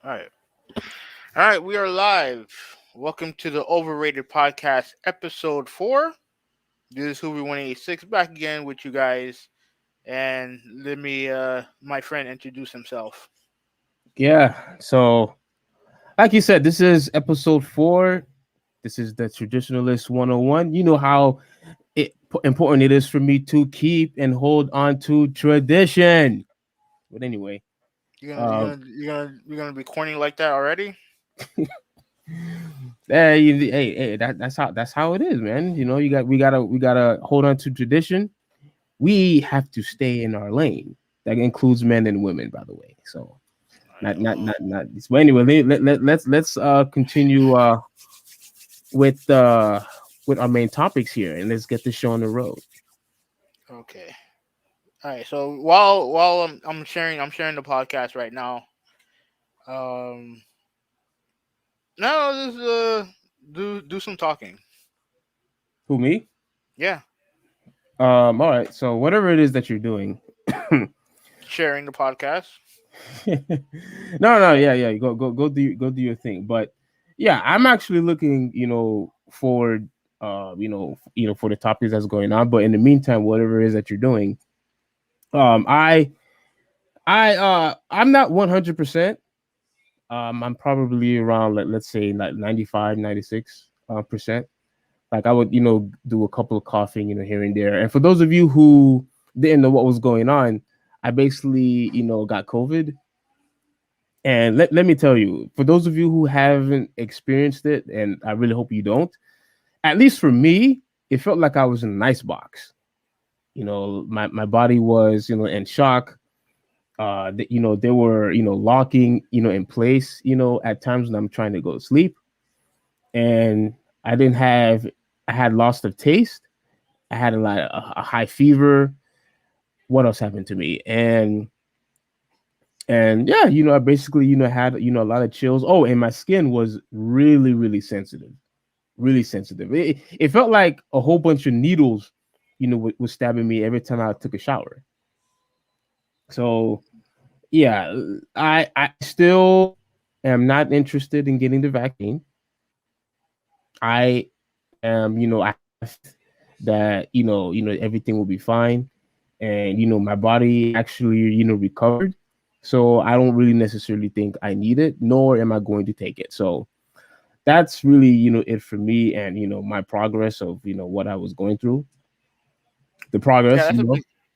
All right. All right. We are live. Welcome to the Overrated Podcast, episode 4. This is Hoover 186 back again with you guys. And let me, my friend, introduce himself. Yeah. So, like you said, this is episode 4. This is the Traditionalist 101. You know how important it is for me to keep and hold on to tradition. But anyway, um, You're gonna be corny like that already? hey, that's how it is, man. You know, we gotta hold on to tradition. We have to stay in our lane. That includes men and women, by the way. So I know. not. But anyway, let's continue with with our main topics here, and let's get this show on the road. Okay. All right. So while I'm sharing the podcast right now. Um. No, just do some talking. Who, me? Yeah, All right. So whatever it is that you're doing, no, sharing the podcast. no, yeah. Go do your thing. But yeah, I'm actually looking, forward, for the topics that's going on. But in the meantime, whatever it is that you're doing, um, I, I'm not 100%. I'm probably around, let's say, like 95, 96 percent. Like I would, do a couple of coughing, here and there. And for those of you who didn't know what was going on, I basically, got COVID. And let me tell you, for those of you who haven't experienced it, and I really hope you don't, at least for me, it felt like I was in an ice box. My body was, in shock. They were, locking, in place, at times when I'm trying to go to sleep. And I didn't have, I had loss of taste. I had a high fever. What else happened to me? And yeah, I basically had a lot of chills. Oh, and my skin was really really sensitive, really sensitive. It felt like a whole bunch of needles, was stabbing me every time I took a shower. So yeah, I still am not interested in getting the vaccine. I am, I have that everything will be fine, and my body actually recovered, so I don't really necessarily think I need it, nor am I going to take it. So that's really it for me, and my progress of what I was going through, the Yeah, progress.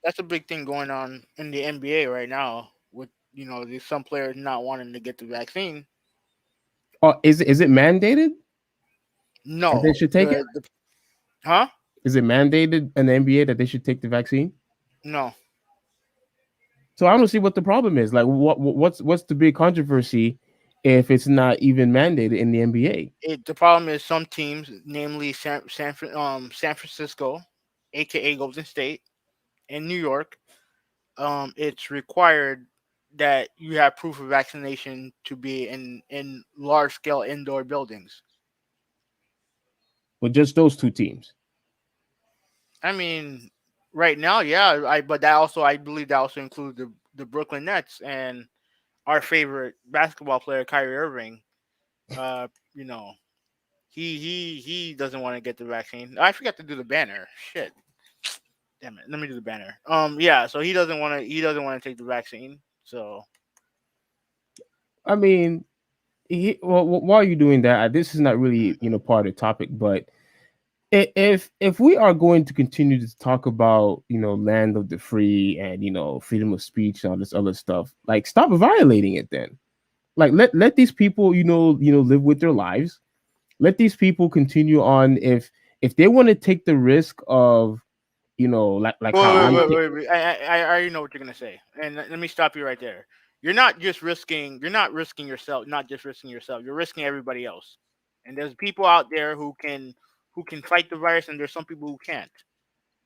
that's a big thing going on in the NBA right now. With there's some players not wanting to get the vaccine. Oh, is it mandated that they No, should take it? the huh? Is it mandated in the NBA that they should take the vaccine? No, So I don't see what the problem is. Like, what's the big controversy if it's not even mandated in the NBA? the problem is some teams, namely San Francisco, aka Golden State, and New York, it's required that you have proof of vaccination to be in large scale indoor buildings. With just those two teams. I mean, right now, yeah, but that also I believe that also includes the Brooklyn Nets and our favorite basketball player Kyrie Irving. Uh, you know, he doesn't want to get the vaccine. I forgot to do the banner. Shit, damn it. Let me do the banner. Yeah, so he doesn't want to take the vaccine. So I mean, well, while you're doing that, this is not really part of the topic, but if we are going to continue to talk about land of the free and freedom of speech and all this other stuff, like stop violating it then. Like let these people live with their lives. Let these people continue on. If they want to take the risk of like how wait, I'm wait, wait, wait, wait. I already know what you're gonna say, and let me stop you right there. You're not risking yourself, not just risking yourself. You're risking everybody else. And there's people out there who can fight the virus, and there's some people who can't.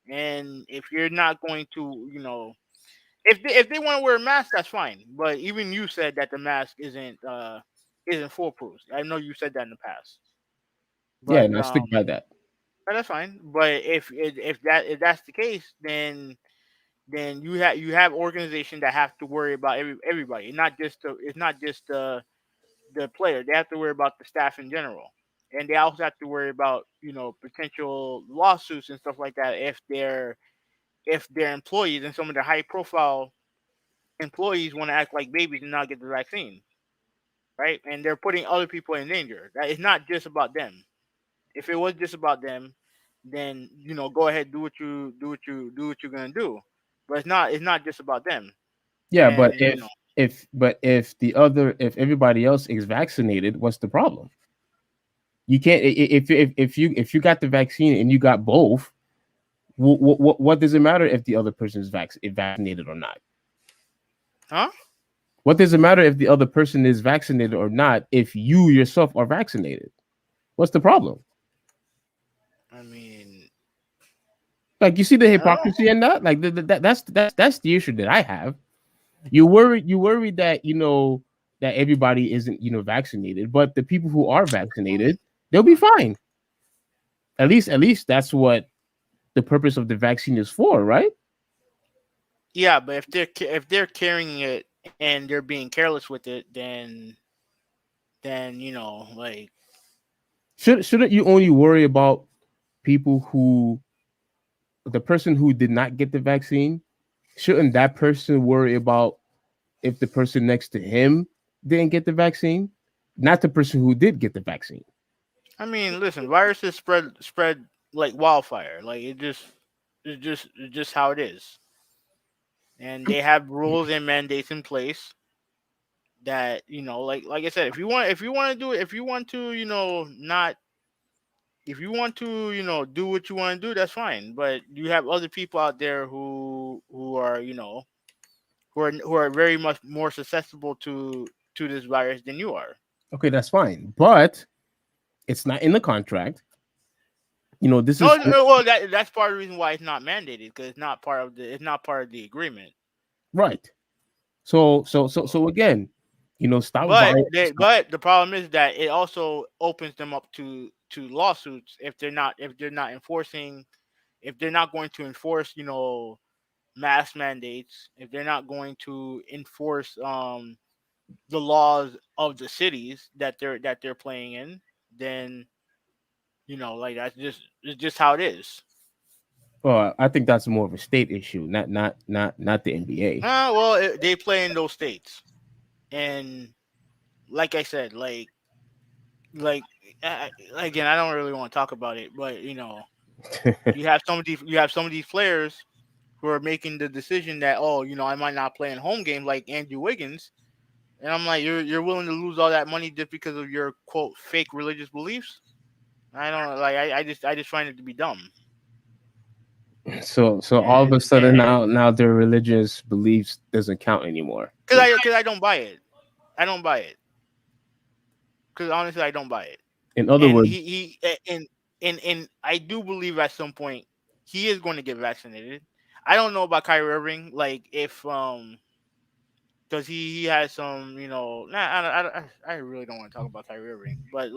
And if you're not going to, if they want to wear a mask, that's fine. But even you said that the mask isn't foolproof. I know you said that in the past. yeah, But and I stick by that. that's fine. But if that's the case, then you have organizations that have to worry about everybody, not just the the player. They have to worry about the staff in general, and they also have to worry about potential lawsuits and stuff like that if their employees and some of the high profile employees want to act like babies and not get the vaccine, right? And they're putting other people in danger. That it's not just about them. If it was just about them, then go ahead, do what you're gonna do. But it's not just about them. Yeah, but And if everybody else is vaccinated, what's the problem? You can't if you got the vaccine and you got both. What does it matter if the other person is vaccinated or not? huh? What does it matter if the other person is vaccinated or not if you yourself are vaccinated? What's the problem? I mean, Like, you see the I don't know. hypocrisy in that? Like, that's the issue that I have. You worry that that everybody isn't vaccinated, but the people who are vaccinated, they'll be fine. At least that's what the purpose of the vaccine is for, right? Yeah, but if they're carrying it and they're being careless with it, then like Shouldn't you only worry about people who the person who did not get the vaccine? Shouldn't that person worry about if the person next to him didn't get the vaccine, not the person who did get the vaccine? I mean, listen, viruses spread like wildfire. Like it's just how it is, and they have rules and mandates in place that like I said, if you want to do it, if you want to not if you want to do what you want to do, that's fine. But you have other people out there who are who are very much more susceptible to this virus than you are. Okay, that's fine, but it's not in the contract. This No, is no, well, that's part of the reason why it's not mandated because it's not part of the agreement. right. So again, stop But buying. they, but the problem is that it also opens them up to lawsuits if they're not enforcing if they're not going to enforce mask mandates, if they're not going to enforce the laws of the cities that they're playing in, then like that's just how it is. Well, I think that's more of a state issue, not the NBA. Well, they play in those states, and like I said, like again, I don't really want to talk about it, but you have some of these players who are making the decision that, oh, I might not play in home games like Andrew Wiggins, and I'm like, you're willing to lose all that money just because of your quote fake religious beliefs? I don't like. I just find it to be dumb. So all of a sudden And now their religious beliefs doesn't count anymore. because I don't buy it. I don't buy it because honestly, I don't buy it. In other And words, and I do believe at some point he is going to get vaccinated. I don't know about Kyrie Irving, like if because he has some nah, I really don't want to talk about Kyrie Irving, but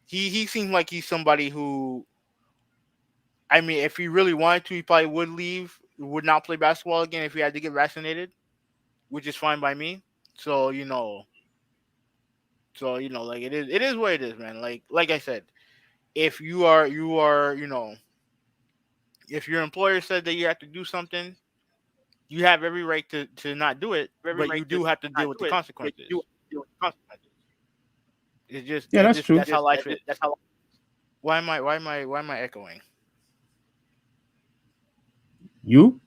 he seems like he's somebody who, I mean, if he really wanted to, he probably would leave, would not play basketball again if he had to get vaccinated, which is fine by me. So like it is what it is, man. Like I said, if you are if your employer said that you have to do something, you have every right to not do it, but you do have to deal with the consequences. It's just yeah, that that's just true. that's how life is. Why am I echoing? You,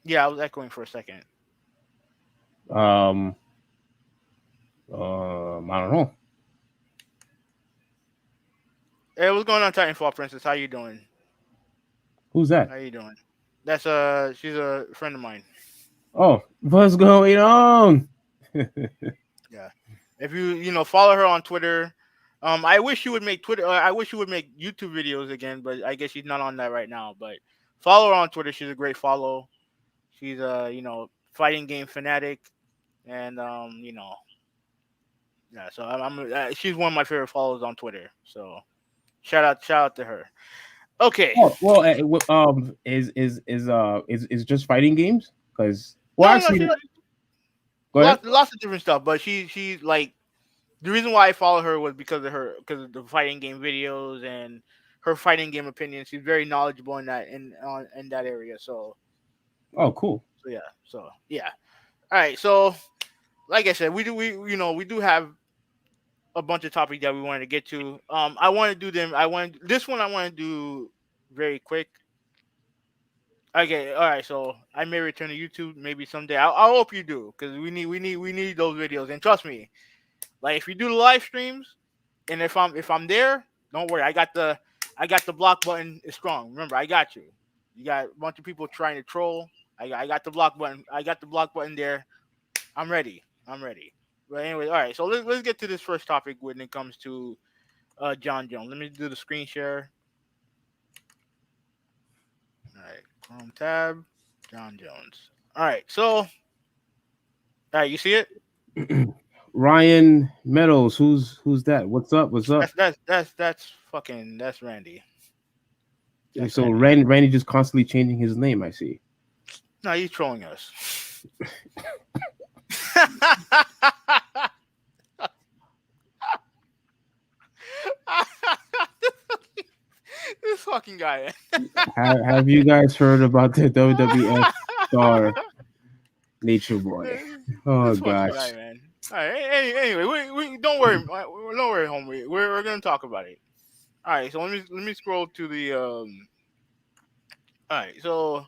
Yeah, I was echoing for a second. um, I don't know. Hey, what's going on, Titanfall Princess? How you doing? Who's that? How you doing? That's she's a friend of mine. Oh, what's going on? Yeah. If you follow her on Twitter, I wish you would make Twitter. I wish you would make YouTube videos again, but I guess she's not on that right now. But follow her on Twitter. She's a great follow. She's a fighting game fanatic, and yeah. So she's one of my favorite followers on Twitter. So shout out to her. Okay. Oh well, is just fighting games? Because well, No, no, actually, she go ahead. lots of different stuff, but she's like The reason why I follow her was because of the fighting game videos and her fighting game opinions. She's very knowledgeable in that area. Oh, cool. Yeah. All right. So like I said, we do have a bunch of topics that we wanted to get to. I want to do them. I want this one. I want to do very quick. Okay, all right. So I may return to YouTube maybe someday. I hope you do because we need those videos. And trust me, like if you do the live streams, and if I'm there, don't worry. I got the block button is strong. Remember, I got you. You got a bunch of people trying to troll. I got the block button. I got the block button there. I'm ready. I'm ready. But anyway, all right. So let's get to this first topic when it comes to Jon Jones. Let me do the screen share. All right, Chrome tab, Jon Jones. All right. So all right, you see it? Ryan Meadows, who's that? What's up? What's up? That's Randy. That's So Randy. Randy just constantly changing his name. I see. No, he's trolling us. This fucking guy. Have you guys heard about the WWF star Nature Boy? Oh This fucking guy, gosh. man. All right. Anyway, we don't worry. Don't worry, homie. We're gonna talk about it. All right. So let me scroll to the. All right. So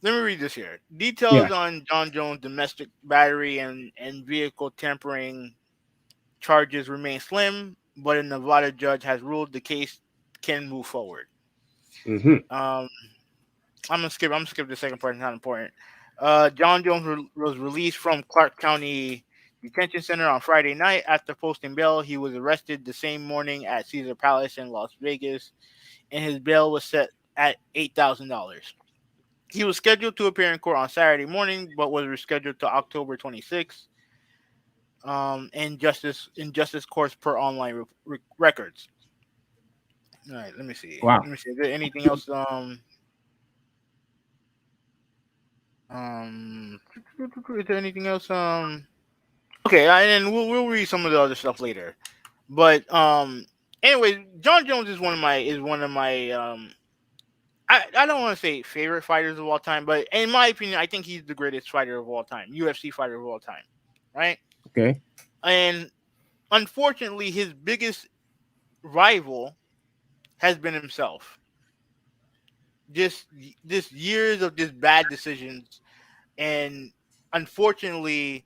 let me read this here. Yeah. Details on Jon Jones' domestic battery and vehicle tampering charges remain slim, but a Nevada judge has ruled the case can move forward. Hmm. Um, I'm gonna skip the second part. It's not important. Jon Jones was released from Clark County Detention Center on Friday night after posting bail. He was arrested the same morning at Caesar Palace in Las Vegas, and his bail was set at $8,000. He was scheduled to appear in court on Saturday morning, but was rescheduled to October 26th. In justice courts per online records. All right, let me see. Wow. Let me see. Is there anything else? Is there anything else? Okay, and then we'll read some of the other stuff later. But anyway, Jon Jones is one of my. I don't want to say favorite fighters of all time, but in my opinion, I think he's the greatest fighter of all time, UFC fighter of all time, right? Okay. And unfortunately, his biggest rival has been himself. Just this years of just bad decisions, and unfortunately,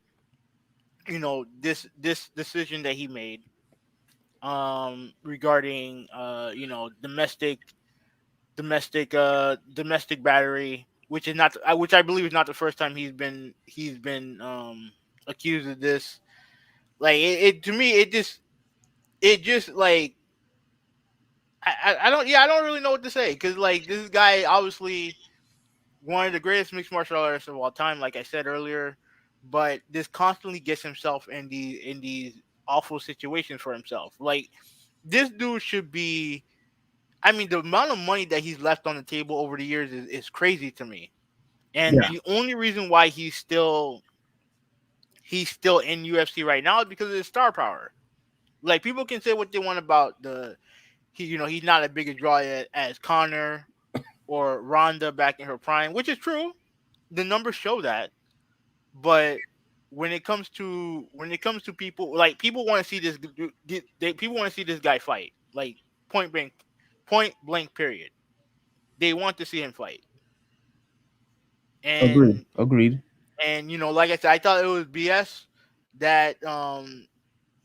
this decision that he made regarding domestic battery, which is not which I believe is not the first time he's been accused of this. Like it to me, it just like I don't really know what to say because like this guy obviously one of the greatest mixed martial artists of all time, like I said earlier, but this constantly gets himself in these awful situations for himself. Like this dude should be. I mean, the amount of money that he's left on the table over the years is crazy to me. And Yeah. the only reason why he's still in UFC right now is because of his star power. Like people can say what they want about he's not as big a draw as Connor or Ronda back in her prime, which is true. The numbers show that. But when it comes to people, like people want to see people want to see this guy fight, like point blank, point blank. Period. They want to see him fight, Agreed. and Agreed. like I said, I thought it was BS that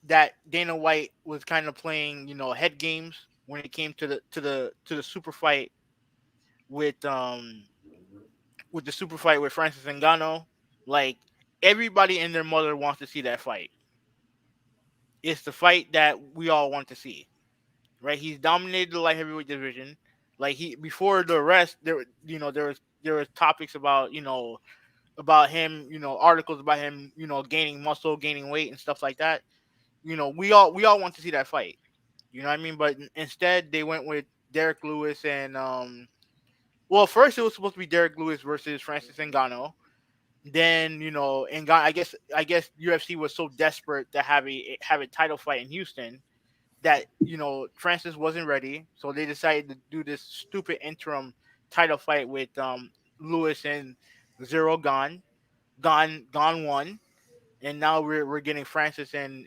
that Dana White was kind of playing head games when it came to the super fight with with the super fight with Francis Ngannou. Like everybody and their mother wants to see that fight. It's the fight that we all want to see, right? He's dominated the light heavyweight division. Like he before the arrest, there was topics about him, articles about him, gaining muscle, gaining weight, and stuff like that. We all want to see that fight. You know what I mean? But instead, they went with Derek Lewis and well, first it was supposed to be Derek Lewis versus Francis Ngannou, Then and got I guess UFC was so desperate to have a title fight in Houston that Francis wasn't ready, so they decided to do this stupid interim title fight with Lewis and Zero Gone won, and now we're getting Francis and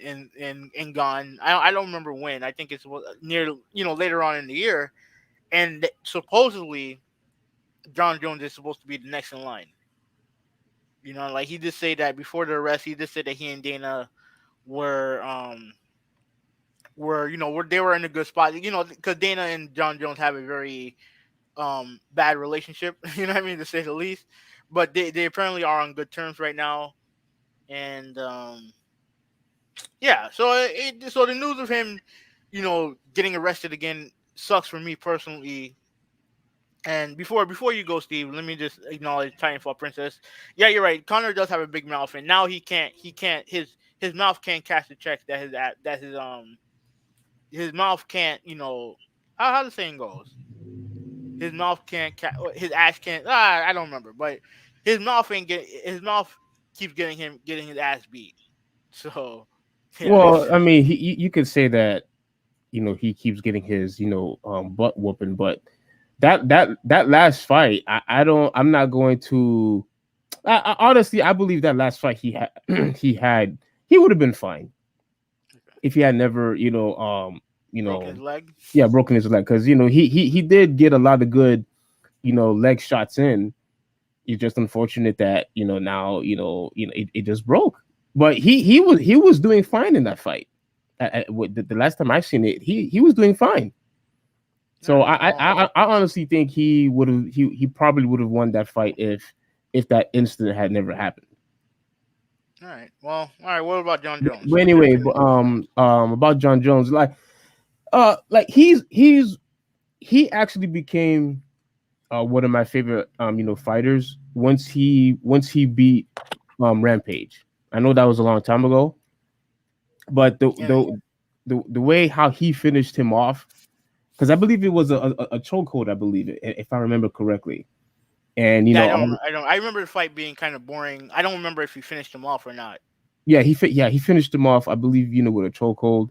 Gone. I don't remember when. I think it's near later on in the year, and supposedly Jon Jones is supposed to be the next in line. Like he did say that before the arrest. He just said that he and Dana were were they were in a good spot. Because Dana and Jon Jones have a very bad relationship. You know what I mean, to say the least. But they apparently are on good terms right now, and yeah. So the news of him, getting arrested again sucks for me personally. And before you go, Steve, let me just acknowledge Titanfall Princess. Yeah, you're right. Connor does have a big mouth, and now he can't his mouth can't cash the checks that his mouth can't how the saying goes. His mouth can't his ass can't. I don't remember, but his mouth keeps getting his ass beat. So yeah, Well, I mean, you could say that he keeps getting his butt whooping, but that last fight, I'm not going to. Honestly, I believe that last fight he had he would have been fine if he had never broken his leg. yeah, broken his leg, because he did get a lot of good leg shots in. It's just unfortunate that now it just broke. But he was doing fine in that fight. The last time I've seen it, he was doing fine. All So right. I, Well, I I honestly think he probably would have won that fight if that incident had never happened. all right. Well, all right. What about Jon Jones? But What's your anyway, opinion? about Jon Jones, like he actually became one of my favorite fighters once he beat Rampage. I know that was a long time ago, but Yeah. the way how he finished him off, because I believe it was a chokehold, I believe it, if I remember correctly. And Yeah, I don't. I remember the fight being kind of boring. I don't remember if he finished him off or not. he finished him off, I believe, with a chokehold.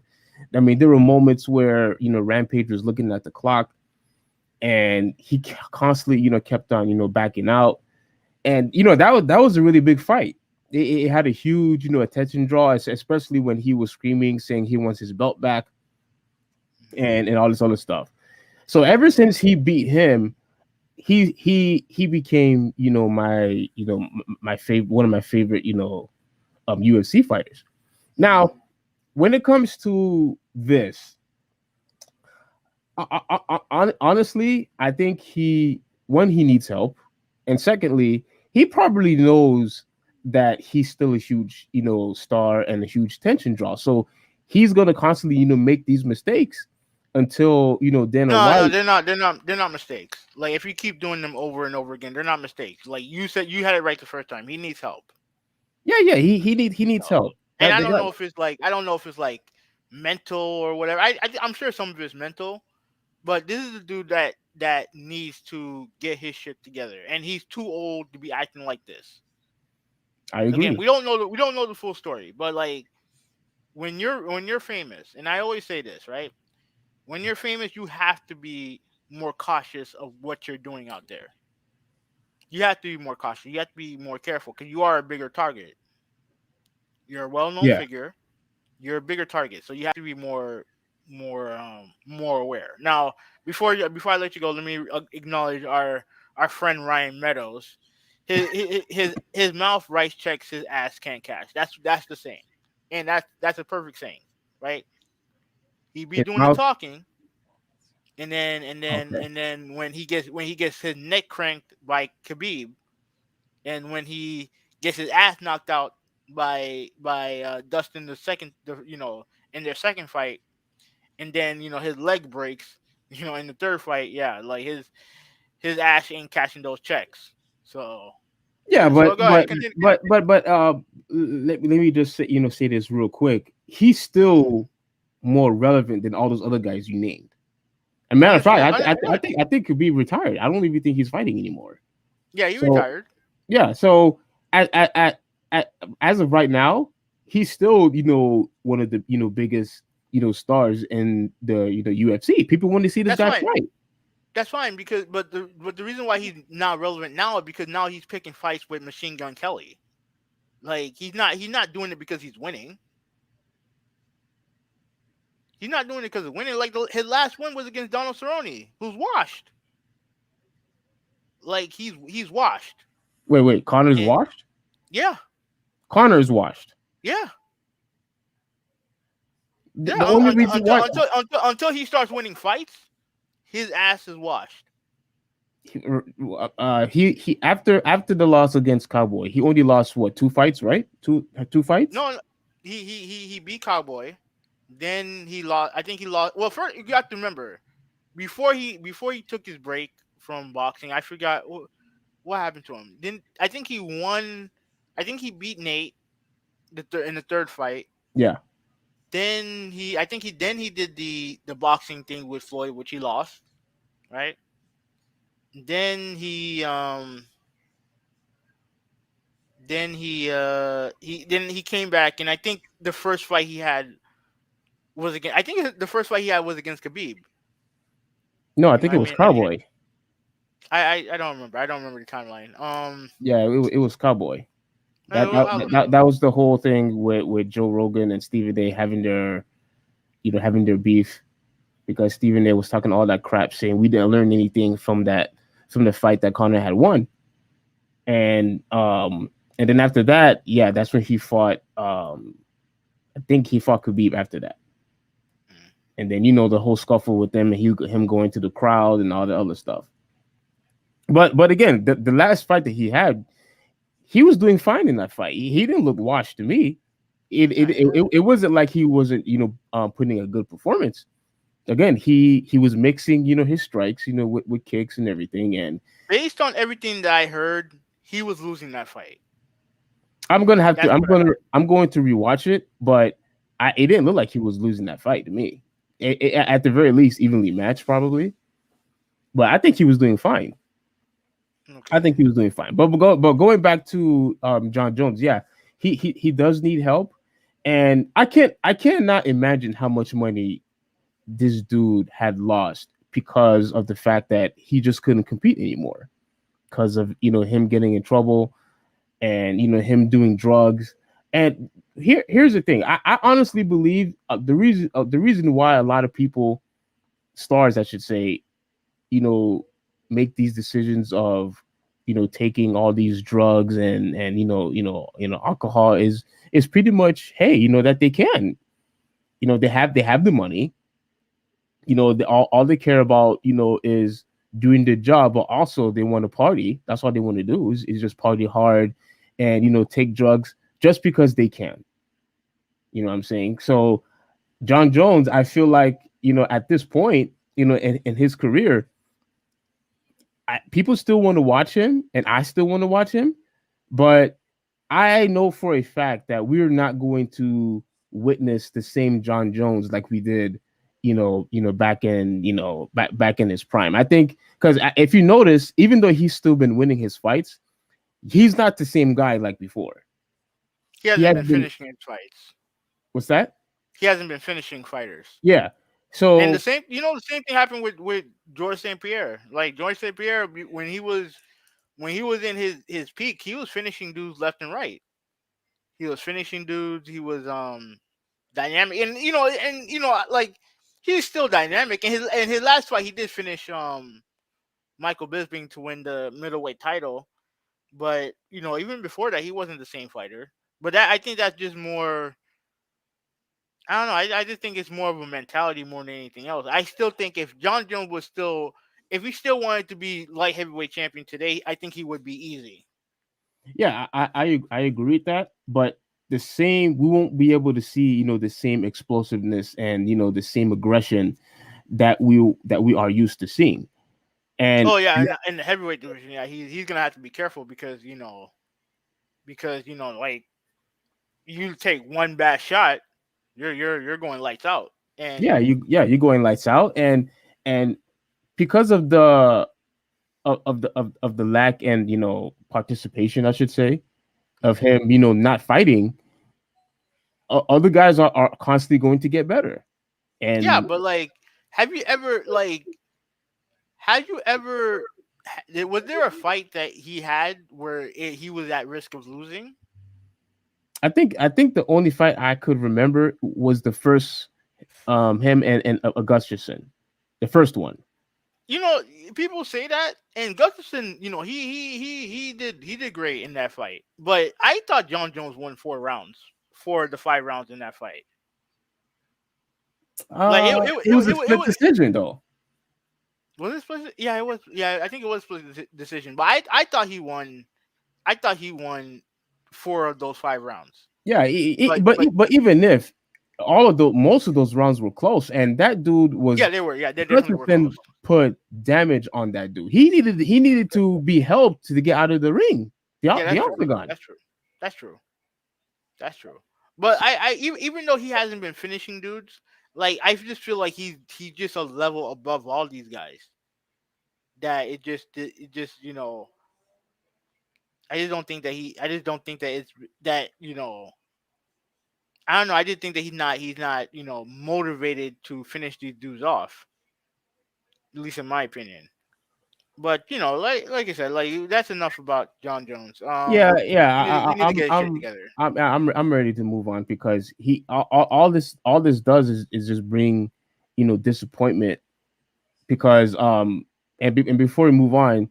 I mean, there were moments where Rampage was looking at the clock, and he constantly kept on backing out, and that was a really big fight. It had a huge attention draw, especially when he was screaming, saying he wants his belt back, and all this other stuff. So ever since he beat him, he became my my favorite, one of my favorite UFC fighters. Now, when it comes to this, honestly, I think he needs help, and secondly, he probably knows that he's still a huge star and a huge tension draw. So he's gonna constantly make these mistakes until Dana No, no, White. they're not mistakes. Like if you keep doing them over and over again, they're not mistakes. Like you said, you had it right the first time. He needs help. Yeah, he needs Help. help. And That, that- I don't know if it's like mental or whatever. I'm sure some of it's mental, but this is a dude that needs to get his shit together, and he's too old to be acting like this. I Again, agree. we don't know the full story, but like when you're famous, and I always say this, right? When you're famous, you have to be more cautious of what you're doing out there. You have to be more cautious. You have to be more careful because you are a bigger target. You're a well-known Yeah, figure. You're a bigger target, so you have to be more aware. Now, before I let you go, let me acknowledge our friend Ryan Meadows. His mouth writes checks, his ass can't cash. That's the saying, and that's a perfect saying, right? He be his doing the mouth. talking, and Okay. then when he gets his neck cranked by Khabib, and when he gets his ass knocked out by Dustin in their second fight, and then his leg breaks, in the third fight, yeah, like his ass ain't cashing those checks. So Yeah, yeah, but so go ahead, but continue. let me just say this real quick. He's Mhm. still more relevant than all those other guys you named. A matter of fact, 100%, 100%. I think could be retired. I don't even think he's fighting anymore. Yeah, he So retired. yeah, so at, at as of right now, he's still one of the biggest stars in the UFC. People want to see this That's guy fine. fight. That's fine because but the reason why he's not relevant now is because now he's picking fights with Machine Gun Kelly. Like he's not doing it because he's winning. He's not doing it because of winning. Like his last win was against Donald Cerrone, who's washed. Like he's washed. Wait, Connor's And washed. yeah, Connor's washed. yeah, The, yeah. the only reason why Until he starts winning fights, his ass is washed. he after the loss against Cowboy, he only lost what, two fights, right? Two fights. No, he beat Cowboy. Then he lost. I think he lost. Well, first you got to remember before he took his break from boxing. I forgot what happened to him. Then I think he won. I think he beat Nate in the third fight. Yeah. Then he did the boxing thing with Floyd, which he lost. Right. Then he came back, and I think the first fight he had was against. I think the first fight he had was against Khabib. No, I You know think what it I was mean? Cowboy. I don't remember. I don't remember the timeline. Yeah, it was Cowboy. I'll look it up. That was the whole thing with Joe Rogan and Stephen A having their beef, because Stephen A was talking all that crap, saying we didn't learn anything from the fight that Conor had won. And then after that, yeah, that's when he fought. I think he fought Khabib after that. And then the whole scuffle with them, and him going to the crowd and all the other stuff. But again, the last fight that he had, he was doing fine in that fight. He didn't look washed to me. It wasn't like he wasn't putting a good performance. Again, he was mixing his strikes with kicks and everything. And Based on everything that I heard, he was losing that fight. I'm gonna have to That's what I heard. I'm going to rewatch it, but it didn't look like he was losing that fight to me. At the very least, evenly matched probably. But I think he was doing fine. I Okay. think he was doing fine. But going back to Jon Jones, yeah, he does need help, and I cannot imagine how much money this dude had lost because of the fact that he just couldn't compete anymore because of him getting in trouble, and him doing drugs. And here's the thing: I honestly believe the reason why a lot of people, stars, I should say, you know make these decisions of taking all these drugs and alcohol is pretty much, hey, that they can, they have the money, all they care about is doing the job, but also they want to party. That's all they want to do is just party hard and take drugs just because they can. What I'm saying? So Jon Jones, I feel like at this point in his career, people still want to watch him, and I still want to watch him, but I know for a fact that we're not going to witness the same Jon Jones like we did, back in, back in his prime. I think because if you notice, even though he's still been winning his fights, he's not the same guy like before. He He hasn't has been been. finishing his fights. What's that? He hasn't been finishing fighters. Yeah. And So the same thing happened with George St. Pierre. Like George St. Pierre, when he was in his peak, he was finishing dudes left and right. He was finishing dudes. He was dynamic, and like he's still dynamic. In his last fight, he did finish Michael Bisping to win the middleweight title. But even before that, he wasn't the same fighter. But I think that's just more. I don't know. I just think it's more of a mentality more than anything else. I still think if Jon Jones if he still wanted to be light heavyweight champion today, I think he would be easy. yeah, I agree with that, but we won't be able to see the same explosiveness and the same aggression that we are used to seeing. And Oh yeah, in the heavyweight division, yeah, he's gonna have to be careful because like you take one bad shot, you're going lights out. yeah, And you're going lights out, and because of the lack and participation, I should say, of him, not fighting, other guys are constantly going to get better. Yeah, And but like, have you ever like, have you ever? Was there a fight that he had where he was at risk of losing? I think the only fight I could remember was the first, him and Augustusson, the first one. You know, people say that, and Gustafson, he did great in that fight. But I thought Jon Jones won 4 rounds, 4 of the 5 rounds in that fight. Like It was a split decision though. was it split? Yeah, it was. Yeah, I think it was split decision. But I thought he won. I thought he won 4 of those 5 rounds. Yeah, But but even if all of the most of those rounds were close, and that dude was yeah, they were. Yeah, they definitely were close. Gustafson put damage on that dude. He needed to be helped to get out of the ring, Yeah, the that's true. octagon. That's true. That's true. That's true. But even though he hasn't been finishing dudes, like I just feel like he's just a level above all these guys. That it just I just don't think that it's that I don't know. I just think that he's not motivated to finish these dudes off. At least in my opinion. But like I said, like that's enough about Jon Jones. Yeah, yeah. We need to get his shit I'm together. I'm ready to move on because all this does is just bring disappointment because and before we move on,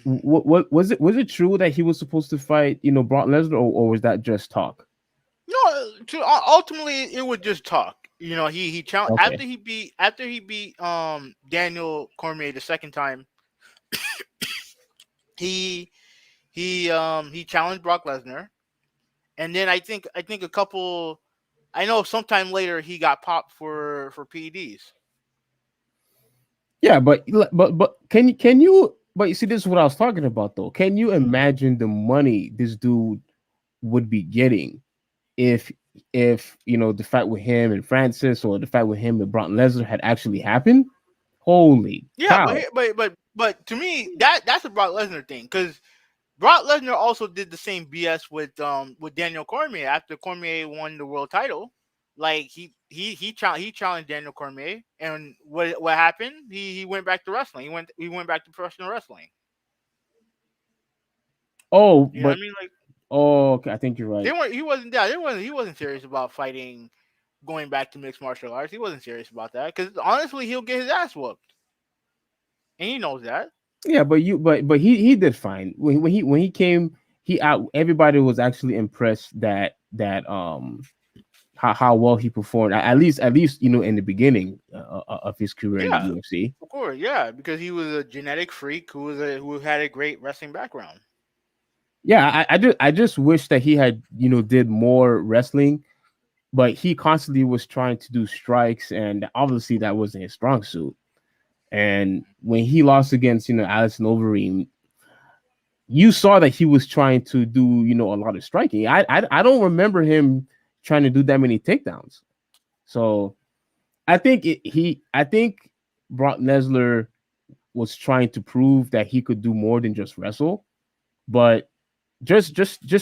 what was it true that he was supposed to fight Brock Lesnar, or was that just talk? No, ultimately it would just talk. He challenged Okay. after he beat Daniel Cormier the second time. He he challenged Brock Lesnar, and then I think a couple. I know sometime later he got popped for PEDs. Yeah, but can you but you see, this is what I was talking about though. Can you imagine the money this dude would be getting if the fight with him and Francis, or the fight with him and Brock Lesnar had actually happened? Holy Yeah, cow. but to me that's a Brock Lesnar thing because Brock Lesnar also did the same BS with Daniel Cormier after Cormier won the world title. Like he challenged Daniel Cormier, and what happened? He went back to wrestling. He went back to professional wrestling. Oh, You know what but I mean? Like oh, okay, I think you're they right. weren't. He wasn't. Yeah, he wasn't serious about fighting, going back to mixed martial arts. He wasn't serious about that because honestly, he'll get his ass whooped, and he knows that. Yeah, but he did fine when he came. He out Everybody was actually impressed that how well he performed, at least in the beginning of his career in the Yeah, UFC. of course. Yeah, because he was a genetic freak who had a great wrestling background. Yeah, I just wish that he had did more wrestling, but he constantly was trying to do strikes, and obviously that wasn't his strong suit. And when he lost against Alison Overeem, you saw that he was trying to do a lot of striking. I don't remember him trying to do that many takedowns. So I think Brock Lesnar was trying to prove that he could do more than just wrestle. But just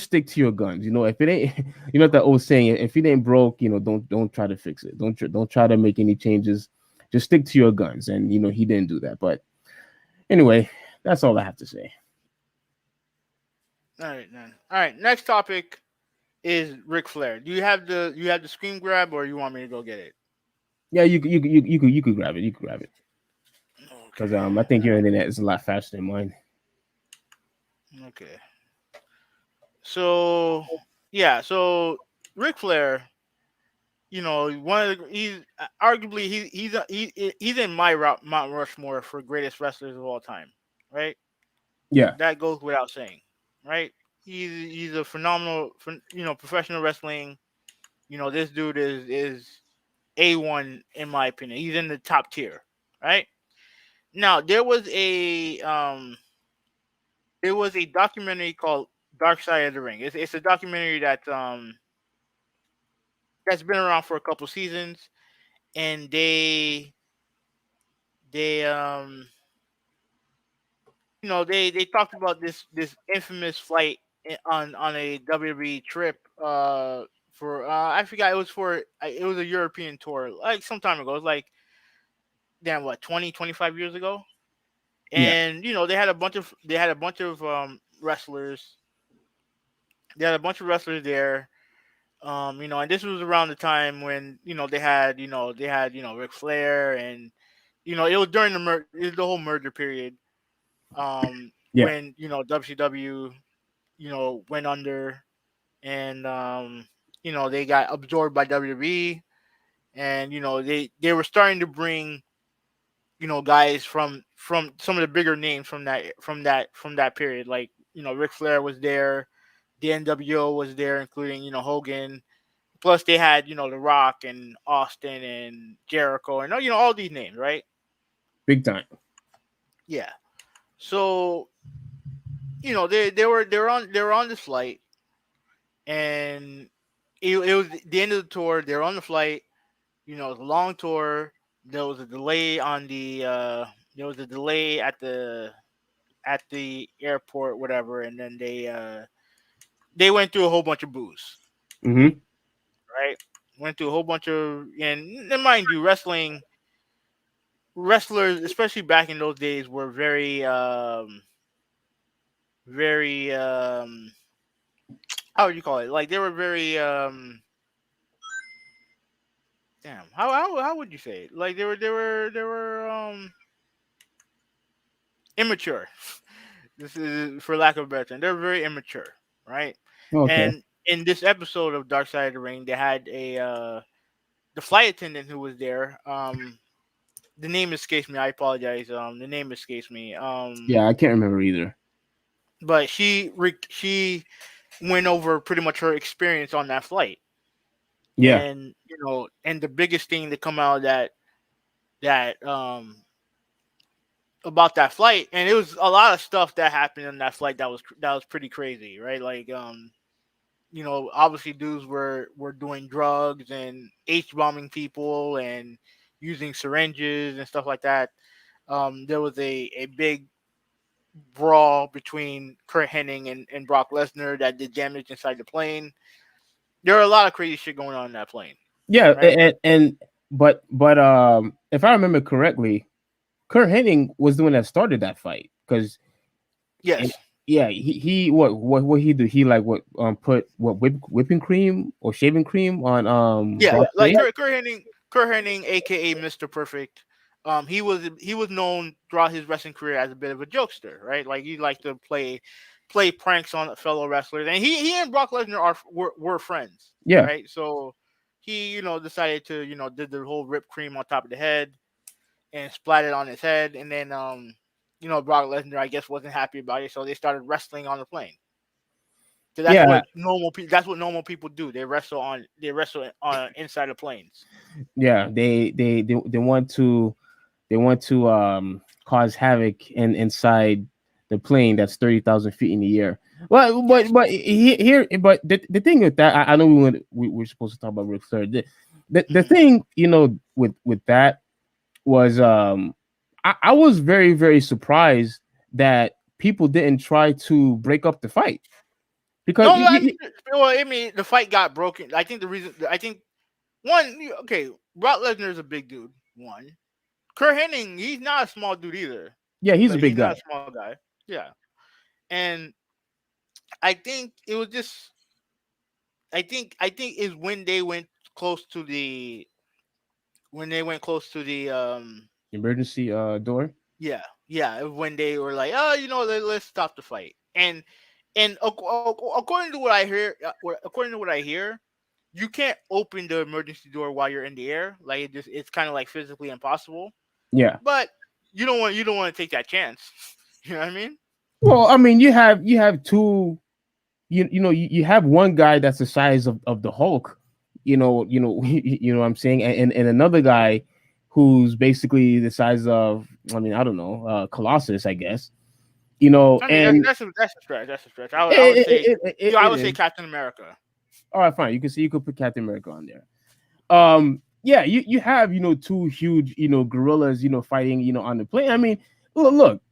stick to your guns. If it ain't, that old saying, if it ain't broke, don't try to fix it. Don't try to make any changes. Just stick to your guns. And he didn't do that. But anyway, that's all I have to say. All right, then. All right. Next topic is Ric Flair. Do you have the screen grab, or you want me to go get it? Yeah, you could grab it. You could grab it because Okay. I think your internet is a lot faster than mine. Okay. So yeah. So Ric Flair, one of the he's arguably he's in my Mount Rushmore for greatest wrestlers of all time. Right. Yeah. That goes without saying. Right. He's a phenomenal, professional wrestling. This dude is A1 in my opinion. He's in the top tier. Right. Now there was a documentary called Dark Side of the Ring. It's a documentary that's been around for a couple seasons, and they talked about this infamous fight on a WWE trip. For I forgot, it was it was a European tour like some time ago. It was like, damn, what, 20, 25 years ago. Yeah, And they had a bunch of wrestlers. They had a bunch of wrestlers there. And this was around the time when Ric Flair, and it was during it was the whole merger period. yeah, When WCW went under, and they got absorbed by WWE, and they were starting to bring guys from some of the bigger names from that period. Like, Ric Flair was there, the NWO was there, including Hogan. Plus, they had The Rock and Austin and Jericho, and all these names, right? big time. Yeah. So they were on this flight, and it was the end of the tour. They were on the flight. It was a long tour. There was a delay on the there was a delay at the airport, whatever, and then they went through a whole bunch of booze, Hmm. right? Went through a whole bunch of, and mind you, wrestlers, especially back in those days, were very how would you call it? Like, they were very damn, how would you say it? Like, they were immature. This is, for lack of a better term, they're very immature, right? Okay. And in this episode of Dark Side of the Ring, they had a the flight attendant who was there. The name escapes me. I apologize. The name escapes me. Yeah, I can't remember either. But she went over pretty much her experience on that flight, Yeah, and and the biggest thing to come out of that about that flight, and it was a lot of stuff that happened in that flight that was pretty crazy, right? Like, obviously dudes were doing drugs and H bombing people and using syringes and stuff like that. There was a big brawl between Kurt Hennig and Brock Lesnar that did damage inside the plane. There were a lot of crazy shit going on in that plane, yeah, right? and but if I remember correctly, Kurt Hennig was the one that started that fight because Yes. yeah, he what he do? He like what put what whipping cream or shaving cream on Yeah, Brock's like face? Kurt Hennig, aka Mr. Perfect. He was known throughout his wrestling career as a bit of a jokester, right? Like, he liked to play pranks on fellow wrestlers, and he and Brock Lesnar were friends, Yeah, right? So he decided to did the whole whipped cream on top of the head and splat it on his head, and then Brock Lesnar, I guess, wasn't happy about it, so they started wrestling on the plane. So yeah, that's what normal people do. They wrestle on inside of planes. yeah. They want to cause havoc inside the plane that's 30,000 feet in the air. Well, Yes. here, but the thing with that, I know we're supposed to talk about Ric Flair. The Hmm. thing, with that was I was very very surprised that people didn't try to break up the fight because No, the fight got broken. I think the reason, I think, okay, Brock Lesnar is a big dude. One, Kurt Hennig, he's not a small dude either. yeah, he's a Like, big he's not guy. a small guy. Yeah, and I think it was just, I think is close to the when they went close to the Emergency door. yeah, yeah, when they were like, oh, let's stop the fight. And according to what I hear, according to what I hear, you can't open the emergency door while you're in the air. Like, it's kind of like physically impossible. Yeah. But you don't want to take that chance. You know what I mean? Well, I mean, you have two. You have one guy that's the size of the Hulk. You know what I'm saying, and another guy who's basically the size of, I mean, I don't know, Colossus, I guess. I mean, And that's a stretch. That's a stretch. I would say, I it would say is. Captain America. All right, fine. You could put Captain America on there. Yeah, you have two huge gorillas fighting on the plane. I mean, look,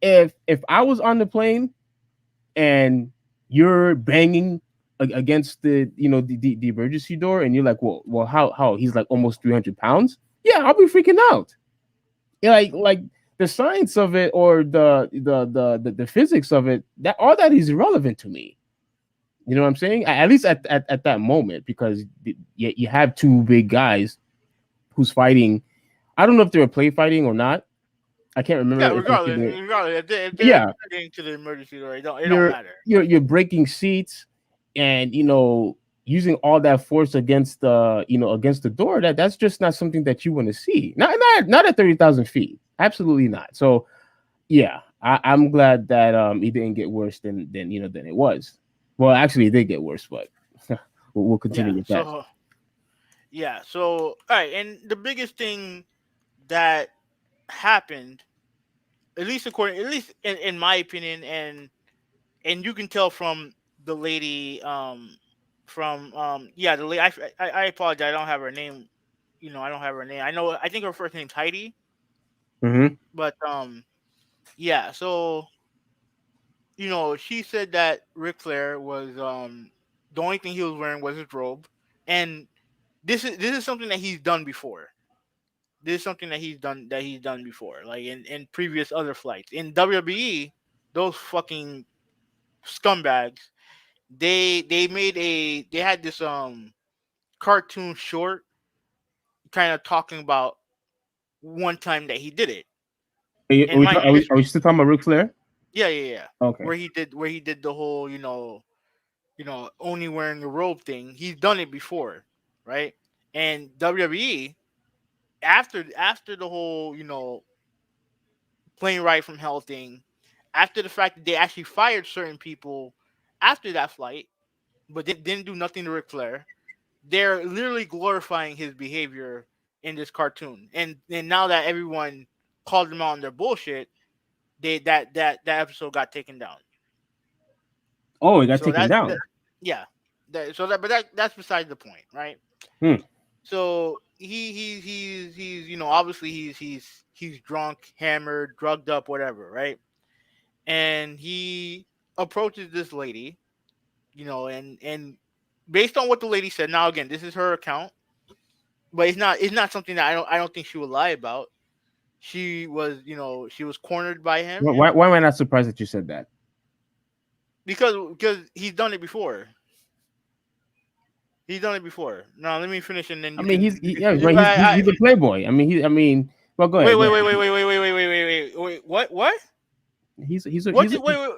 if I was on the plane and you're banging against the the emergency door, and you're like, well, how he's like almost 300 pounds. Yeah, I'll be freaking out. Yeah, like the science of it, or the physics of it, that all that is irrelevant to me. You know what I'm saying? At least at that moment, because you have two big guys who's fighting. I don't know if they were play fighting or not. I can't remember Yeah, if they regardless, were. regardless, if they're Yeah, getting to the emergency door, it don't you're matter. you're breaking seats, and using all that force against the against the door. That's just not something that you want to see. Not at 30,000 feet. Absolutely not. So yeah, I'm glad that it didn't get worse than it was. Well, actually, it did get worse, but we'll Yeah. continue with that. So all right, and the biggest thing that happened, at least in my opinion, and you can tell from the lady, from yeah, the lady. I apologize. I don't have her name. I don't have her name. I think her first name's Heidi, Hmm. but yeah. So she said that Ric Flair was the only thing he was wearing was his robe, and this is something that he's done before. This is something that he's done before, like in previous other flights in WWE. Those fucking scumbags. They had this cartoon short, kind of talking about one time that he did it. And mind you, this Are we still talking about Ric Flair? yeah, yeah, yeah, Okay. where he did the whole only wearing a robe thing. He's done it before, right? And WWE, after the whole plane ride from hell thing, after the fact that they actually fired certain people after that flight, but didn't do nothing to Ric Flair. They're literally glorifying his behavior in this cartoon, and now that everyone called them out on their bullshit, that episode got taken down. Oh, it got So taken that down. yeah, that's beside the point, right? Hmm. So he's obviously he's drunk, hammered, drugged up, whatever, right? And he approaches this lady, and based on what the lady said. Now again, this is her account, but it's not something that I don't think she would lie about. She was cornered by him Why am I not surprised that you said that? because he's done it before. He's done it before. Now let me finish, and then I you mean, can you can. yeah, right. He's a playboy. I mean, well, go Wait, ahead, go wait, wait, ahead. wait, wait, wait, wait, wait, wait, wait, wait, wait. What? What He's a did wait, wait.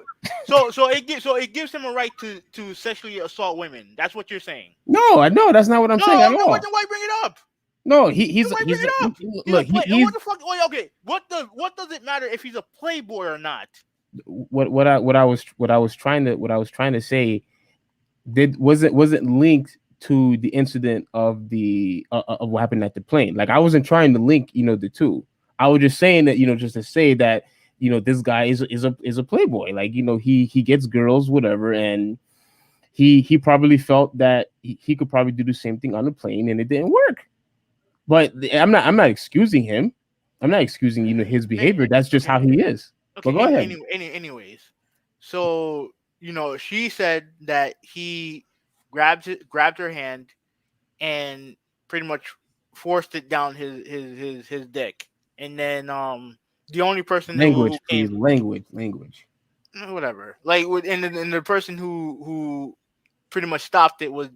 So it gives him a right to sexually assault women. That's what you're saying. no, I know that's not what I'm saying No, at then all. why bring it up? No, Then why bring it up? He's a look, play. he's What the fuck? Wait, okay. What does it matter if he's a playboy or not? what I was trying to say did wasn't linked to the incident of the of what happened at the plane. Like I wasn't trying to link the two. I was just saying that just to say that this guy is a playboy. Like he gets girls, whatever, and he probably felt that he could probably do the same thing on the plane, and it didn't work. But I'm not excusing him. I'm not excusing his behavior. That's just how Okay, he is. But okay. go ahead. Anyways, so she said that he grabbed her hand and pretty much forced it down his dick, and then the only person who Language, came, please. Language. whatever, like and the person who pretty much stopped it was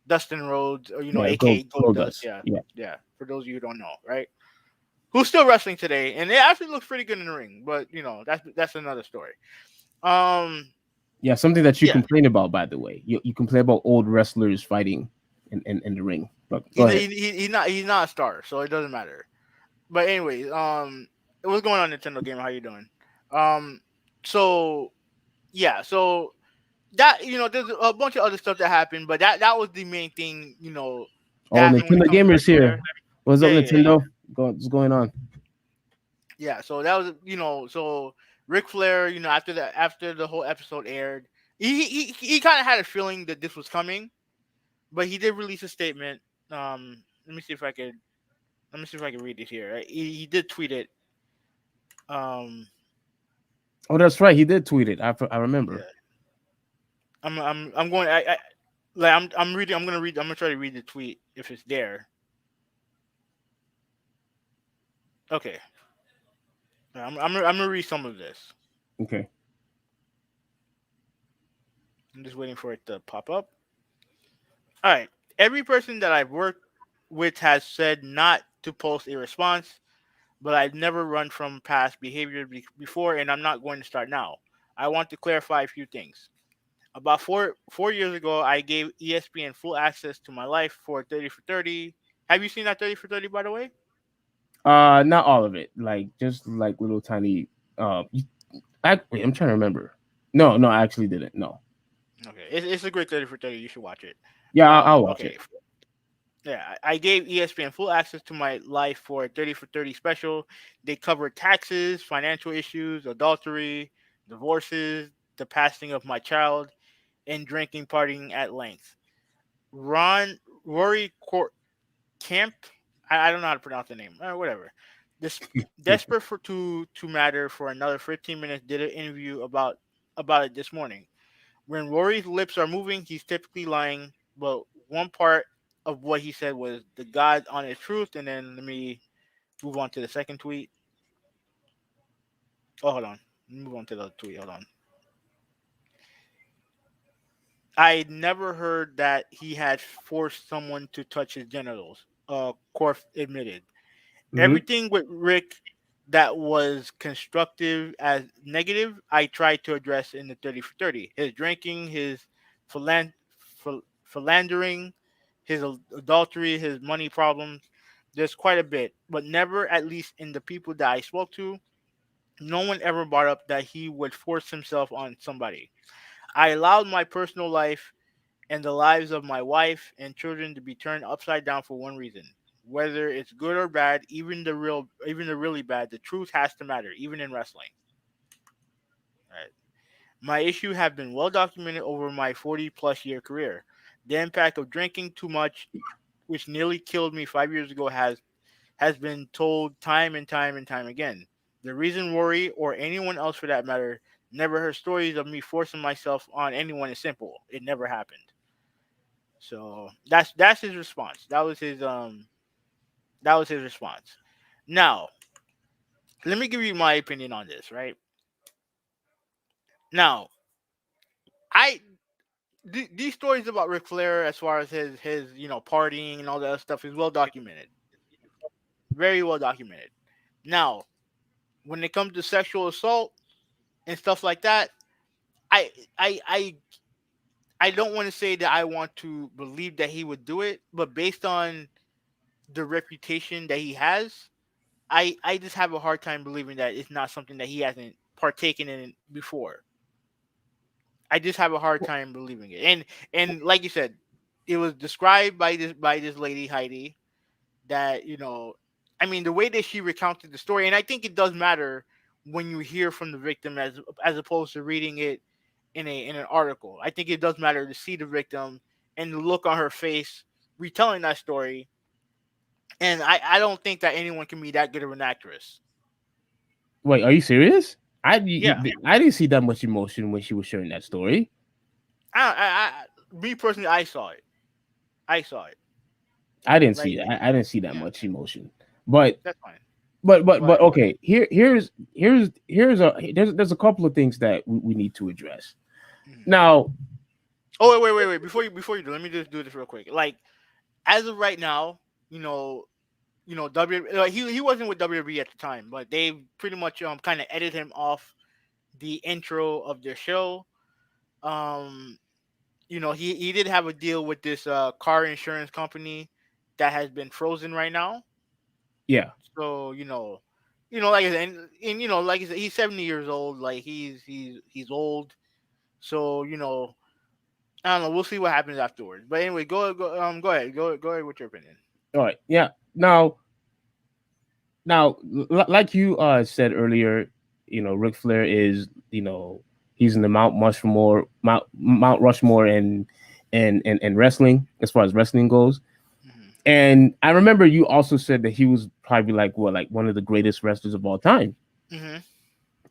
Dustin Rhodes, or Yeah, aka Gold gold Dust. dust. Yeah, Yeah, yeah. For those of you who don't know, right? Who's still wrestling today, and it actually looks pretty good in the ring. But that's another story. Um, yeah. Something that you yeah, complain about, by the way. You complain about old wrestlers fighting in the ring. But go he's ahead. he's not a star, so it doesn't matter. But anyways, what's going on, Nintendo Gamer? How you doing? Um, so yeah, so that there's a bunch of other stuff that happened, but that was the main thing that Oh, happened when it Nintendo comes to Ric gamers here. Flair. What's up, Yeah, yeah, yeah. Nintendo? What's going on? Yeah, so that was so Ric Flair, after the whole episode aired, he kind of had a feeling that this was coming, but he did release a statement. Let me see if I could read it here. Right? He did tweet it. Um, Oh, that's right. He did tweet it. I Yeah, remember. I'm going. I like I'm reading. I'm gonna read. I'm gonna try to read the tweet if it's there. Okay, I'm gonna read some of this. Okay. I'm just waiting for it to pop up. All right. Every person that I've worked with has said not to post a response, but I've never run from past behavior before, and I'm not going to start now. I want to clarify a few things. About four years ago, I gave ESPN full access to my life for 30 for 30. Have you seen that 30 for 30, by the way? Not all of it. Like just like little tiny. Wait, I'm trying to remember. No, no, I actually didn't. No. Okay, it's a great 30 for 30. You should watch it. Yeah, I'll watch Okay, it. yeah, I gave ESPN full access to my life for 30 for 30 special. They covered taxes, financial issues, adultery, divorces, the passing of my child, and drinking, partying at length. Ron Rory Camp, I don't know how to pronounce the name. Whatever. This desperate to matter for another 15 minutes did an interview about it this morning. When Rory's lips are moving, he's typically lying, but one part of what he said was the God honest truth. And then let me move on to the second tweet. Oh, hold on. Let me move on to the tweet. Hold on. I never heard that he had forced someone to touch his genitals. Korf admitted. Hmm. Everything with Rick that was constructive as negative, I tried to address in the 30 for 30. His drinking, his philandering, his adultery, his money problems. There's quite a bit, but never, at least in the people that I spoke to, no one ever brought up that he would force himself on somebody. I allowed my personal life and the lives of my wife and children to be turned upside down for one reason. Whether it's good or bad, even the really bad, the truth has to matter, even in wrestling. Right. My issue have been well documented over my 40 plus year career. The impact of drinking too much, which nearly killed me 5 years ago, has been told time and time and time again. The reason Rory, or anyone else for that matter, never heard stories of me forcing myself on anyone is simple. It never happened. So that's his response. That was his response. Now, let me give you my opinion on this, right? Now, I these stories about Ric Flair, as far as his partying and all that other stuff, is well documented, very well documented. Now, when it comes to sexual assault and stuff like that, I I I I don't want to say that I want to believe that he would do it, but based on the reputation that he has, I just have a hard time believing that it's not something that he hasn't partaken in before. I just have a hard time believing it. And like you said, it was described by this lady Heidi that I mean the way that she recounted the story, and I think it does matter when you hear from the victim as opposed to reading it in an article. I think it does matter to see the victim and the look on her face retelling that story. And I don't think that anyone can be that good of an actress. Wait, are you serious? Yeah, I didn't see that much emotion when she was sharing that story. me personally, I saw it. I saw it. I didn't see Like, that. I didn't see that yeah, much emotion. But that's fine. but But okay. There's a couple of things that we need to address. mhm. Now, Oh, wait. Before you do, let me just do this real quick. Like, as of right now, you know, he wasn't with WWE at the time, but they pretty much kind of edited him off the intro of their show. Um, he did have a deal with this car insurance company that has been frozen right now. yeah. So like I said, and like I said, he's 70 years old. Like he's old. So I don't know. We'll see what happens afterwards. But anyway, go ahead. Go ahead with your opinion. All right. Yeah. Like you said earlier, Ric Flair is, he's in the Mount Rushmore and wrestling, as far as wrestling goes. Hmm. And I remember you also said that he was probably like one of the greatest wrestlers of all time. Hmm.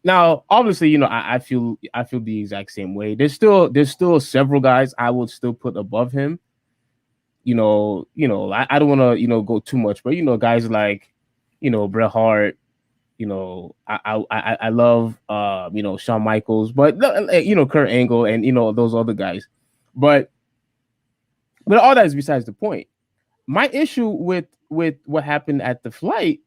Now, obviously, I feel the exact same way. There's still several guys I would still put above him. I don't want to go too much, but guys like Bret Hart. I love Shawn Michaels, but Kurt Angle and those other guys. But all that is besides the point. My issue with what happened at the flight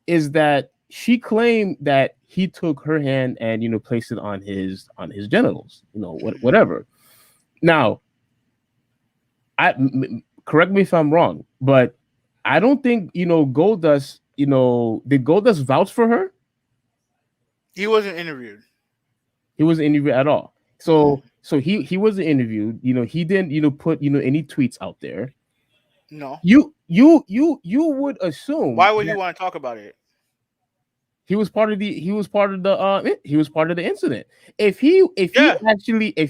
is that she claimed that he took her hand and placed it on his genitals, whatever. Now, correct me if I'm wrong, but I don't think Goldust. Did Goldust vouch for her? He wasn't interviewed. He wasn't interviewed at all. Mm-mm. So he wasn't interviewed. He didn't put any tweets out there. No. You would assume Why would he that want to talk about it? he was part of the incident. Yeah. If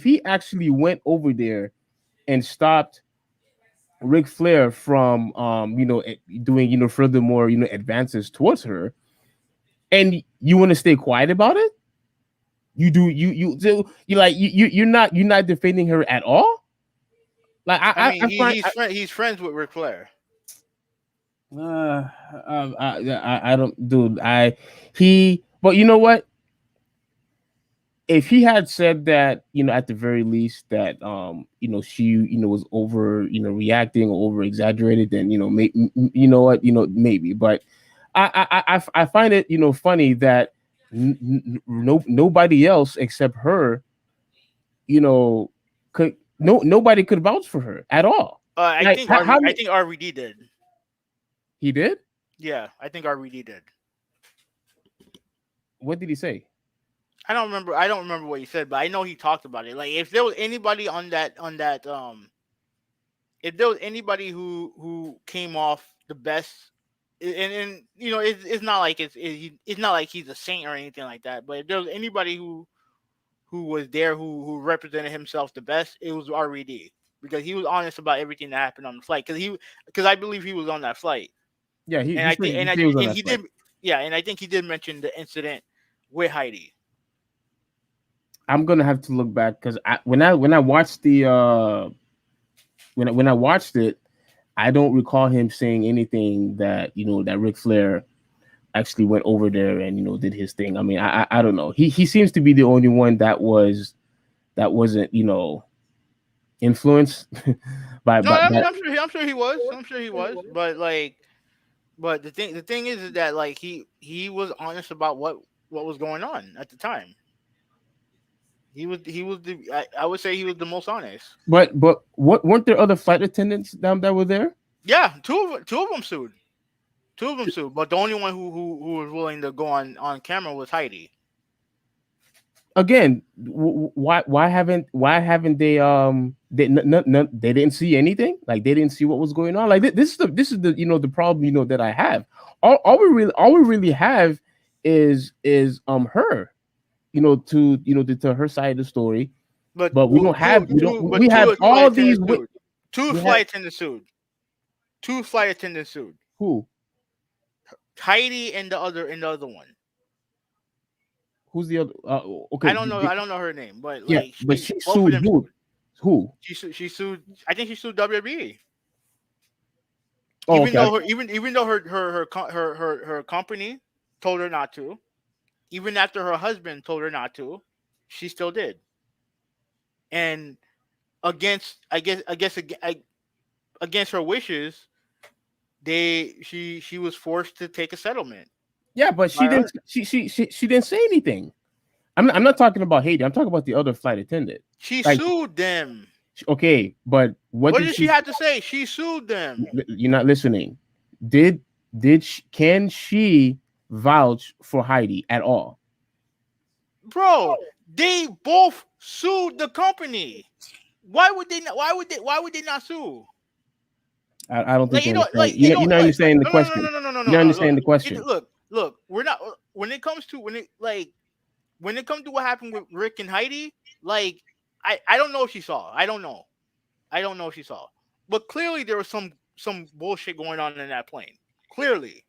he actually went over there and stopped Ric Flair from doing furthermore advances towards her, and you want to stay quiet about it, you're not defending her at all. Like I mean, I find he's friends with Ric Flair. I don't, dude. But you know what? If he had said that, at the very least that, she, was over, reacting or over exaggerated, then, you know what, maybe. But I find it, funny that nobody else except her, could nobody could vouch for her at all. Like how I many think RVD did. he did? Yeah, I think RVD did. What did he say? I don't remember. I don't remember what he said, but I know he talked about it. Like if there was anybody if there was anybody who came off the best, and it's not like it's not like he's a saint or anything like that. But if there was anybody who was there who represented himself the best, it was RVD because he was honest about everything that happened on the flight. Because I believe he was on that flight, Yeah, and he said he was on and that he flight. did. Yeah, and I think he did mention the incident with Heidi. I'm gonna have to look back because when I watched the when I watched it, I don't recall him saying anything that that Ric Flair actually went over there and did his thing. I mean, I don't know. He seems to be the only one that wasn't influenced No, I by mean I'm sure he was. I'm sure he was. But like, but the thing is that like he was honest about what was going on at the time. He was I would say he was the most honest. but what weren't there other flight attendants that were there? Yeah, two of them sued. Two of them sued, but the only one who was willing to go on camera was Heidi. Again, why haven't they they didn't see anything, like they didn't see what was going on, like this is the the problem that I have. All we really have is her, to tell her side of the story, But but we have two flight all these attendants sued. Two we have flight attendants sued. Two flight attendants sued. who Heidi and the other one. who's the other okay I don't know her name, but yeah, like but she she both of sued them sued. who She sued. I think she sued WWE. oh okay Even though her company told her not to, even after her husband told her not to, she still did. And against against her wishes, she was forced to take a settlement yeah, but by her. she didn't say anything. I'm not talking about Haiti. I'm talking about the other flight attendant. She Like, sued them. okay, but what What did did she she? have to say? She sued them. You're not listening. Did can she vouch for Heidi at all? Bro, they both sued the company. Why would they not why would they not sue? I don't think Like you understand. like you know You're not like understanding the no no no question. no no no no You're no not no look understanding the question. look we're not when it comes to when it comes to what happened with Rick and Heidi, like I don't know if she saw. I don't know. I don't know if she saw. But clearly there was some bullshit going on in that plane. Clearly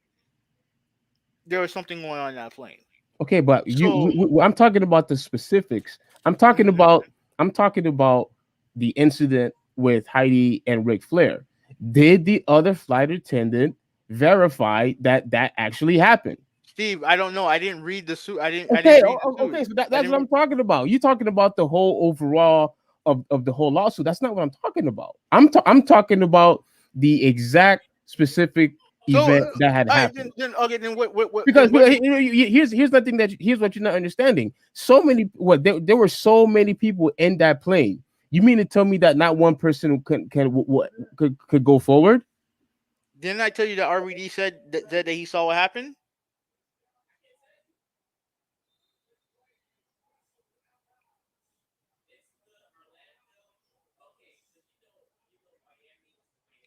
there was something going on in that plane. Okay, but So I'm talking about the specifics. I'm talking about I'm talking about the incident with Heidi and Ric Flair. Did the other flight attendant verify that that actually happened? Steve, I don't know. I didn't read the suit. I Okay, didn't read the suit. okay, so I that's didn't what read. I'm talking about. You're talking about the whole overall of the whole lawsuit. That's not what I'm talking about. I'm talking about the exact specific So, event that had all right, happened. then okay, then Because, what? here's the thing, that here's what you're not understanding. So many, what, there were so many people in that plane. You mean to tell me that not one person could go forward? Didn't I tell you that RVD said that he saw what happened?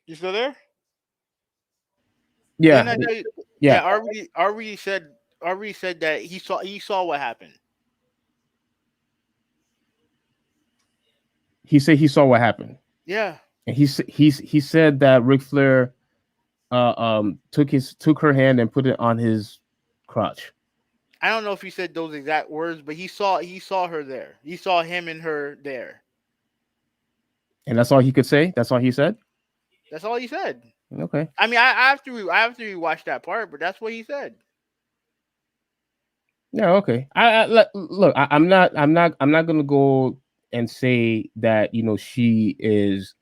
You still there? Didn't Yeah, I tell you yeah. that RVD said that he saw what happened? He said he saw what happened, Yeah. and he said that Ric Flair took her hand and put it on his crotch, I don't know if he said those exact words, but he saw her there. He saw him and her there. and that's all he could say. That's all he said. That's all he said. Okay. I mean, I have to rewatch that part, but that's what he said. Yeah. Okay. Look. I'm not gonna go and say that she is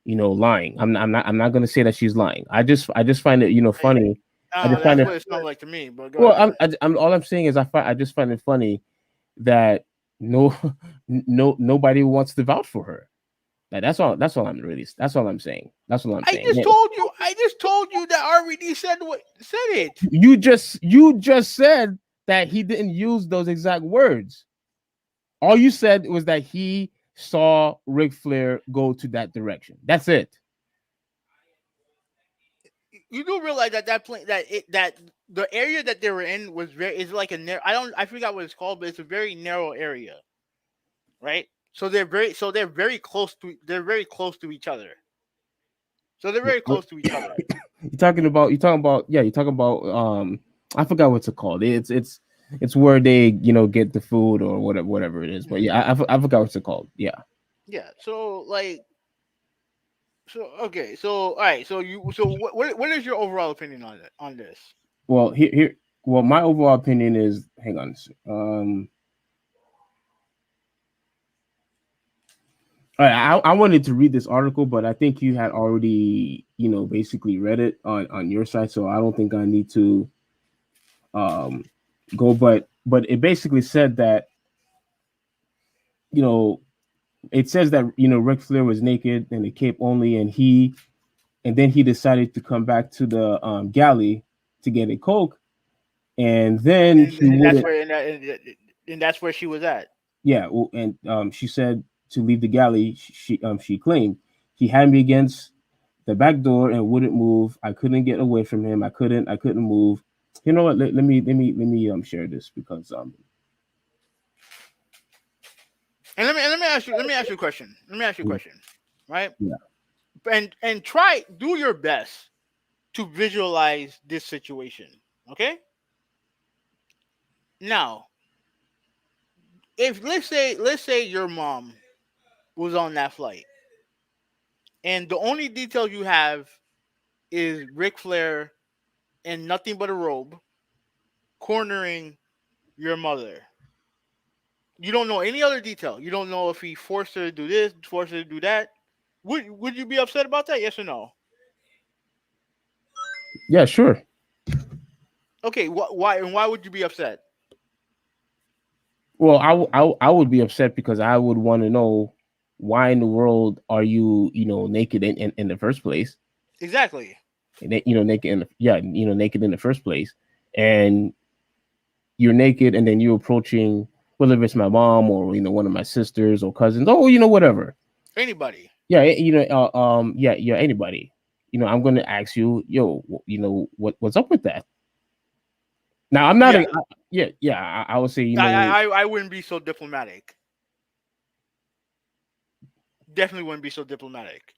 lying. I'm not gonna say that she's lying. I just find it I, funny. I I don't know. just find That's it what it sounded like to me. But go well. ahead. I'm all I'm saying is I just find it funny that no nobody wants to vouch for her. Like, that's all I'm saying. That's all I'm I saying. just Yeah. told you. I just told you that RVD said it. You just said that he didn't use those exact words. All you said was that he saw Ric Flair go to that direction. That's it. You do realize that the area that they were in was very is like a narrow. I forgot what it's called, but it's a very narrow area, right? So they're very close to each other. So they're very What close to each other. you're talking about I forgot what's it called. It's where they get the food or whatever it is. But Mhm. yeah, I forgot what's it called. Yeah. Yeah. So okay. So all right. So what is your overall opinion on this? Well, here well, my overall opinion is, hang on. All right, I wanted to read this article, but I think you had already, basically read it on your side, so I don't think I need to um go. But it basically said that, you know, it says that Ric Flair was naked and a cape only, and then he decided to come back to the galley to get a coke, and then And, he and that's wouldn't. where and that's where she was at. Yeah, well, and she said to leave the galley. She claimed he had me against the back door and wouldn't move. I couldn't get away from him. I couldn't move. You know what? Let me share this because And let me ask you a question. Let me ask you a yeah, question. Right? yeah. And try do your best to visualize this situation. Okay? Now, if let's say your mom was on that flight and the only detail you have is Ric Flair in nothing but a robe cornering your mother. You don't know any other detail. You don't know if he forced her to do this, forced her to do that. Would you be upset about that? Yes or no? Yeah, sure. Okay, why would you be upset? Well, I would be upset because I would want to know why in the world are you naked in the first place. Exactly. Naked naked in the first place, and you're naked, and then you're approaching, whether it's my mom or one of my sisters or cousins, or whatever. Anybody. Yeah, yeah, anybody. I'm gonna ask you, yo, what's up with that? Now, I'm not Yeah, a yeah, yeah. I would say, I wouldn't be so diplomatic. Definitely wouldn't be so diplomatic.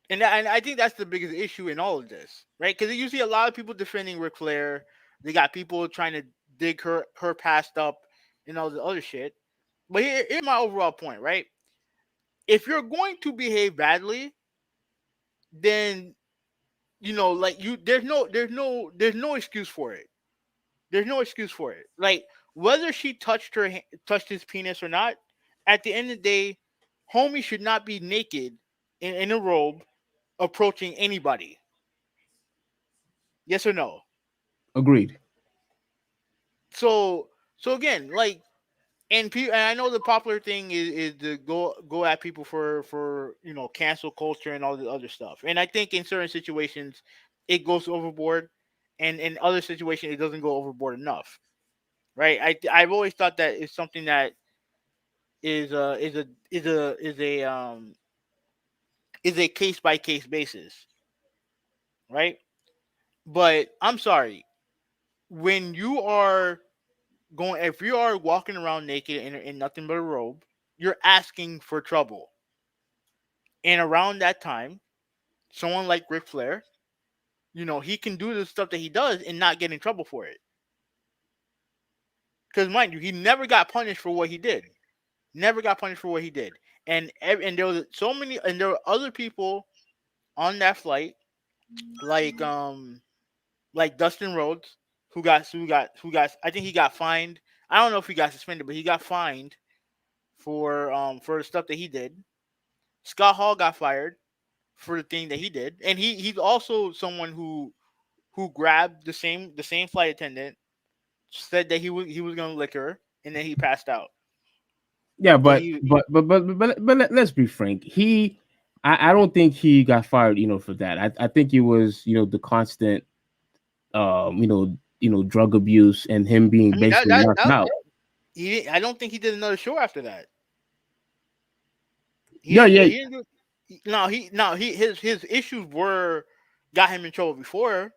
And I think that's the biggest issue in all of this, right? Because you see a lot of people defending Ric Flair. They got people trying to dig her past up and all the other shit. But here's my overall point, right? If you're going to behave badly, then like there's no excuse for it. There's no excuse for it. Like whether she touched his penis or not, at the end of the day, homie should not be naked in a robe approaching anybody. Yes or no? Agreed. So again, like, and I know the popular thing is to go at people for cancel culture and all the other stuff. And I think in certain situations it goes overboard, and in other situations it doesn't go overboard enough. Right? I've always thought that it's something that is a case by case basis, right? But I'm sorry, when you are if you are walking around naked in nothing but a robe, you're asking for trouble. And around that time, someone like Ric Flair, he can do the stuff that he does and not get in trouble for it. Because mind you, he never got punished for what he did. Never got punished for what he did. And there was so many, and there were other people on that flight, like Dustin Rhodes, who got I think he got fined. I don't know if he got suspended, but he got fined for the stuff that he did. Scott Hall got fired for the thing that he did, and he's also someone who grabbed the same flight attendant, said that he was gonna lick her, and then he passed out. Yeah, So but he let's be frank. I don't think he got fired, for that. I think it was, the constant, drug abuse and him being I mean basically knocked that out. I don't think he did another show after that. He Yeah, didn't do yeah, he didn't do no he his issues were got him in trouble before,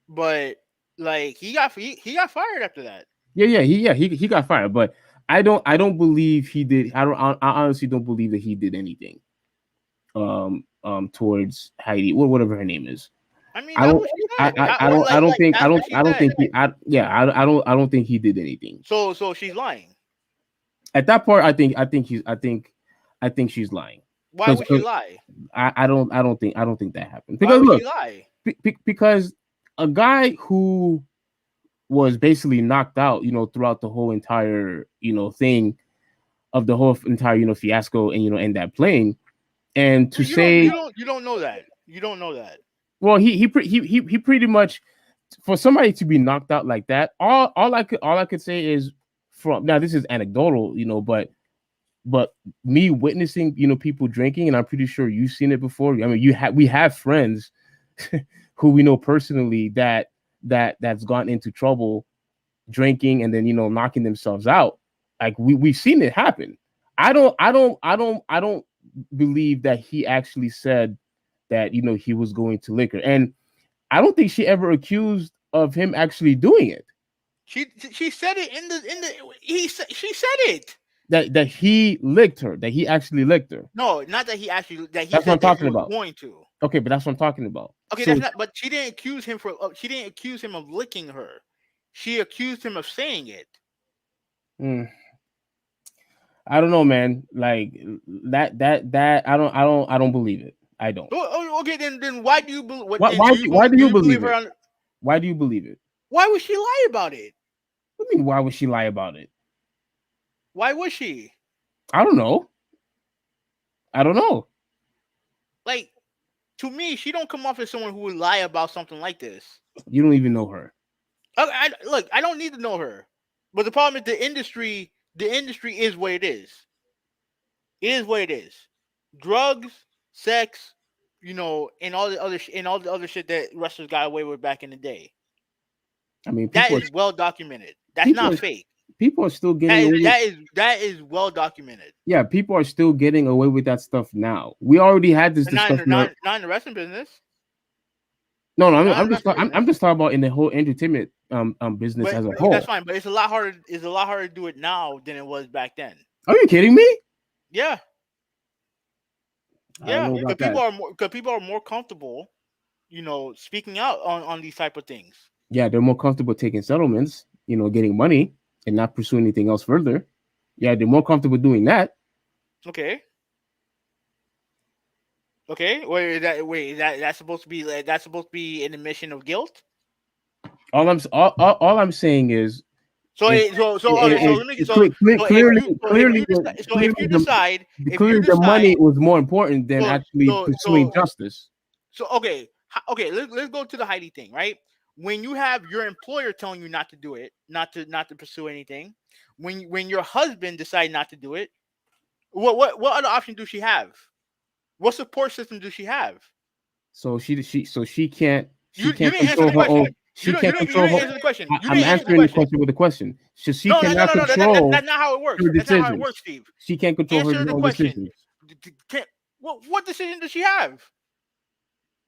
but like he got fired after that. he got fired, but I don't believe he did. I honestly don't believe that he did anything. Towards Heidi, whatever her name is. I mean I that's don't. what she said. I don't think. I That's don't. what she I don't said. think he. I don't think he did anything. So she's lying. At that part, I think she's lying Why because would she lie? I don't think that happened Why because would she look, lie? because a guy who was basically knocked out, throughout the whole entire, thing of the whole entire, fiasco, and and that playing, and to You don't say, you don't you don't know that. You don't know that. well, he pretty much, for somebody to be knocked out like that, all I could say is, from now, this is anecdotal, but me witnessing, people drinking, and I'm pretty sure you've seen it before. I mean, we have friends who we know personally that's gotten into trouble drinking, and then, knocking themselves out. Like, we've seen it happen. I don't believe that he actually said that, he was going to liquor, and I don't think she ever accused of him actually doing it. She said it she said it. That he licked her, that he actually licked her. No, not that he That's what I'm said that he talking was about. going to. Okay, but that's what I'm talking about. Okay, So, that's not. But she didn't accuse him of licking her. She accused him of saying it. mm, I don't know, man. Like, that I don't believe it. I don't. Okay, then why do you believe? What Why then? why Do do, you why believe? do Do you you believe believe her it? on? Why do you believe it? Why would she lie about it? I mean, why would she lie about it? Why would she? I don't know. I don't know. Like, to me, she don't come off as someone who would lie about something like this. You don't even know her. Look, I don't need to know her, but the problem is the industry. The industry is what it is. It is what it is. Drugs, sex, and all the other shit that wrestlers got away with back in the day. I mean, That is well documented. That's people not are fake. people are still That getting is away with, that is that is well documented. yeah, people are still getting away with that stuff now. We already had this But not in discussion. the not in the wrestling business. No, no, I'm, Not in I'm the just wrestling I'm business. just talking about in the whole entertainment business But as a that's whole. fine. But it's a lot harder. It's a lot harder to do it now than it was back then. Are you kidding me? Yeah, I don't yeah. know Because about that. people are more comfortable, speaking out on these type of things. Yeah, they're more comfortable taking settlements. getting money and not pursue anything else further. Yeah, they're more comfortable doing that. Okay. Okay. That's supposed to be that's supposed to be an admission of guilt? All I'm saying is So if okay, so let me so clearly if clearly you decide if you clearly the decide money was more important than so actually so pursuing so justice. so okay, okay, let's go to the Heidi thing, right? When you have your employer telling you not to do it, not to pursue anything, when your husband decide not to do it, what other option do she have? What support system does she have? So she can't You didn't answer control the her question. own. She can't You control didn't her. answer the question. You I'm didn't answer the answering the question. question with a question. So she No, cannot control that's not how it works. her That's not how it decisions. works, Steve. She can't control her Answer the own question. decisions. Can, what decision does she have?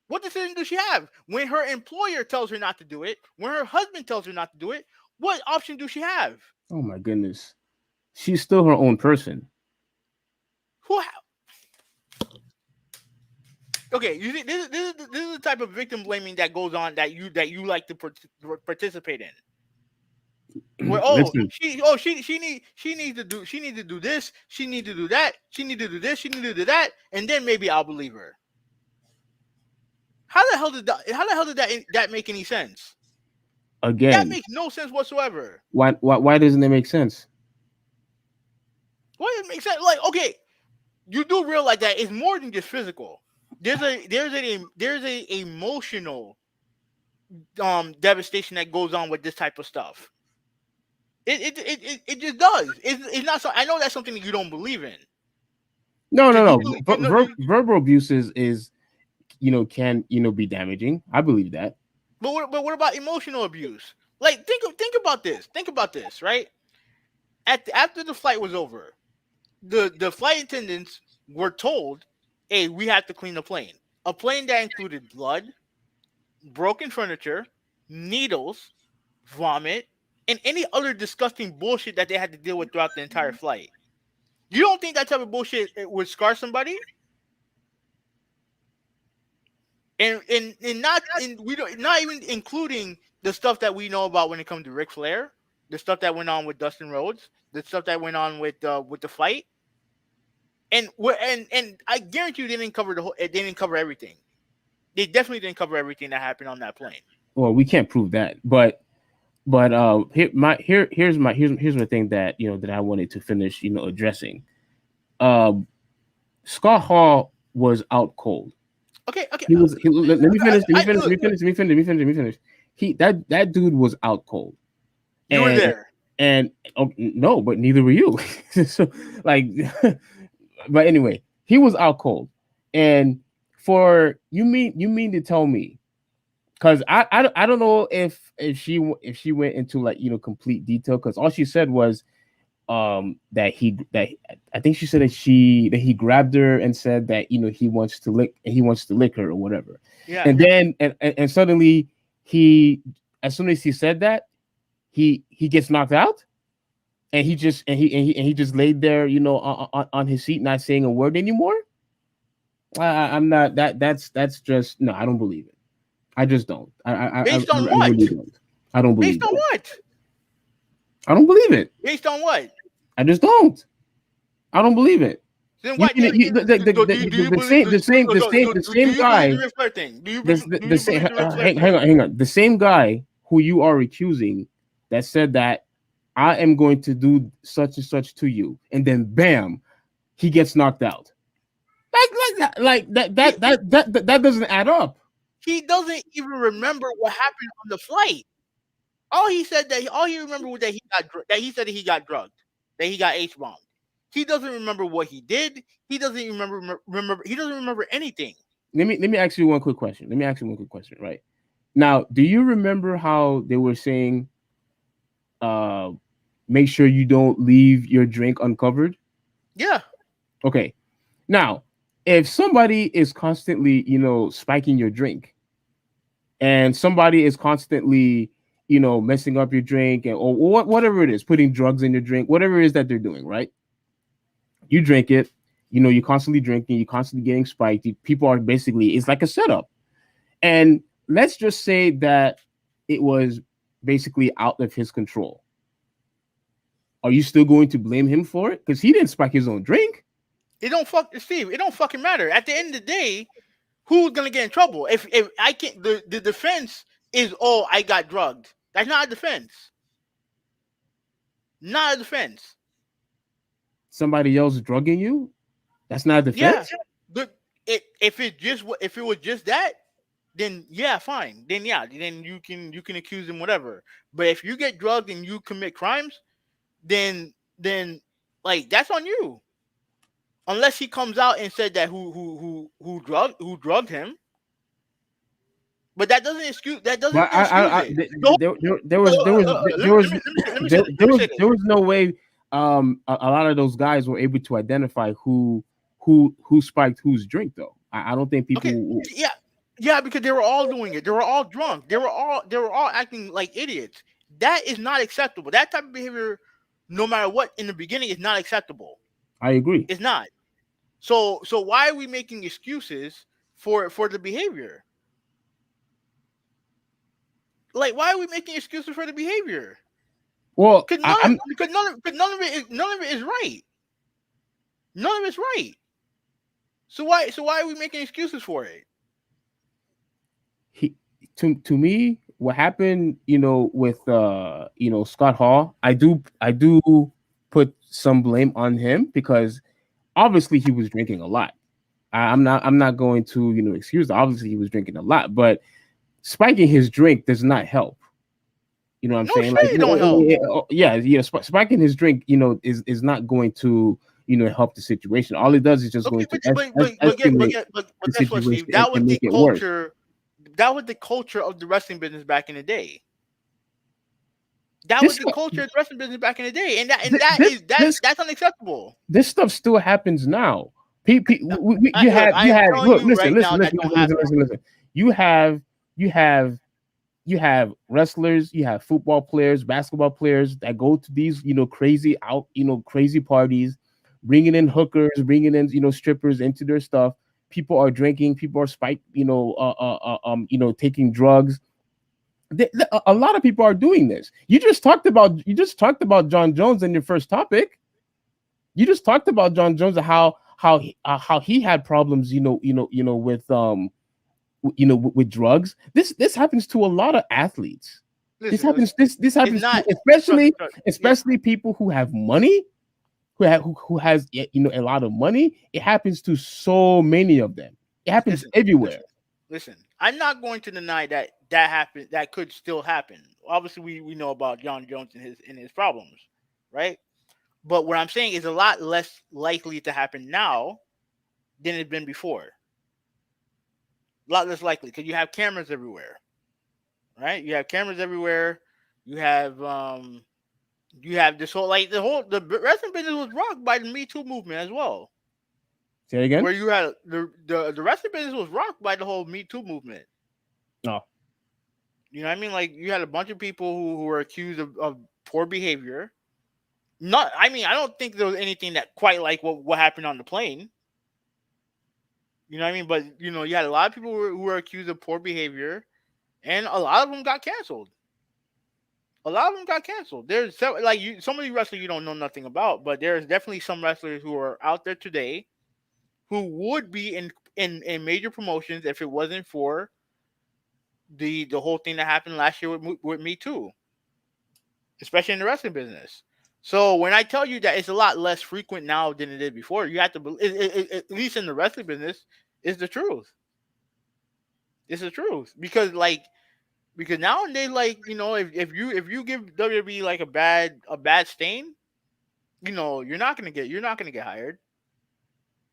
What decision does she have? When her employer tells her not to do it, when her husband tells her not to do it, what option do she have? Oh my goodness, she's still her own person. Who? Okay, you see, this is the type of victim blaming that goes on that you like to participate in. Where Listen, she needs to do this, she needs to do that, she needs to do this, she needs to do that, and then maybe I'll believe her. How the hell did that make any sense? That again, makes no sense whatsoever. why doesn't it make sense? What it makes sense? Like, okay, you do realize that it's more than just physical. There's a emotional devastation that goes on with this type of stuff. It just does. It's not so. I know that's something that you don't believe in. No, no, Cause you, no. believe- you know you, Verbal abuse is can be damaging. I believe that. but what about emotional abuse? Like think about this. Think about this, right? After the flight was over, the flight attendants were told, "Hey, we have to clean the plane." A plane that included blood, broken furniture, needles, vomit, and any other disgusting bullshit that they had to deal with throughout the entire flight. You don't think that type of bullshit would scar somebody? And we don't not even including the stuff that we know about when it comes to Ric Flair, the stuff that went on with Dustin Rhodes, the stuff that went on with the fight, and I guarantee you they didn't cover they didn't cover everything. They definitely didn't cover everything that happened on that plane. Well, we can't prove that, but here's my thing that that I wanted to finish addressing. Um, Scott Hall was out cold. Okay, okay. Let me finish. Look, Let me finish. That dude was out cold. you were And there. no, but neither were you. So like, but anyway, he was out cold. And for you mean to tell me, because I don't know if she went into like complete detail, because all she said was that I think she said that he grabbed her and said that he wants to lick her or whatever. Yeah. And then and suddenly as soon as he said that, he gets knocked out, and he just laid there on his seat, not saying a word anymore. I'm not that's just no, I don't believe it. I just don't. Based on I what? really don't. I don't believe Based on it. what? I don't believe it. Based on what? I just don't. I don't believe it. Then You, what? you, you, Do you believe the do same you believe guy the Ric Flair thing? Do the you same believe the Ric Flair hang, thing? hang on, the same guy who you are accusing that said that I am going to do such and such to you, and then bam, he gets knocked out. That doesn't add up. He doesn't even remember what happened on the flight. All he remembered was that that he said that he got drugged, that he got H bombed. He doesn't remember what he did. He doesn't even remember. He doesn't remember anything. Let me ask you one quick question. Right now, do you remember how they were saying, uh, make sure you don't leave your drink uncovered? Yeah. Okay. Now, if somebody is constantly, spiking your drink, and somebody is constantly, messing up your drink, or whatever it is, putting drugs in your drink, whatever it is that they're doing, right? You drink it, you're constantly drinking, you're constantly getting spiked. People are basically, it's like a setup. And let's just say that it was basically out of his control, are you still going to blame him for it? Because he didn't spike his own drink. It don't fuck Steve. It don't fucking matter. At the end of the day, who's gonna get in trouble? If I can't, the defense is, oh, I got drugged. That's not a defense. Not a defense. Somebody else drugging you, that's not a Yeah. defense. But if it was just that, then yeah, fine. Then yeah, then you can accuse him whatever. But if you get drugged and you commit crimes, then like that's on you. Unless he comes out and said that who drugged him, but that doesn't But excuse I it. The whole, let me say this. there was no way a lot of those guys were able to identify who spiked whose drink though. I don't think Okay, people. yeah, yeah, because they were all doing it. They were all drunk. They were all acting like idiots. That is not acceptable. That type of behavior, no matter what, in the beginning, is not acceptable. I agree. It's not. So why are we making excuses for the behavior? Like, why are we making excuses for the behavior? Well, Because I, I'm none of it is right. None of it's right. So why are we making excuses for it? he, to me what happened, with Scott Hall. I do put some blame on him because obviously he was drinking a lot. I'm not going to excuse that. Obviously he was drinking a lot, but spiking his drink does not help. You know what I'm No saying? Like, shit, it don't help. yeah, spiking his drink, is not going to, help the situation. All it does is just Okay, going to escalate but the guess what, situation Steve? That was and the make it worse. culture. That was the culture of the wrestling business back in the day. That This was the stuff, culture of the wrestling business back in the day, and that and th- that this is that's this that's unacceptable. this stuff still happens now. I, look, I You am have telling look, you right now that don't happen. listen. You have you have you have wrestlers, you have football players, basketball players that go to these crazy parties, bringing in hookers, bringing in strippers into their stuff. People are drinking, people are taking drugs. A lot of people are doing this. You just talked about Jon Jones in your first topic. You just talked about Jon Jones and how he had problems, with drugs. This happens to a lot of athletes. This Listen, happens. listen. This It's happens to not. especially Yeah. especially people who have money, who has a lot of money. It happens to so many of them. It happens Listen, everywhere. listen, listen. I'm not going to deny that happened. That could still happen. Obviously, we know about Jon Jones and his problems, right? But what I'm saying is a lot less likely to happen now than it's been before. A lot less likely because you have cameras everywhere, right? You have cameras everywhere. You have um, you have this whole the wrestling business was rocked by the Me Too movement as well. Say it again. Where you had the wrestling business was rocked by the whole Me Too movement. No. You know what I mean? Like you had a bunch of people who were accused of poor behavior. Not, I mean, I don't think there was anything that quite like what happened on the plane. You know what I mean? But you had a lot of people who were accused of poor behavior, and a lot of them got canceled. A lot of them got canceled. There's some of the wrestlers you don't know nothing about, but there's definitely some wrestlers who are out there today who would be in major promotions if it wasn't for the whole thing that happened last year with Me Too, especially in the wrestling business. So when I tell you that it's a lot less frequent now than it is before, you have to at least in the wrestling business, it's the truth. It's the truth because nowadays, if you give WWE like a bad stain, you're not gonna get hired.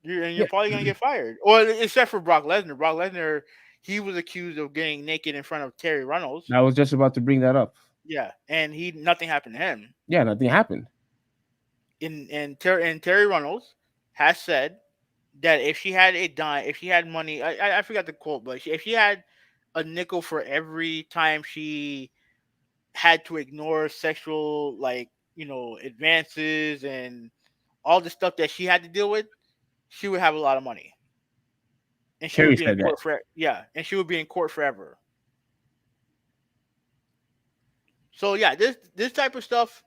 You're Yeah, probably gonna get fired, or except for Brock Lesnar. Brock Lesnar, he was accused of getting naked in front of Terry Runnels. I was just about to bring that up. Yeah, and he nothing happened to him. Yeah, nothing happened. And Terry Runnels has said that if she had money, I forgot the quote, but if she had a nickel for every time she had to ignore sexual advances and all the stuff that she had to deal with, she would have a lot of money, and she would Terry be in said that. court for yeah, and she would be in court forever. So yeah, this type of stuff,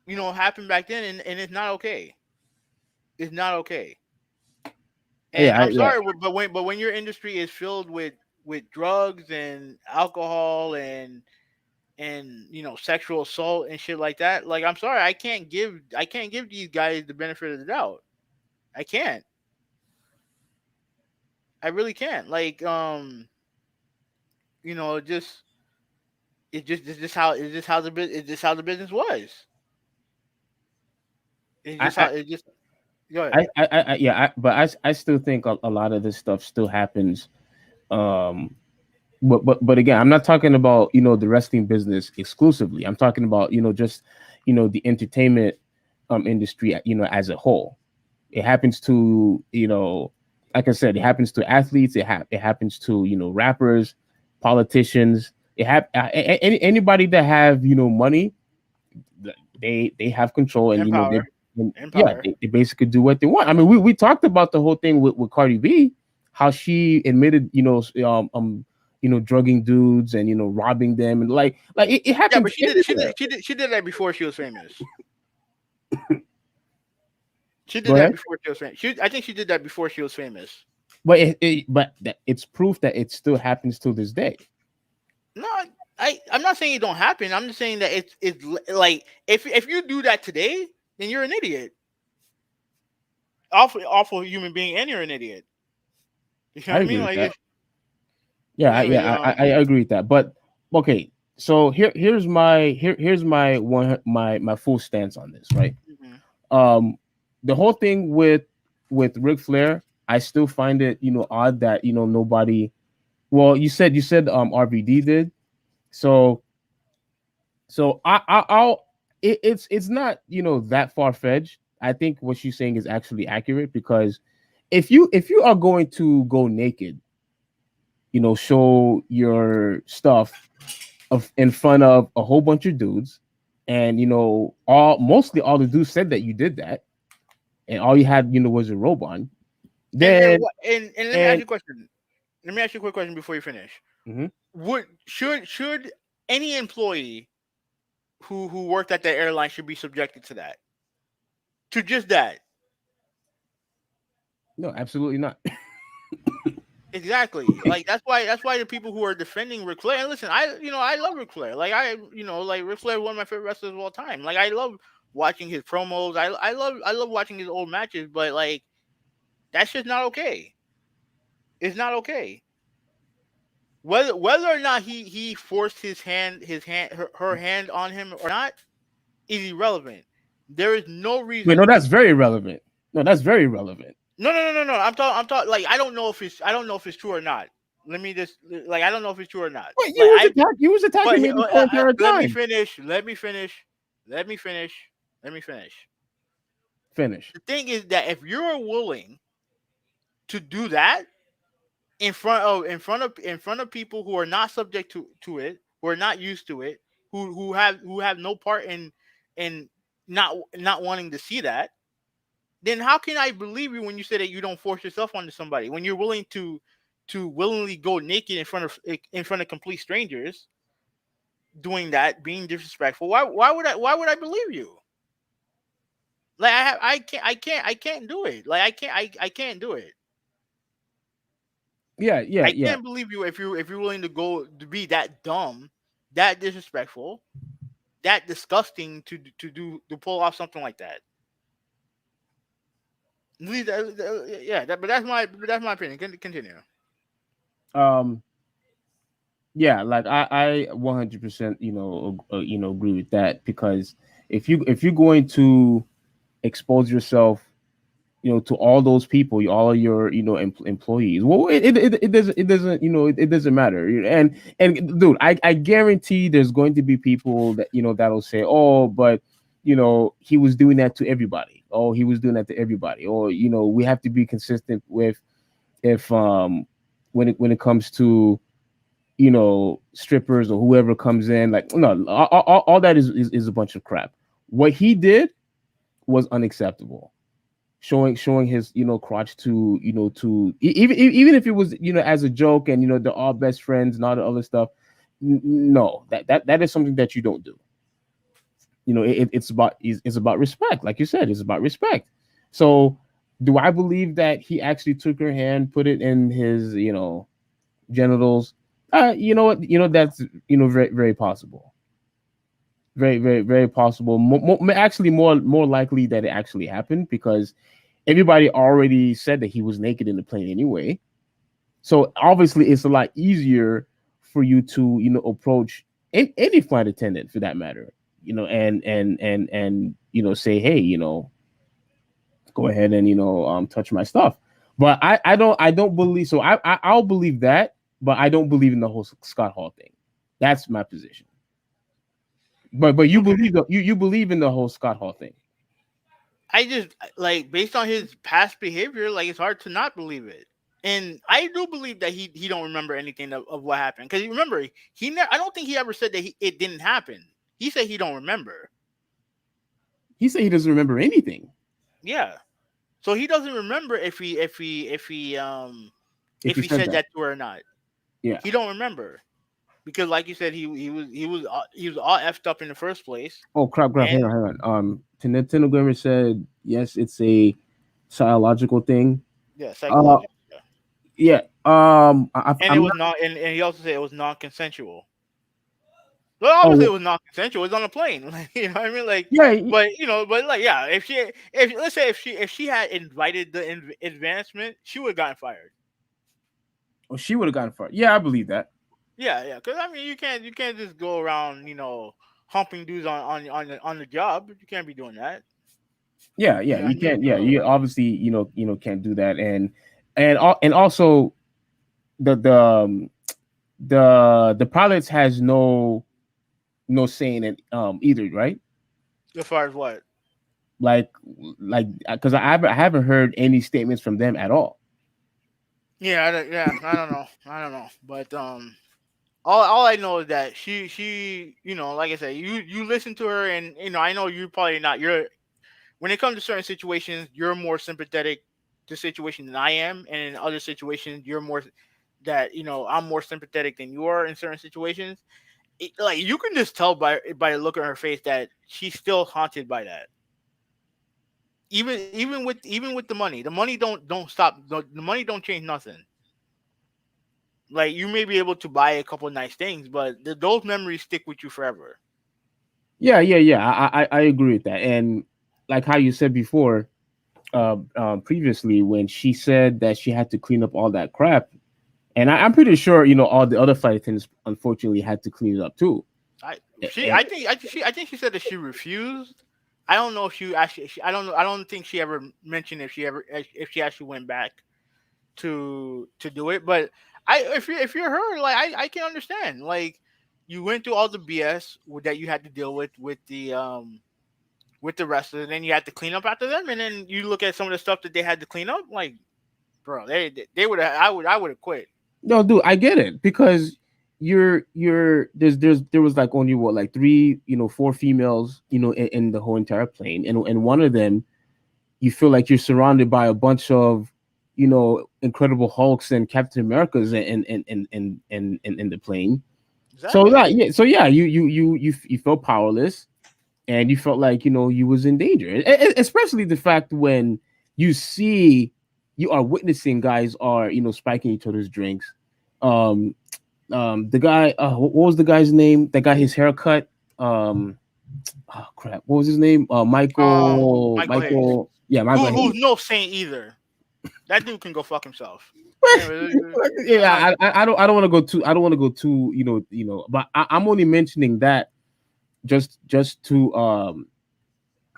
happened back then, and it's not okay. It's not okay. And Yeah, I'm yeah. sorry, but when your industry is filled with drugs and alcohol and sexual assault and shit like that, like, I'm sorry, I can't give these guys the benefit of the doubt. I can't. I really can't. Like, just it's just how the business was. It's just how I, it just Go ahead. yeah, but I still think a lot of this stuff still happens. Um, but again, I'm not talking about the wrestling business exclusively. I'm talking about just the entertainment industry as a whole. It happens to like I said, it happens to athletes. It happens to rappers, politicians. Anybody that have money, they have control, and Empower. yeah, Empower. they basically do what they want. I mean, we talked about the whole thing with Cardi B, how she admitted drugging dudes and robbing them, and like it Yeah, but happens everywhere. she did that before she was famous. She Go did that ahead. before she was famous. I think she did that before she was famous. But it's proof that it still happens to this day. No, I'm not saying it don't happen. I'm just saying that like, if you do that today, then you're an idiot. Awful human being, and you're an idiot. You know I what I agree mean? with Like, that. but Yeah, anyways, I agree with that. But okay, so here's my my full stance on this, right? mhm. Um, the whole thing with Ric Flair, I still find it odd that nobody. Well, you said RVD did. So I'll it's not that far fetched. I think what she's saying is actually accurate, because if you are going to go naked, show your stuff in front of a whole bunch of dudes, and mostly all the dudes said that you did that, and all you had was a robe on, And then what and let me ask and you a question. Let me ask you a quick question before you finish. mhm. Would should any employee who worked at the airline should be subjected to that? To just that? No, absolutely not. Exactly. Like, that's why the people who are defending Ric Flair, and listen, I love Ric Flair. Like, like, Ric Flair is one of my favorite wrestlers of all time. Like, I love watching his promos. I love watching his old matches, but like, that's just not okay. It's not okay. Whether or not he forced her hand on him or not is irrelevant. There is no Wait, no, reason. that's very relevant. No, that's very relevant. No. I'm talking. Like, I don't know if it's true or not. Let me just, like, I don't know if it's true or not. Wait, Like, you was but attacking me this whole entire let me time. finish. Let me finish. Let me finish. Let me finish. Finish. The thing is that if you're willing to do that in front of people who are not subject to it, who are not used to it, who have no part in not wanting to see that, then how can I believe you when you say that you don't force yourself onto somebody, when you're willing to willingly go naked in front of complete strangers, doing that, being disrespectful? Why would I believe you? Like, I can't do it. Like, I can't do it. Yeah, yeah, I yeah, can't believe you if you're willing to go to be that dumb, that disrespectful, that disgusting to pull off something like that. Yeah, but that's my opinion. Continue. um yeah, like I 100% agree with that, because if you're going to expose yourself to all those people, all of your employees, well, it doesn't it doesn't matter. And dude, I guarantee there's going to be people that that'll say, oh, but he was doing that to everybody, oh, he was doing that to everybody, or we have to be consistent with, if when it comes to strippers or whoever comes in, like, no, all that is a bunch of crap. What he did was unacceptable. Showing his crotch to even if it was as a joke, and they're all best friends and all the other stuff. No, that is something that you don't do. It's about respect, like you said, it's about respect. So do I believe that he actually took her hand, put it in his genitals? You know what, that's very very possible, very very very possible. Actually, more likely that it actually happened, because everybody already said that he was naked in the plane anyway. So obviously it's a lot easier for you to approach any flight attendant for that matter, and say, hey, go ahead and touch my stuff. But I don't believe so. I'll believe that, but I don't believe in the whole Scott Hall thing. That's my position. But you Okay. believe you believe in the whole Scott Hall thing. I just like based on his past behavior, like it's hard to not believe it. And I do believe that he don't remember anything of what happened because remember I don't think he ever said that it didn't happen. He said he don't remember. He said he doesn't remember anything. Yeah, so he doesn't remember If if he he said said that, that to her or not. yeah. He don't remember because, like you said, he was all effed up in the first place. Oh crap! And Hang on. Nintendo Gamer said yes, it's a psychological thing. yeah, Uh, psychological. Yeah. yeah. And it I'm was not. not, and he also said it was non-consensual. Well, obviously it Oh was not consensual. It was on a plane. Like, you know what I mean? Like, yeah. but like, yeah, if let's say if she had invited the advancement, she would have gotten fired. Oh, she would have gotten fired. Yeah, I believe that. Yeah, yeah. Because I mean, you can't just go around, humping dudes on the job. You can't be doing that. Yeah, yeah. You know what You I mean? can't. Yeah, So you obviously can't do that. And also the pilots has no saying it either, right? as far as what? Like because I haven't heard any statements from them at all. Yeah, yeah. I don't know. I don't know. But all I know is that she like I said, you listen to her, and I know you probably not. When it comes to certain situations, you're more sympathetic to situations than I am, and in other situations, you're more that I'm more sympathetic than you are in certain situations. Like you can just tell by the look on her face that she's still haunted by that. Even with the money don't stop. The money don't change nothing. Like you may be able to buy a couple of nice things, but those memories stick with you forever. Yeah, yeah, yeah. I agree with that. And like how you said before, previously, when she said that she had to clean up all that crap, and I'm pretty sure all the other flight attendants unfortunately had to clean it up too. I she And, I think she said that she refused. I don't know if she actually. I don't think she ever mentioned if she actually went back to do it. But if you're her, like I can understand. Like you went through all the BS that you had to deal with the rest of it, and then you had to clean up after them, and then you look at some of the stuff that they had to clean up. Like, bro, they would have. I would have quit. no, dude, I get it because there was like only what, like three, four females, in the whole entire plane, and one of them, you feel like you're surrounded by a bunch of Incredible Hulks and Captain Americas in the plane. So Exactly. yeah, you felt powerless, and you felt like you was in danger. Especially the fact when you are witnessing guys are spiking each other's drinks. Um, the guy, what was the guy's name that got his hair cut? Oh crap, what was his name? Michael Hayes, Yeah, Michael who's Hayes. no saint either. That dude can go fuck himself. Anyway, I'm not. Yeah, I don't want to go too. I don't want to go too. But I'm only mentioning that just to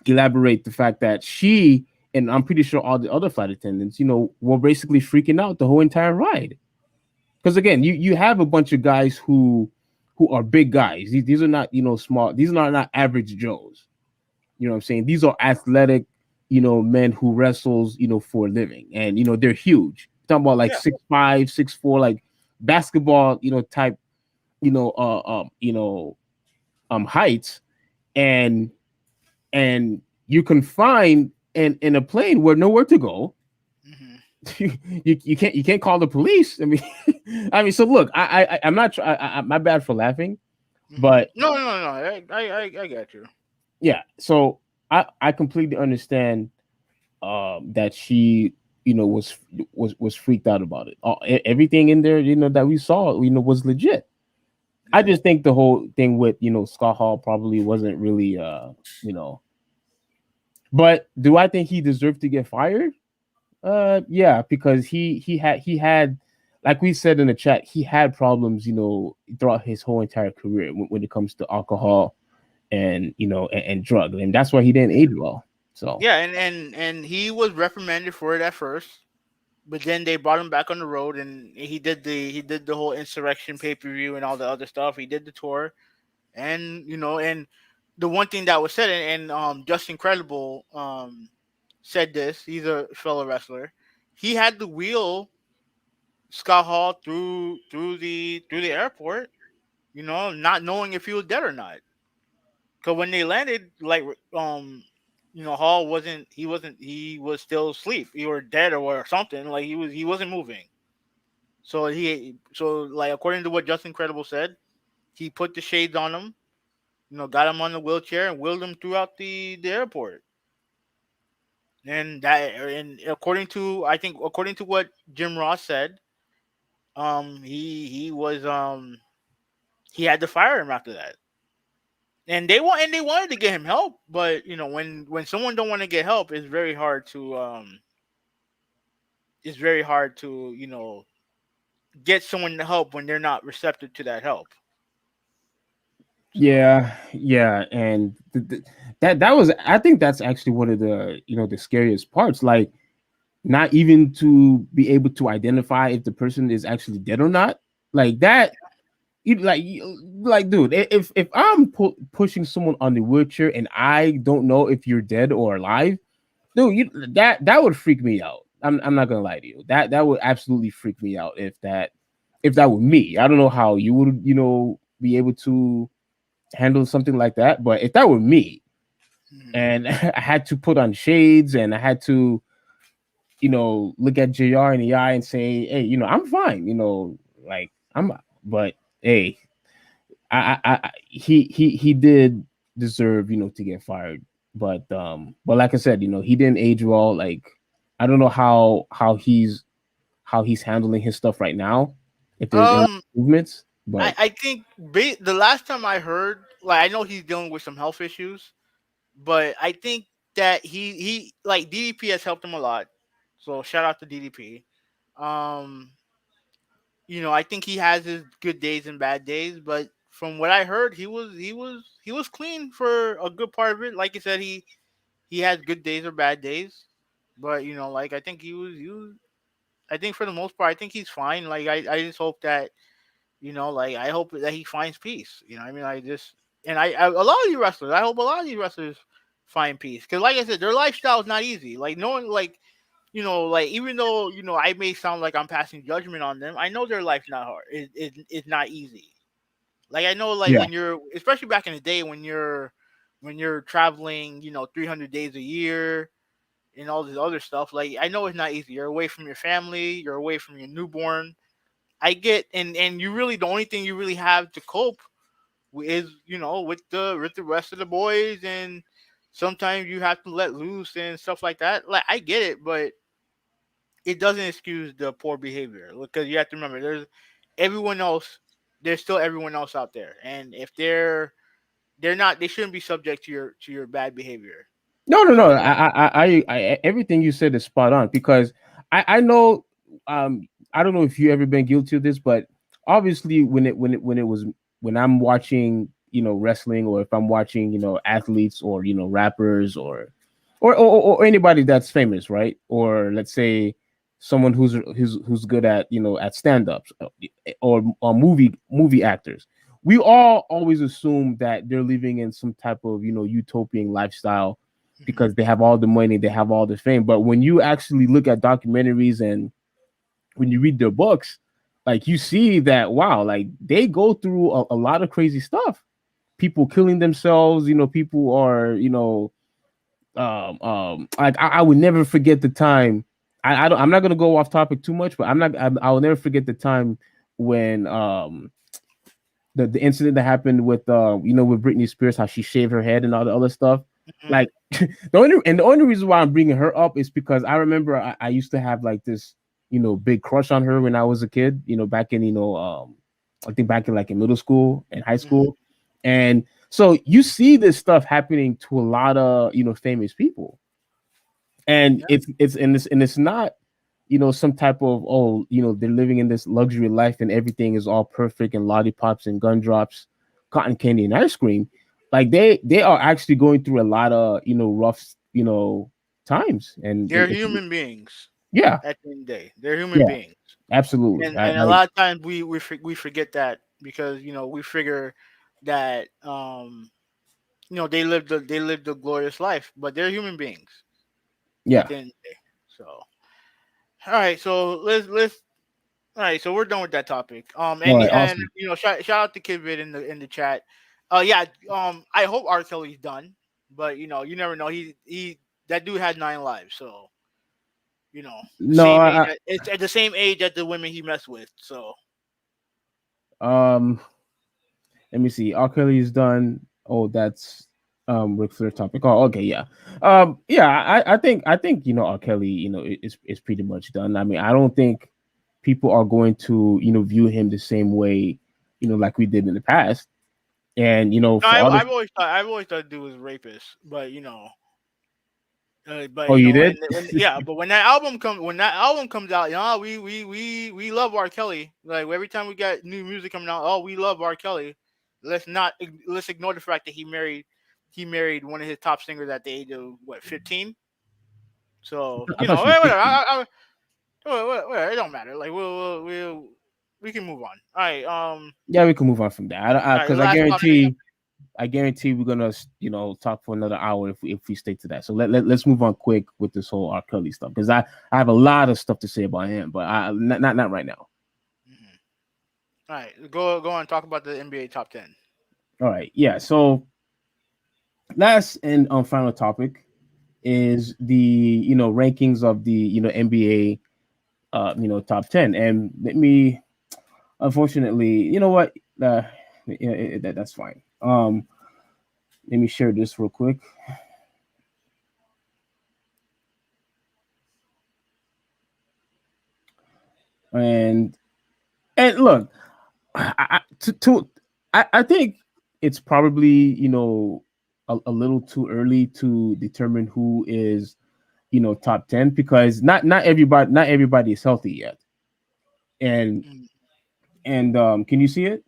elaborate the fact that she, and I'm pretty sure all the other flight attendants, were basically freaking out the whole entire ride. Because again, you have a bunch of guys who are big guys. These are not small. These are not average Joes. You know what I'm saying? These are athletic, men who wrestles, for a living, and they're huge. Talking about like Yeah. 6'5", 6'4", like basketball, type, you know, heights, and and you confined in a plane where nowhere to go, Hmm. you can't call the police. I mean, I mean, so look, I'm not my bad for laughing, but No, no, no. I got you. yeah, so I completely understand that she was freaked out about it. Everything in there, that we saw, was legit. I Yeah. just think the whole thing with Scott Hall probably wasn't really you know. But do I think he deserved to get fired? Yeah, because he had, like we said in the chat, he had problems, throughout his whole entire career when it comes to alcohol and and drugs, and that's why he didn't age well. So Yeah, and he was reprimanded for it at first, but then they brought him back on the road, and he did the whole insurrection pay per view and all the other stuff. He did the tour, and and the one thing that was said, and Just Incredible said this. He's a fellow wrestler. He had to wheel Scott Hall through the airport, not knowing if he was dead or not. Because when they landed, like Hall he was still asleep. He was dead or something. Like he wasn't moving. So like according to what Justin Credible said, he put the shades on him, got him on the wheelchair and wheeled him throughout the airport. And according to what Jim Ross said, he had to fire him after that. And they wanted to get him help, but when someone don't want to get help, it's very hard to get someone to help when they're not receptive to that help. So yeah, and that was, I think that's actually one of the the scariest parts. Like, not even to be able to identify if the person is actually dead or not. Like that, like, dude, if I'm pushing someone on the wheelchair and I don't know if you're dead or alive, dude, that would freak me out. I'm not gonna lie to you. That would absolutely freak me out if that were me. I don't know how you would be able to handle something like that, but if that were me mhm. and I had to put on shades and I had to look at JR in the eye and say, hey, I'm fine, like but hey, he did deserve, to get fired. But like I said, he didn't age well. Like, I don't know how he's handling his stuff right now, if there's any um, improvements. I But I think the last time I heard, like I know he's dealing with some health issues, but I think that he like DDP has helped him a lot. So shout out to DDP. Um, I think he has his good days and bad days, but from what I heard, he was clean for a good part of it. Like you said, he has good days or bad days, but like I think for the most part, I think he's fine. Like I just hope that like I hope that he finds peace. I mean, I just and a lot of these wrestlers, I hope a lot of these wrestlers find peace because, like I said, their lifestyle is not easy. Like no one, like like even though I may sound like I'm passing judgment on them, I know their life's not hard. It's not easy. Like I know, like yeah, when you're, especially back in the day when you're traveling, 300 days a year and all this other stuff. Like I know it's not easy. You're away from your family. You're away from your newborn. I get, and you really, the only thing you really have to cope is with the rest of the boys, and sometimes you have to let loose and stuff like that. Like I get it, but it doesn't excuse the poor behavior because you have to remember everyone else there's still everyone else out there, and if they're not, they shouldn't be subject to your bad behavior. no. So Everything you said is spot on, because I know, I don't know if you ever been guilty of this, but obviously when I'm watching wrestling, or if I'm watching athletes, or rappers, or anybody that's famous, right? Or let's say someone who's good at at stand-ups, or movie actors. We all always assume that they're living in some type of utopian lifestyle, mhm. because they have all the money, they have all the fame. But when you actually look at documentaries and when you read their books, like, you see that, wow, like, they go through a lot of crazy stuff. People killing themselves, people are like, I would never forget the time I'm not gonna go off topic too much, but I'll never forget the time when the incident that happened with with Britney Spears, how she shaved her head and all the other stuff. Mhm. Like the only reason why I'm bringing her up is because I remember I used to have like this big crush on her when I was a kid. Back in I think back in like in middle school and high Mhm. school, and so you see this stuff happening to a lot of famous people, and Yeah. it's not some type of, oh, they're living in this luxury life and everything is all perfect and lollipops and gun drops, cotton candy and ice cream. Like they are actually going through a lot of rough times, and They're human beings. yeah, At the end of the day, they're human yeah, beings, absolutely. and a lot of times we forget that because we figure that they lived a glorious life, but they're human beings at Yeah. the end of the day. So all right, so let's all right, so we're done with that topic. All right, And awesome. shout out to Kidvid in the chat. Yeah. I hope R. Kelly's done, but you never know. He that dude had 9 lives, so the No, same age. It's at the same age as the women he messed with. So let me see. R. Kelly's done. Oh, that's Ric Flair topic. Oh, okay, yeah. Yeah, I think R. Kelly, is pretty much done. I mean, I don't think people are going to, view him the same way, like we did in the past. And no, for others. I've always thought the dude was rapist, but Oh, you did? when yeah, but when that album comes out, we love R. Kelly. Like every time we got new music coming out, oh, we love R. Kelly. Let's ignore the fact that he married one of his top singers at the age of what 15. So I thought she was whatever. 60. Whatever, it don't matter. Like we can move on. All right. Yeah, we can move on from that. All right. Because Last topic. I guarantee we're gonna, talk for another hour if we stick to that. So let's move on quick with this whole R. Kelly stuff, because I have a lot of stuff to say about him, but not right now. Mhm. All right. Go on. Talk about the NBA top 10. All right, yeah. So last and final topic is the rankings of the NBA top 10, and let me, unfortunately, you know what, that's fine. Let me share this real quick. And look, I think it's probably a little too early to determine who is top 10, because not everybody is healthy yet. And Mhm. can you see it?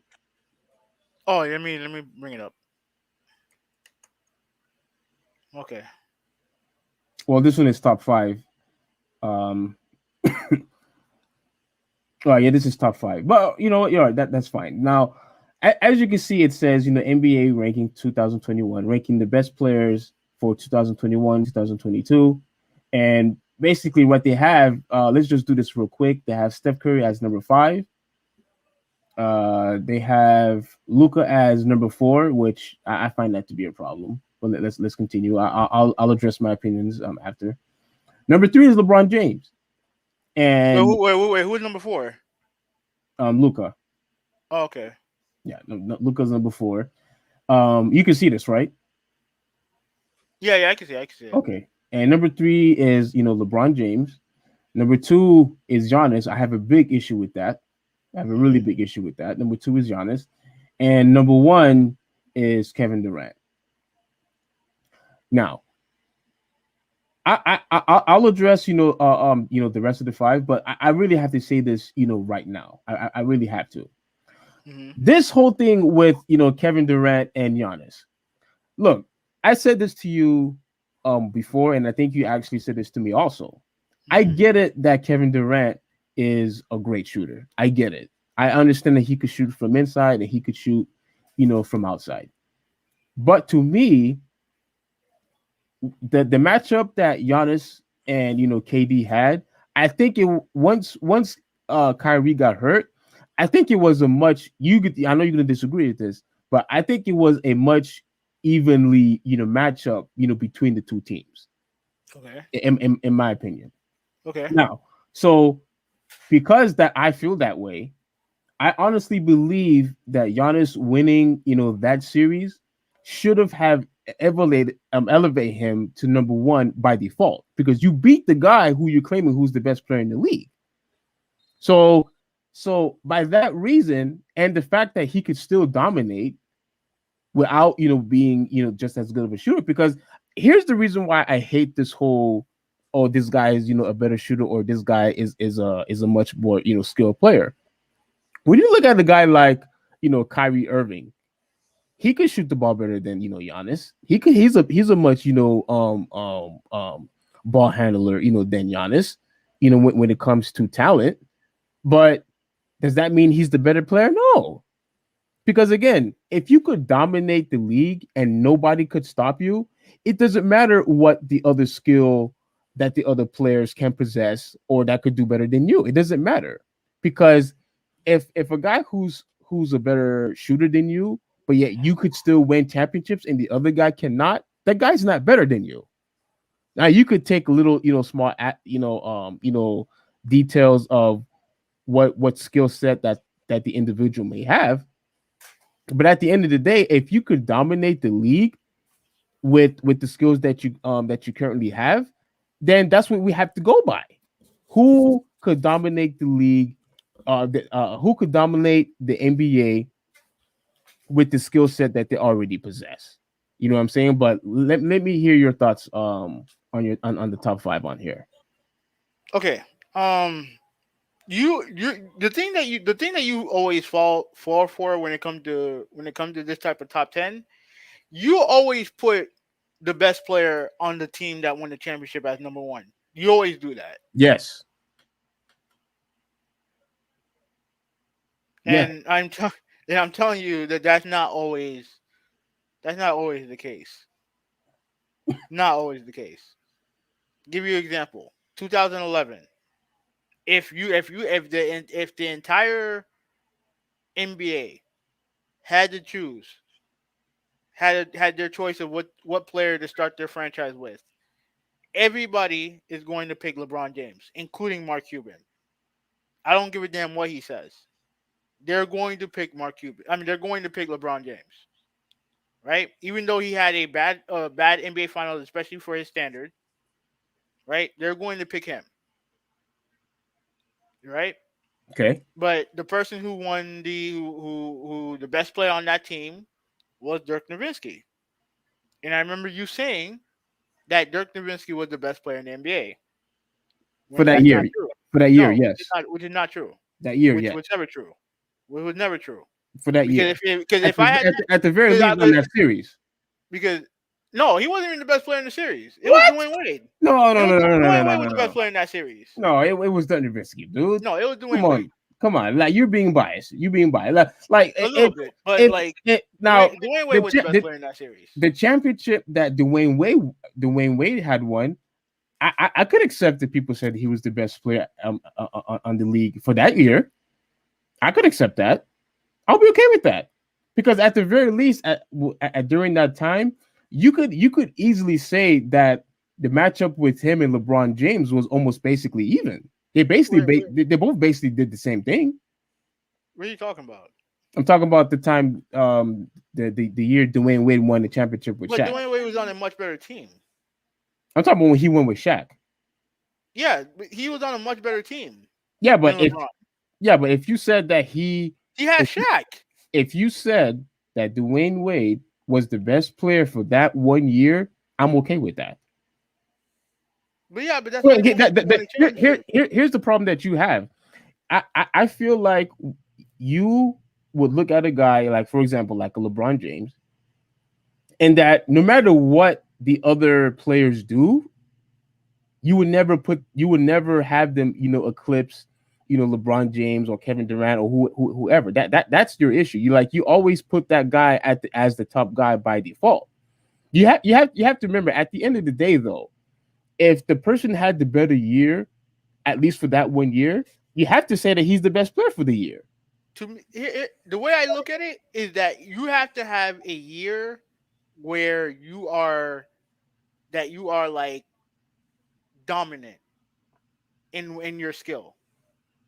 Oh, let me bring it up. Okay. Well, this one is top 5. um oh yeah, this is top 5, but you know what, yeah, that's fine. Now, as you can see, it says NBA ranking 2021, ranking the best players for 2021, 2022. And basically what they have, let's just do this real quick. They have Steph Curry as number 5. They have Luca as number 4, which I find that to be a problem. But let's continue. I'll address my opinions after. Number 3 is LeBron James, and Wait. Who's number 4? Luca. Oh, okay. Yeah, no, Luca's number 4. You can see this, right? Yeah, yeah, I can see. I can see it. Okay. And number 3 is LeBron James. Number 2 is Giannis. I have a big issue with that. I have a really Hmm. big issue with that. Number 2 is Giannis, and number 1 is Kevin Durant. Now, I'll address the rest of the 5, but I really have to say this right now. I really have to. Hmm. This whole thing with Kevin Durant and Giannis. Look, I said this to you before, and I think you actually said this to me also. I Hmm. get it that Kevin Durant is a great shooter. I get it. I understand that he could shoot from inside and he could shoot, from outside. But to me, the matchup that Giannis and KD had, I think it once Kyrie got hurt, I think it was a much you could I know you're gonna disagree with this, but I think it was a much evenly matchup between the two teams Okay. in my opinion. Okay. Now, so because that I feel that way, I honestly believe that Giannis winning, that series should have elevate him to number one by default because you beat the guy who you're claiming who's the best player in the league. So, so by that reason, and the fact that he could still dominate without, being, just as good of a shooter, because here's the reason why I hate this whole, oh, this guy is, a better shooter, or this guy is a much more, skilled player. When you look at a guy like, Kyrie Irving, he could shoot the ball better than, Giannis. He's a much, ball handler, than Giannis, when it comes to talent. But does that mean he's the better player? No. Because again, if you could dominate the league and nobody could stop you, it doesn't matter what the other skill that the other players can possess or that could do better than you. It doesn't matter. Because if a guy who's a better shooter than you, but yet you could still win championships and the other guy cannot, that guy's not better than you. Now you could take a little, small details of what skill set that the individual may have, but at the end of the day, if you could dominate the league with the skills that you currently have, then that's what we have to go by. Who could dominate the league? Who could dominate the NBA with the skill set that they already possess? You know what I'm saying? But let me hear your thoughts on the top five on here. Okay. Um. You the thing that you always fall for when it comes to this type of top 10, you always put the best player on the team that won the championship as number one. You always do that, Yes. Yeah. and and I'm telling you that that's not always the case. Not always the case. Give you an example. 2011. If the entire NBA had to choose had their choice of what player to start their franchise with, everybody is going to pick LeBron James, including Mark Cuban. I don't give a damn what he says. They're going to pick Mark Cuban. I mean, they're going to pick LeBron James, right? Even though he had a bad NBA Finals, especially for his standard, right? They're going to pick him, right? Okay. But the person who won who the best player on that team was Dirk Nowitzki, and I remember you saying that Dirk Nowitzki was the best player in the NBA For when that that's year. not true. For that year, No, yes. which is not true. That year, Which yeah. was never true. Which was never true. For that Because year. At if I had at the very because least on that series. because no, he wasn't even the best player in the series. It was What? Dwayne Wade. No, It no, was no, no, no, no, Dwayne no, Wade no, was the best no. player in that series. No, it was Duncan Risky, dude. No, it was Come Dwayne on, Wade come on. Like you're being biased. You being biased. Like a little bit, but if like it now Dwayne Wade the, was the cha- best the player in that series. the championship that Dwayne Wade had won. I could accept that people said he was the best player on the league for that year. I could accept that. I'll be okay with that because at the very least, during that time, you could easily say that the matchup with him and LeBron James was almost basically even. Wait, They both basically did the same thing. what are you talking about? I'm talking about the time, the year Dwayne Wade won the championship with But Shaq. Dwayne Wade was on a much better team. I'm talking about when he won with Shaq. Yeah, but he was on a much better team Yeah, than but if LeBron. yeah, but if you said that he He had if Shaq. if you said that Dwayne Wade was the best player for that one year, I'm okay with that. But yeah, but that's Well, not the only team who won the championship. here's the problem that you have. I feel like you would look at a guy like, for example, like a LeBron James, and that no matter what the other players do, you would never have them, eclipse, LeBron James or Kevin Durant or whoever. That's your issue. You always put that guy as the top guy by default. You have to remember at the end of the day though, if the person had the better year, at least for that one year, you have to say that he's the best player for the year. To me, the way I look at it is that you have to have a year where you are like dominant. in your skill,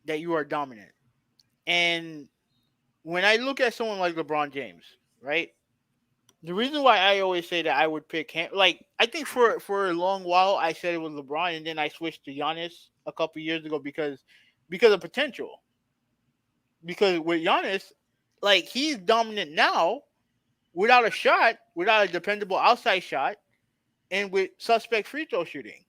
that you are dominant. And when I look at someone like LeBron James, right? The reason why I always say that I would pick him, like I think for a long while I said it was LeBron, and then I switched to Giannis a couple years ago because of potential. Because with Giannis, like he's dominant now without a shot, without a dependable outside shot, and with suspect free throw shooting.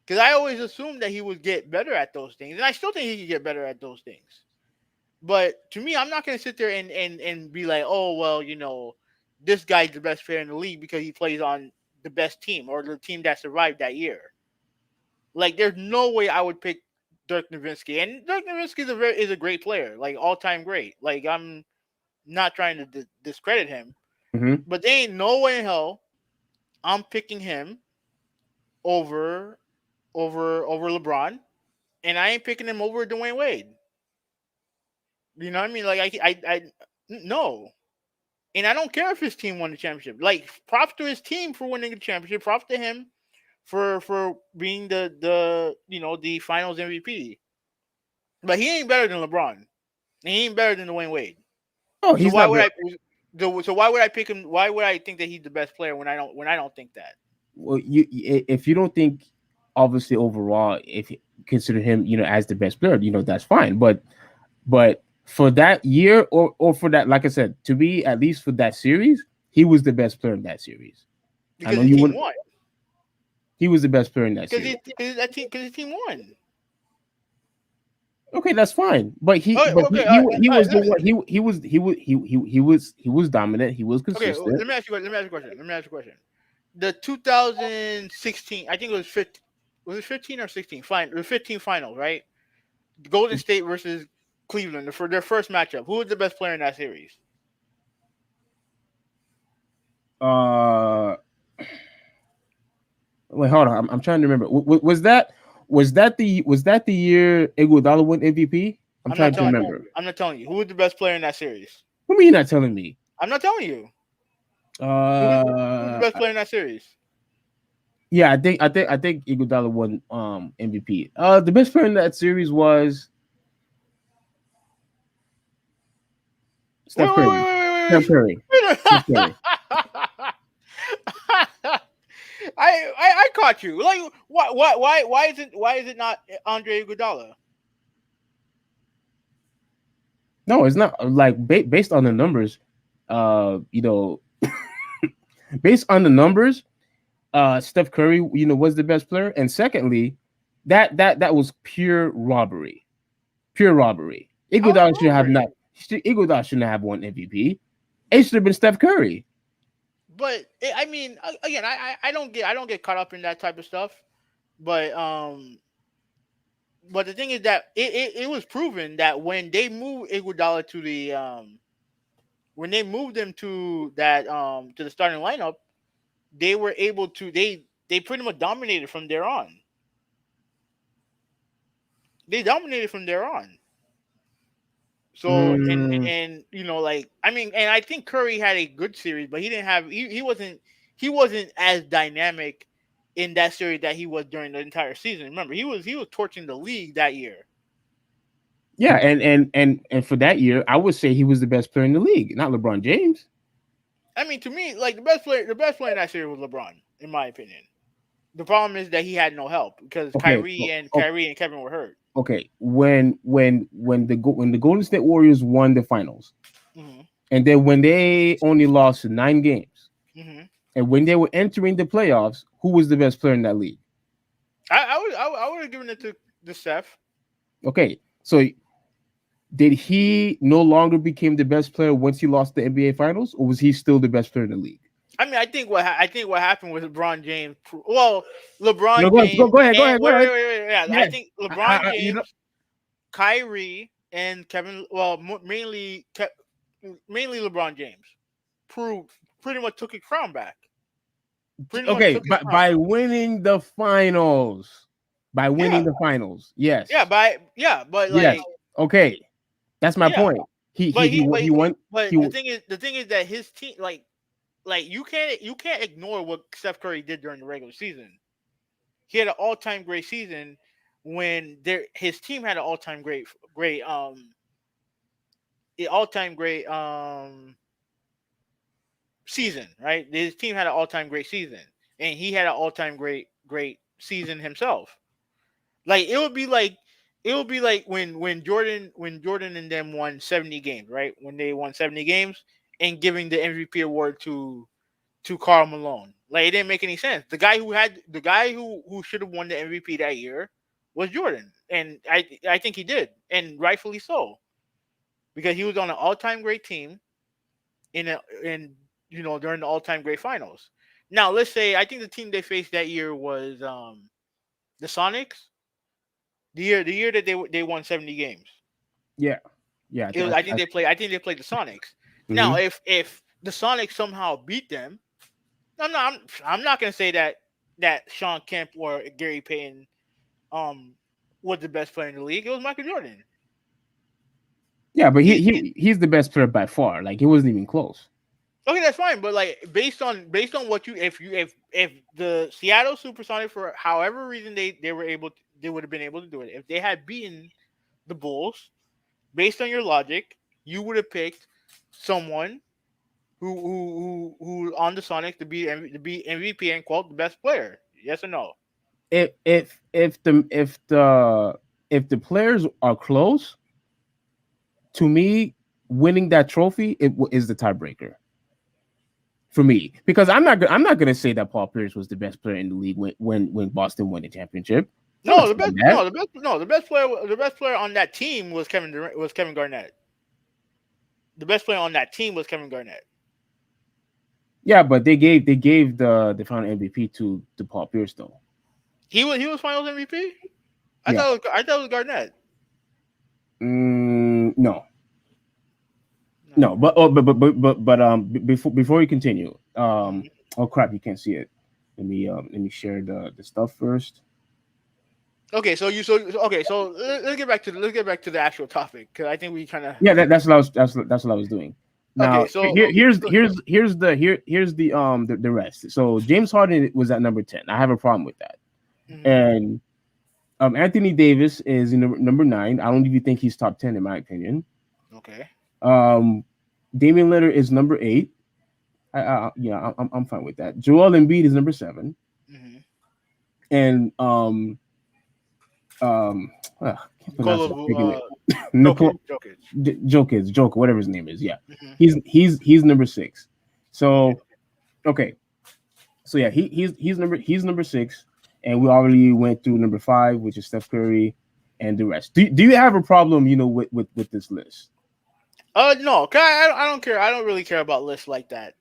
Because I always assumed that he would get better at those things, and I still think he could get better at those things. But to me, I'm not going to sit there and be like, oh, well, this guy's the best player in the league because he plays on the best team or the team that survived that year. Like, there's no way I would pick Dirk Nowitzki. And Dirk Nowitzki is a great player, like all time great. Like, I'm not trying to discredit him, Mm-hmm. but there ain't no way in hell I'm picking him over over LeBron, and I ain't picking him over Dwayne Wade. You know what I mean? Like no. And I don't care if his team won the championship. Like, props to his team for winning the championship. Props to him for being the Finals MVP. But he ain't better than LeBron. And he ain't better than Dwayne Wade. Oh, So he's why not would very. I? So why would I pick him? Why would I think that he's the best player when I don't think that? Well, if you don't think, obviously overall, if you consider him, as the best player, that's fine. But for that year, or for that, like I said, to be at least for that series, he was the best player in that series. I Because know his you team wouldn't. won. He was the best player in that Because series. his team won. Okay, that's fine. But he, Okay, but okay, all right, he all right. was the one. He was dominant. He was Okay, consistent. let me ask you a question. Let me ask you a question. The 2016, I think it was 15. Was it 15 or 16? Fine, the 15 final, right? Golden State versus Cleveland for their first matchup. Who was the best player in that series? Uh, Wait, hold on. I'm trying to remember. Was that the year Iguodala won MVP? I'm I'm not trying to telling you. remember. I'm not telling you. Who was the best player in that series? Who mean you're not telling me? I'm not telling you. Who was the Uh, best player in that series? yeah, I think Iguodala won MVP. The best player in that series was Wait, Steph wait, Curry. wait, Steph wait, Curry. wait, Steph wait. Curry. I caught you. Like, why is it not Andre Iguodala? No, it's not like based on the numbers. You know, based on the numbers, Steph Curry, was the best player. And secondly, that was pure robbery. Pure robbery. How is it Iguodala should have robbery? not. Iguodala shouldn't have won MVP. It should have been Steph Curry. But I mean, again, I don't get caught up in that type of stuff. But but the thing is that it was proven that when they moved Iguodala to the when they moved him to the starting lineup, they were able to they pretty much dominated from there on. They dominated from there on. So Mm, and like I mean, and I think Curry had a good series, but he didn't have he wasn't as dynamic in that series that he was during the entire season. Remember, he was torching the league that year. yeah, and for that year, I would say he was the best player in the league, not LeBron James. I mean, to me, like the best player in that series was LeBron, in my opinion. The problem is that he had no help because Okay, Kyrie and Kevin were hurt. okay. When the Golden State Warriors won the finals, Hmm. and then when they only lost 9 games, Hmm. and when they were entering the playoffs, who was the best player in that league? I would have given it to the Steph. Okay, so did he no longer became the best player once he lost the NBA Finals, or was he still the best player in the league? I mean, I think what happened with LeBron James. Well, No, LeBron go ahead, James go ahead, go and ahead, go ahead. yeah, I Yeah, think LeBron you know. James, Kyrie, and Kevin. Well, mainly LeBron James. Proved pretty much took his crown back. Pretty much Okay, took his but crown by back. winning the finals, Yeah, yes, but yes. like Okay, that's my yeah, point. He won. but He the thing is that his team like you can't ignore what Steph Curry did during the regular season. He had an all time great season, when his team had an all time great season, right? His team had an all time great season, and he had an all time great season himself. Like it would be like when Jordan and them won 70 games, right? When they won 70 games and giving the MVP award to Karl Malone. Like it didn't make any sense. The guy who should have won the MVP that year was Jordan, and I think he did, and rightfully so, because he was on an all time great team in during the all time great finals. Now let's say I think the team they faced that year was the Sonics. The year that they won 70 games. Yeah, yeah. It was I think they played the Sonics. Now Mhm. if the Sonics somehow beat them, I'm not gonna say that Sean Kemp or Gary Payton um was the best player in the league. It was Michael Jordan. Yeah, but He he's the best player by far. Like, it wasn't even close. Okay, that's fine, but like based on what you if the Seattle Supersonics for however reason they would have been able to do it if they had beaten the Bulls based on your logic you would have picked someone who on the Sonics to be MVP and quote the best player, yes or no? If the players are close, to me, winning that trophy is the tiebreaker for me, because I'm not gonna say that Paul Pierce was the best player in the league when Boston won the championship. I'm not No, saying that. the best player on that team was Kevin Garnett. The best player on that team was Kevin Garnett. Yeah, but they gave the final MVP to Paul Pierce though. He was Finals MVP. Yeah. I thought it was Garnett. No, no, No. before we continue, Mhm. oh crap, you can't see it. Let me share the stuff first. Okay, so let's get back to the actual topic because I think we kind of Yeah, that's what I was doing. Now okay. So here's the rest. So James Harden was at number 10. I have a problem with that. mhm, And Anthony Davis is number 9. I don't even think he's top 10 in my opinion. okay, Um, Damian Lillard is number 8. I'm fine with that. Joel Embiid is number 7, mm-hmm. and I can't pronounce Nikola that freaking name. Jokic, Nicole Jokic. Joker, whatever his name is. Yeah, Hmm. he's number 6. Okay. So okay, so yeah, he's number 6, and we already went through number 5, which is Steph Curry, and the rest. Do you have a problem, with this list? No, 'cause I don't care. I don't really care about lists like that.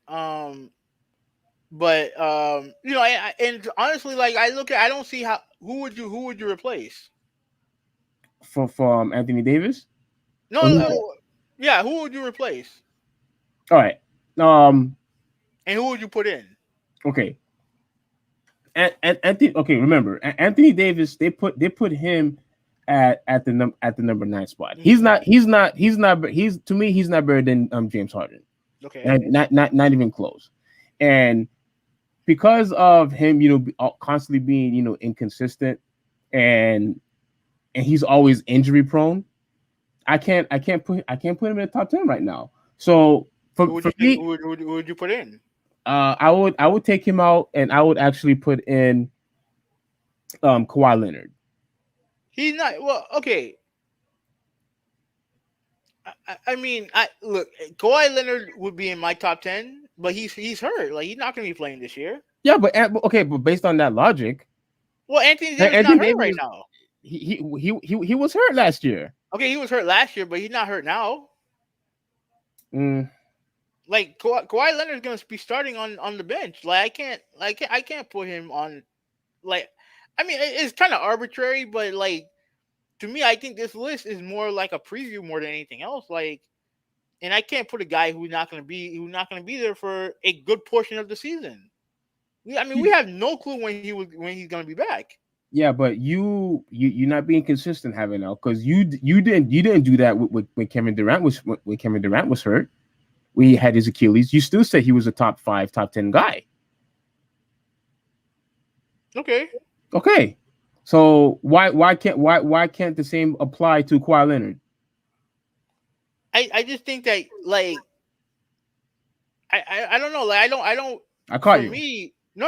But and honestly, like I don't see how who would you replace? For Anthony Davis? No, Or yeah, who would you replace? all right. Um. And who would you put in? Okay. And Anthony. Okay. Remember, Anthony Davis. They put him at the number 9 spot. He's Hmm. not. He's not. He's not. He's to me. He's not better than James Harden. Okay. And not even close. And because of him, constantly being inconsistent, and he's always injury prone. I can't put him in the top 10 right now. So Who would for you take? me, Who would you put in? I would take him out, and I would actually put in Kawhi Leonard. He's not. Well, okay. I mean, I look. Kawhi Leonard would be in my top 10, but he's hurt. Like he's not going to be playing this year. Yeah, but based on that logic, Well, Anthony Davis is not Anthony hurt right Davis, now. he was hurt last year. Okay, he was hurt last year, but he's not hurt now. Mm, Like Kawhi Leonard is going to be starting on the bench. Like I can't put him on. Like, I mean, it's kind of arbitrary, but like to me, I think this list is more like a preview more than anything else. Like, and I can't put a guy who's not going to be there for a good portion of the season. I mean, we have no clue when he's going to be back. yeah, but you're not being consistent having now, because you didn't do that when Kevin Durant was hurt. We had his Achilles. You still say he was a top 5, top 10 guy. Okay. Okay. So why can't the same apply to Kawhi Leonard? I just think that like I don't know. Like I don't. I caught For you. me, no.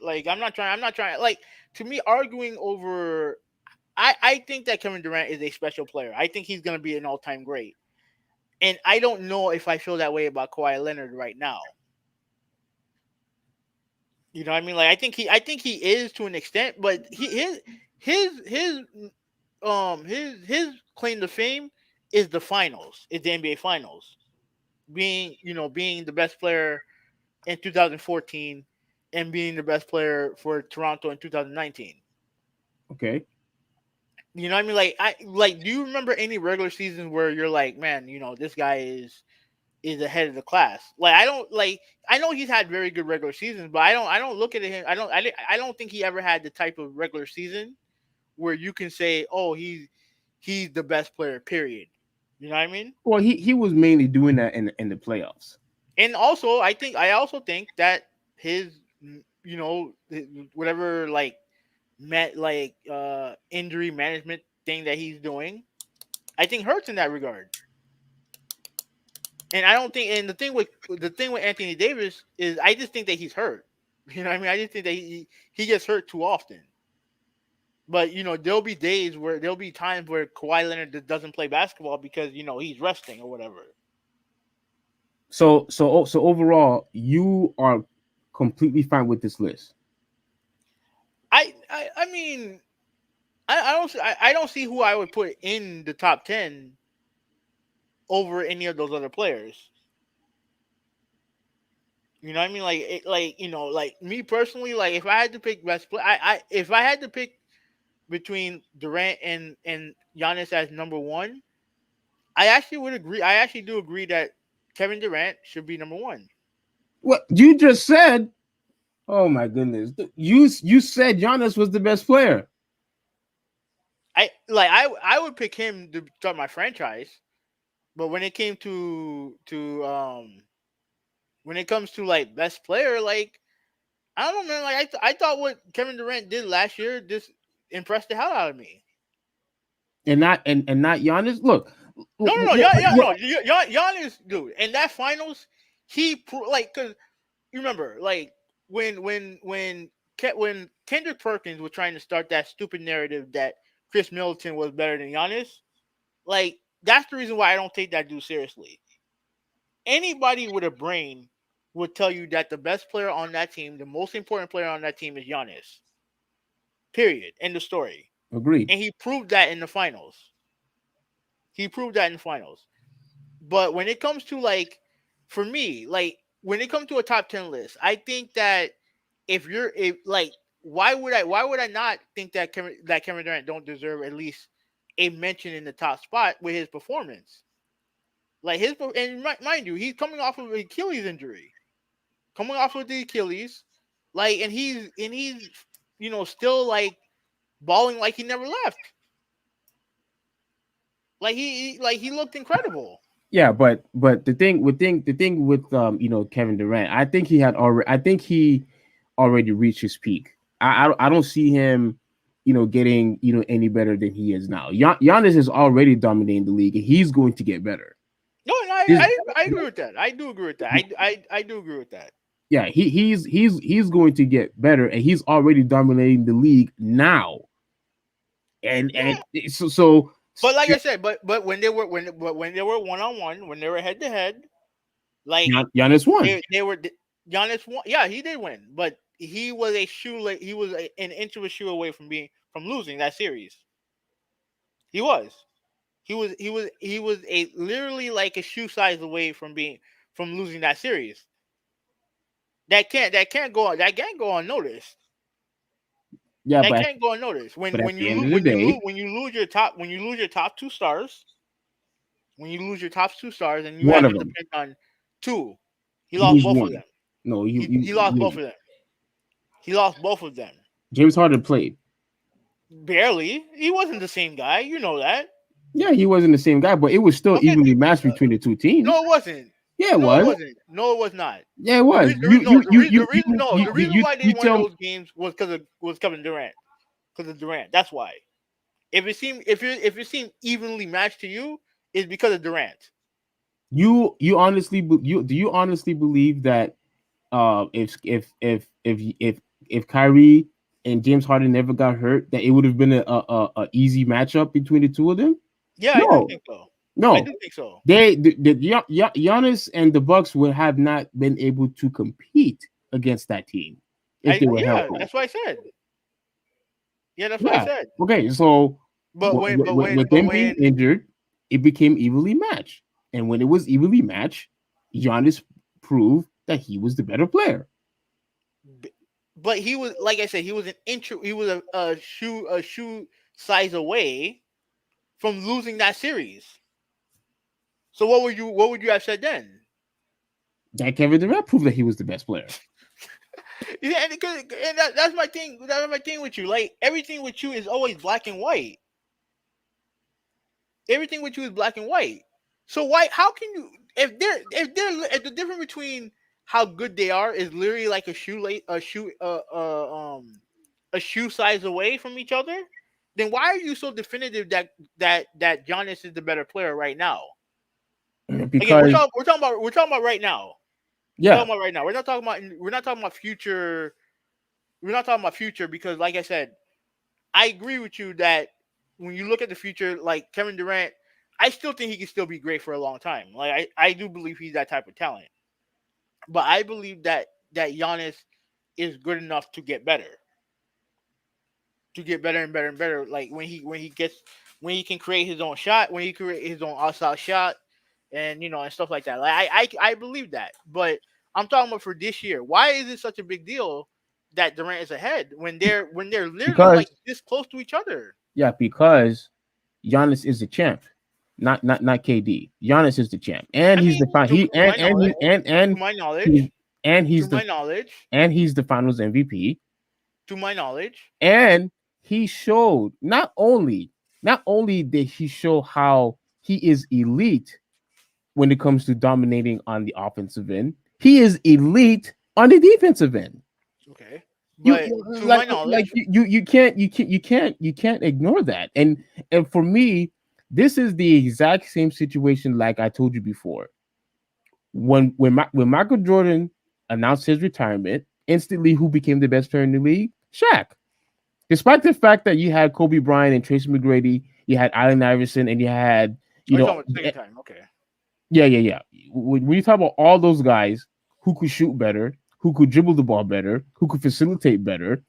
Like I'm not trying. Like to me, arguing over. I think that Kevin Durant is a special player. I think he's gonna be an all time great. And I don't know if I feel that way about Kawhi Leonard right now. You know what I mean? Like I think he is to an extent, but his his claim to fame is the finals, is the NBA finals. Being the best player in 2014 and being the best player for Toronto in 2019. Okay. You know what I mean? Like do you remember any regular season where you're like, man, this guy is ahead of the class? Like I don't like I know he's had very good regular seasons, but I don't look at him. I don't think he ever had the type of regular season where you can say, oh, he's the best player. Period. You know what I mean? Well, he was mainly doing that in the playoffs. And also, I also think that his whatever like injury management thing that he's doing, I think hurts in that regard. And I don't think and the thing with Anthony Davis is I just think that he's hurt. You know what I mean? I just think that he gets hurt too often. But there'll be times where Kawhi Leonard doesn't play basketball because he's resting or whatever. So overall, you are completely fine with this list. I mean I don't see who I would put in the top 10 over any of those other players. You know what I mean? Like me personally, like if I had to pick best play, if I had to pick between Durant and Giannis as number one, I actually would agree. I actually do agree that Kevin Durant should be number one. What you just said? Oh my goodness! You said Giannis was the best player. I would pick him to start my franchise, but when it came when it comes to like best player, like I don't know, man. Like I thought what Kevin Durant did last year just impressed the hell out of me. And not Giannis. Look, No, what, what, Giannis, dude. In that finals, because you remember, like when Kendrick Perkins was trying to start that stupid narrative that Chris Middleton was better than Giannis, like that's the reason why I don't take that dude seriously. Anybody with a brain would tell you that the best player on that team, the most important player on that team, is Giannis. Period. End of story. agreed. And he proved that in the finals. He proved that in the finals. But when it comes to for me, like when it comes to a top 10 list, I think that if like why would I not think that Kevin Durant don't deserve at least a mention in the top spot with his performance? Like mind you, he's coming off of an Achilles injury, coming off of the Achilles, and he's still like balling like he never left. Like he looked incredible. Yeah, but the thing with Kevin Durant, I think he already reached his peak. I don't see him getting any better than he is now. Giannis is already dominating the league, and he's going to get better. No, and This, I agree with that. I do agree with that. I do agree with that. yeah, he's going to get better, and he's already dominating the league now. And Yeah. so But like I said, but when they were 1-on-1, when they were head to head, like Giannis won. they were Giannis won. Yeah, he did win, but he was an inch of a shoe away from losing that series. He was. He was a literally like a shoe size away from losing that series. That can't go unnoticed. Yeah, That can't go unnoticed. but at the end of the day, When you lose your top two stars, when you lose your top two stars, and you one have of to them, depend on two, he you lost lose both of one. them. No, He lost both of them. He lost both of them. James Harden played. Barely. He wasn't the same guy. You know that. Yeah, he wasn't the same guy, but it was still Okay. evenly matched between the two teams. No, it wasn't. Yeah, it No, it was. wasn't. No, it was not. Yeah, it was. The reason why they You won tell those games was because was Kevin Durant. because of Durant. That's why. If it seemed evenly matched to you, it's because of Durant. You honestly you do you honestly believe that if Kyrie and James Harden never got hurt, that it would have been a easy matchup between the two of them? Yeah, I do No, think so. I no. do think so. Giannis and the Bucks would have not been able to compete against that team if they were Yeah, healthy. that's what I said. Yeah, that's what I Yeah. said. Okay. So But when but when with but them being when injured, it became evenly matched. And when it was evenly matched, Giannis proved that he was the better player. but he was, like I said, he was an inch he was a shoe size away from losing that series. So what would you have said then? That Kevin Durant proved that he was the best player. Yeah, and that's my thing. That's my thing with you. Like everything with you is always black and white. Everything with you is black and white. So why? How can you? If the difference between how good they are is literally like a shoe size away from each other, then why are you so definitive that Giannis is the better player right now? Again, we're Because talking we're talking about we're talking about right now. We're yeah, talking about right now. We're not talking about future. We're not talking about future because, like I said, I agree with you that when you look at the future, like Kevin Durant, I still think he can still be great for a long time. Like I do believe he's that type of talent. But I believe that Giannis is good enough to get better and better and better. Like when he can create his own shot, when he create his own outside shot, and and stuff like that. Like I believe that. But I'm talking about for this year. Why is it such a big deal that Durant is ahead when they're literally because like this close to each other? because Giannis is the champ, not KD. Giannis is the champ, and I he's mean, the to, he to my knowledge, to my he's knowledge, and to he's the my knowledge, Finals MVP. to my knowledge. And he showed not only did he show how he is elite when it comes to dominating on the offensive end, he is elite on the defensive end. Okay, You but to like my knowledge, you can't ignore that. And for me, this is the exact same situation like I told you before. When Michael Jordan announced his retirement, instantly who became the best player in the league? Shaq. Despite the fact that you had Kobe Bryant and Tracy McGrady, you had Allen Iverson, and you had, are you talking about the same time? Okay, yeah. When you talk about all those guys who could shoot better, who could dribble the ball better, who could facilitate better,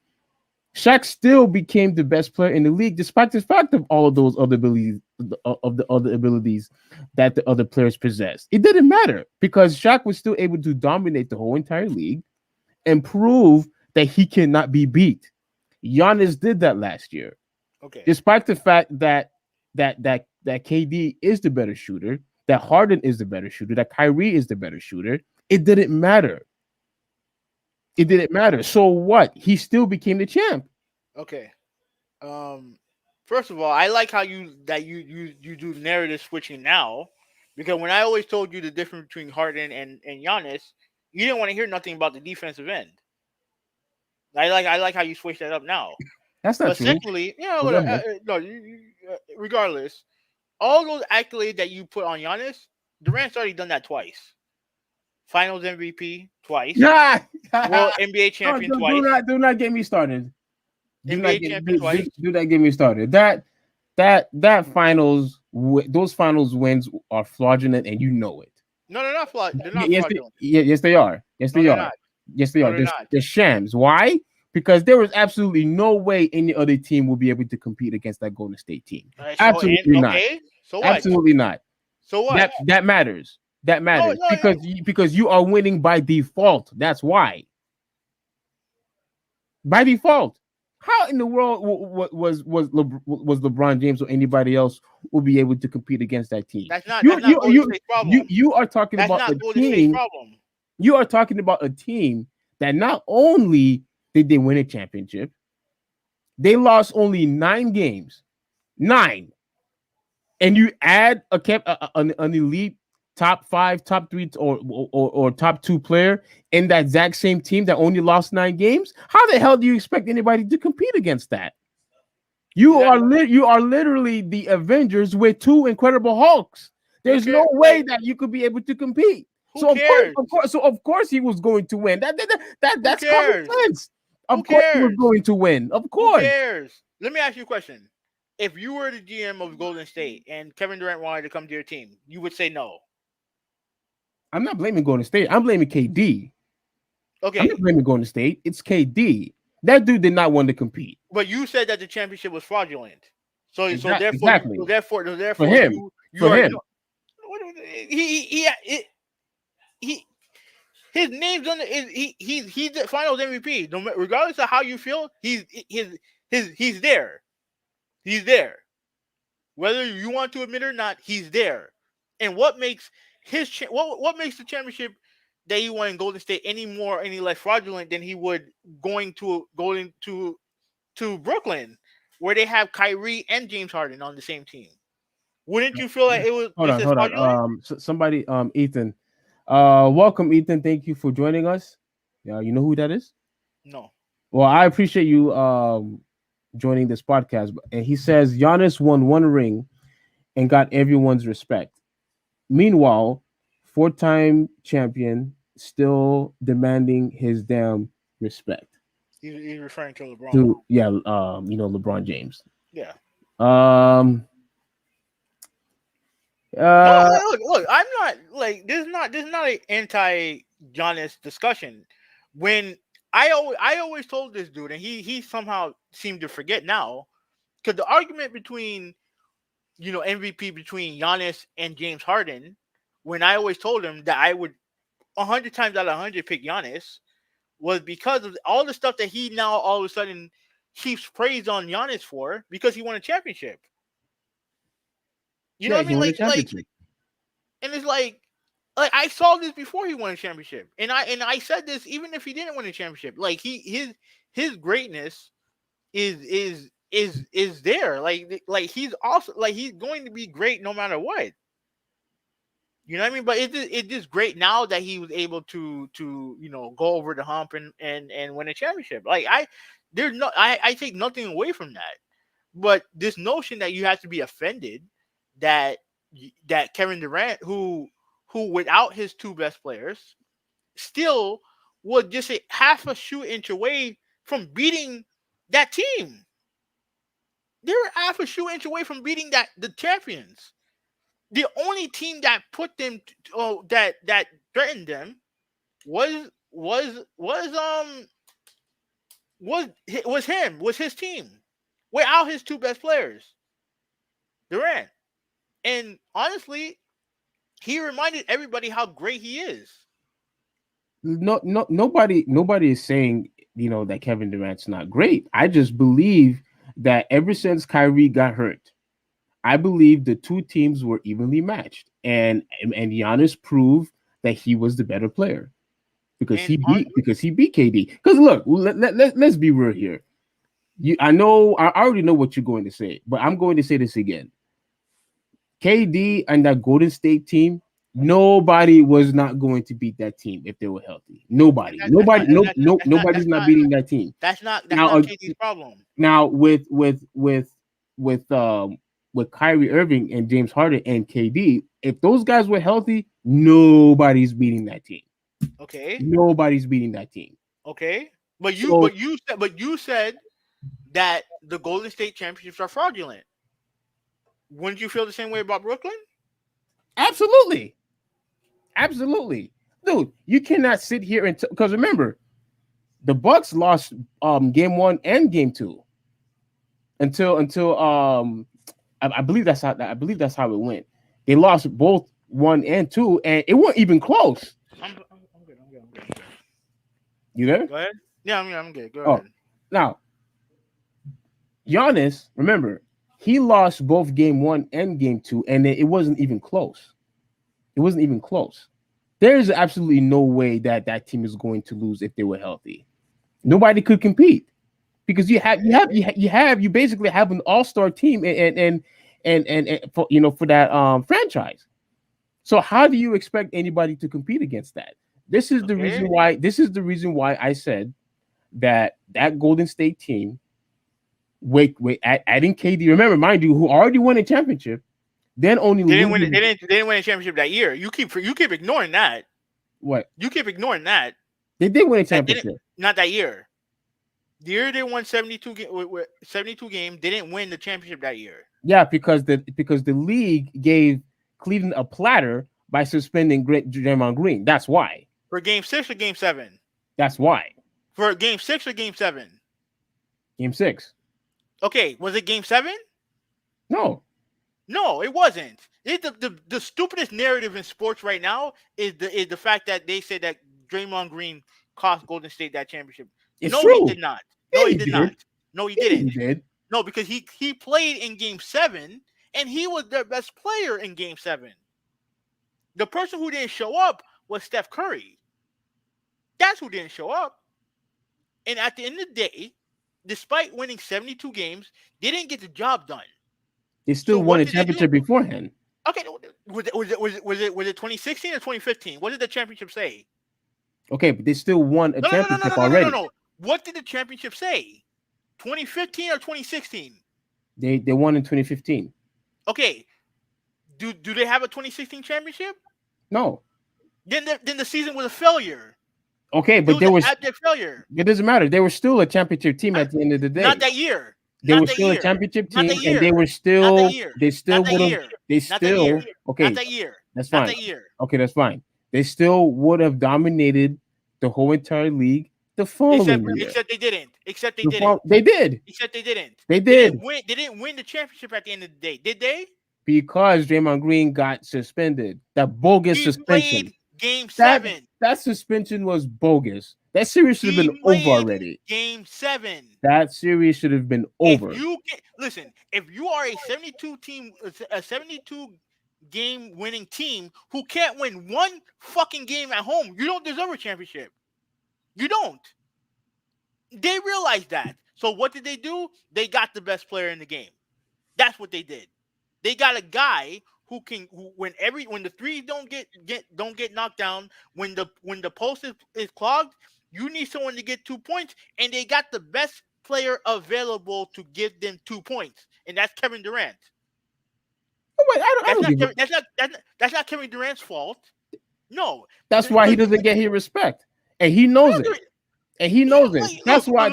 Shaq still became the best player in the league, despite the fact of all of those other abilities of the other abilities that the other players possessed. It didn't matter because Shaq was still able to dominate the whole entire league and prove that he cannot be beat. Giannis did that last year, okay, despite the fact that KD is the better shooter, that Harden is the better shooter, that Kyrie is the better shooter. It didn't matter. It didn't matter. So what? He still became the champ. okay. Um, First of all, I like how you do narrative switching now, because when I always told you the difference between Harden and Giannis, you didn't want to hear nothing about the defensive end. I like how you switch that up now. That's not But true. secondly, But go ahead. no, regardless, all those accolades that you put on Giannis, Durant's already done that twice. Finals MVP twice, Yeah. World NBA champion twice, Do not get me started. NBA champion twice. Do not get me started. That those finals wins are fraudulent, and you know it. No, they're not fraud. They're not fraudulent. Yes, they are. Yes, No, they they're are. not. Yes, they No, are. they're not. They're shams. Why? Because there was absolutely no way any other team will be able to compete against that Golden State team. All right, Absolutely not. okay. So what? Absolutely not. So what? That matters. That No, matters no, no. because you are winning by default. That's why. By default. How in the world was LeBron James or anybody else will be able to compete against that team? That's not Golden State's problem. You are talking That's about not a Golden State's team. problem. You are talking about a team that not only did they win a championship, they lost only 9 games, 9, and you add an elite top 5, top 3, or top 2 player in that exact same team that only lost 9 games. How the hell do you expect anybody to compete against that? Exactly. You are literally the Avengers with two Incredible Hulks. Who There's no cares? way Like, that you could be able to compete. who cares? So of course he was going to win. Who That's common cares? sense. Who Of course he was cares? going to win. Of Who course. cares? Let me ask you a question. If you were the GM of Golden State and Kevin Durant wanted to come to your team, you would say no. I'm not blaming Golden State. I'm blaming KD. I'm not Okay, blaming Golden State. It's KD. That dude did not want to compete. but you said that the championship was fraudulent. So therefore you Exactly. For therefore him. you For are him. no. He his name's on the he's the Finals MVP. Regardless of how you feel, he's there. He's there. Whether you want to admit it or not, he's there. And what makes what makes the championship that he won in Golden State any more any less fraudulent than he would going to Brooklyn, where they have Kyrie and James Harden on the same team? Wouldn't you feel like it was Hold just on, as hold on. fraudulent? Somebody, Ethan. Welcome, Ethan. Thank you for joining us. Yeah, you know who that is? No. Well, I appreciate you joining this podcast. And he says Giannis won one ring and got everyone's respect. Meanwhile, four-time champion still demanding his damn respect. He's referring to LeBron. To yeah, LeBron James. Yeah. Um, No, uh, look. I'm not like this is not an anti Giannis discussion. When I always told this dude, and he somehow seemed to forget now, because the argument between MVP between Giannis and James Harden, when I always told him that I would 100 times out of 100 pick Giannis, was because of all the stuff that he now all of a sudden heaps praise on Giannis for because he won a championship. You know yeah, what I he mean? won a Like, championship. and it's like I saw this before he won a championship, and I said this even if he didn't win a championship. Like his greatness is there. Like he's also like he's going to be great no matter what. You know what I mean? But it's just great now that he was able to go over the hump and win a championship. Like I take nothing away from that. But this notion that you have to be offended that that Kevin Durant, who without his two best players, still was just a half a shoe inch away from beating that team. They were half a shoe inch away from beating the champions. The only team that put them that threatened them was was his team without his two best players, Durant. And honestly, he reminded everybody how great he is. Nobody is saying that Kevin Durant's not great. I just believe that ever since Kyrie got hurt, I believe the two teams were evenly matched, and Giannis proved that he was the better player And on because he beat KD. Because look, let's be real here. I already know what you're going to say, but I'm going to say this again. KD and that Golden State team, nobody was not going to beat that team if they were healthy. Nobody, nobody, no, no, nobody's not beating that team. that's not KD's problem. Now with Kyrie Irving and James Harden and KD, if those guys were healthy, nobody's beating that team. Okay, Nobody's beating that team. okay, but So you said that the Golden State championships are fraudulent. Wouldn't you feel the same way about Brooklyn? absolutely, absolutely, dude, you cannot sit here and because remember, the Bucks lost game one and game two until I believe that's how it went. They lost both one and two, and it wasn't even close. I'm good. I'm good. I'm good. I'm good. You there? Go ahead. Yeah, I'm good. Go Oh, ahead. now Giannis, remember, he lost both game one and game two, and it wasn't even close. It wasn't even close. There is absolutely no way that that team is going to lose if they were healthy. Nobody could compete because you basically have an all-star team and for that franchise. So how do you expect anybody to compete against that? Okay. This is the reason why I said that Golden State team Adding KD. Remember, mind you, who already won a championship, then only They didn't win. They losing didn't win a championship that year. You keep ignoring that. what You keep ignoring that. they did win a That didn't championship. not that year. The year they won 72 games, they didn't win the championship that year. Yeah, because the league gave Cleveland a platter by suspending Draymond Green. That's why. For game 6 or game 7? That's why. For game 6 or game 7? Game 6. Okay, was it game 7? No. No, it wasn't. The stupidest narrative in sports right now is the fact that they said that Draymond Green cost Golden State that championship. It's No, true. he did not. No, Yeah, he he did did. not. No, he Yeah, didn't. he did. No, because he played in game 7 and he was their best player in game 7. The person who didn't show up was Steph Curry. That's who didn't show up. And at the end of the day, despite winning 72 games, they didn't get the job done. They still So won what a did they championship do? beforehand. Okay, was it 2016 or 2015? What did the championship say? Okay, but they still won a No. championship already. What did the championship say? 2015 or 2016? They won in 2015. Okay. Do they have a 2016 championship? No. Then the season was a failure. Okay, but there was abject failure. it doesn't matter. They were still a championship team at the end of the day. Not that year. They were still a championship team, and they were still. They still would have. They still. Okay, not that year. That's fine. Not that year. Okay, that's fine. They still would have dominated the whole entire league the following year. Except they didn't. Except they didn't. They did. Except they didn't. They did. They didn't win the championship at the end of the day, did they? Because Draymond Green got suspended. That bogus suspension. Played game 7. That suspension was bogus. That series should have been over already. Game 7. That series should have been over. If you are a 72 game winning team who can't win one fucking game at home, you don't deserve a championship. You don't. They realized that. So what did they do? They got the best player in the game. That's what they did. They got a guy who when the threes don't get knocked down, when the post is clogged, you need someone to get 2 points, and they got the best player available to give them 2 points, and that's Kevin Durant. Oh, wait, that's not Kevin Durant's fault. No, that's why he doesn't get his respect, and he knows it. And he knows it. That's why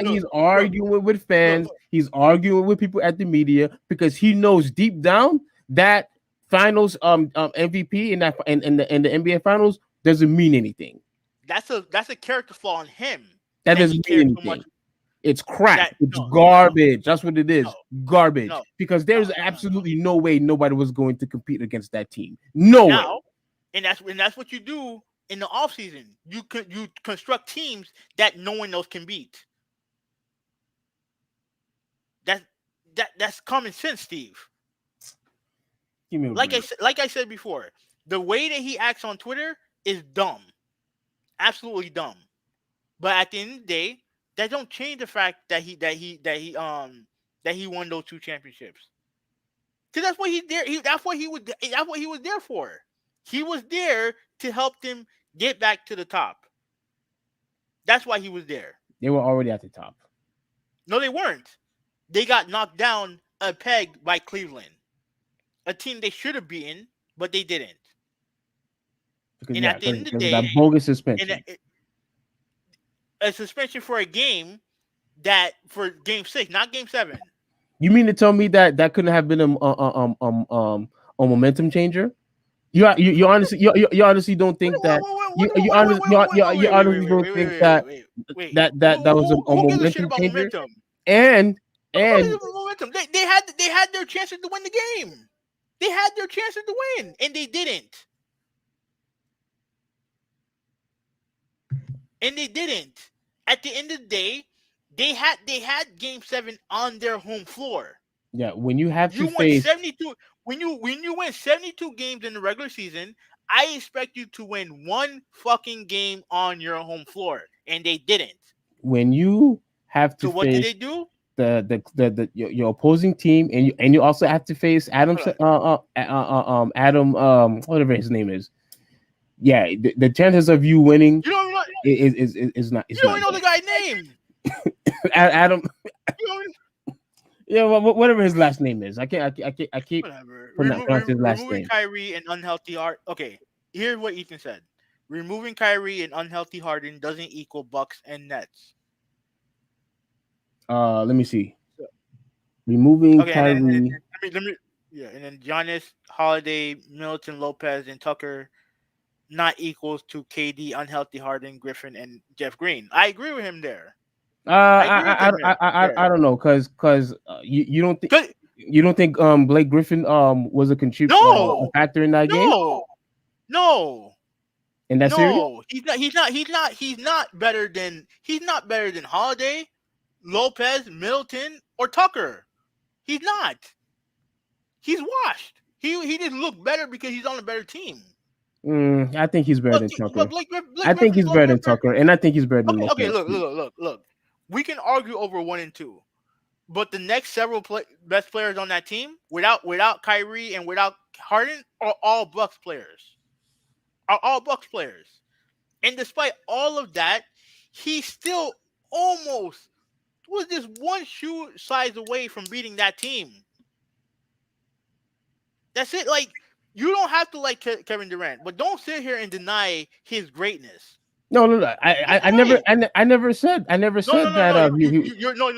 he's arguing with fans. He's arguing with people at the media because he knows deep down that finals MVP in the NBA finals doesn't mean anything. That's a character flaw in him. That doesn't mean anything. It's crap. It's garbage. That's what it is. Garbage. Because there's absolutely no way nobody was going to compete against that team. No way. And that's what you do in the offseason. You construct teams that no one else can beat. That's common sense, Steve. Like I said before, the way that he acts on Twitter is dumb. Absolutely dumb. But at the end of the day, that don't change the fact that he won those 2 championships. Because that's what he there. That's what he was there for. He was there to help them get back to the top. That's why he was there. They were already at the top. No, they weren't. They got knocked down a peg by Cleveland, a team they should have beaten, but they didn't. Because, at the end of the day, that bogus suspension. A suspension for a game for game 6, not game 7. You mean to tell me that couldn't have been a momentum changer? You honestly don't think that you honestly don't think that was a momentum changer? And momentum. They had their chances to win the game. They had their chances to win, and they didn't. At the end of the day, they had game 7 on their home floor. Yeah, when you have to face 72, when you win 72 games in the regular season, I expect you to win one fucking game on your home floor, and they didn't. When you have to so what did they do? Your opposing team, and you also have to face Adam whatever his name is. Yeah, the chances of you winning is not. You don't know the guy's name. Adam. You know, Yeah, whatever his last name is. I keep whatever. pronouncing his last Removing name. Kyrie and unhealthy Hard. Okay, here's what Ethan said. Removing Kyrie and unhealthy Harden doesn't equal Bucks and Nets. Let me see. So, Removing okay, and then Kyrie. yeah, and then Giannis, Holiday, Middleton, Lopez, and Tucker not equals to KD, unhealthy Harden, Griffin, and Jeff Green. I agree with him there. I agree with him I there. don't know, cause you don't think, 'Cause- Blake Griffin was a no, factor in that game no, no. in that series. No, he's not. He's not better than Holiday, Lopez, Middleton, or Tucker. He's not. He's washed. He just looked better because he's on a better team. I think he's better But than Tucker. but Blake I think Griffin, he's better than Tucker, and I think he's better than okay. Lopez Look, too. look. We can argue over 1 and 2, but the next several best players on that team, without Kyrie and without Harden, are all Bucks players. Are all Bucks players. And despite all of that, he still almost was just one shoe size away from beating that team. That's it. Like, you don't have to like Kevin Durant, but don't sit here and deny his greatness. No. Don't I deny never, it. I never No, no, said no, that. no. You're no.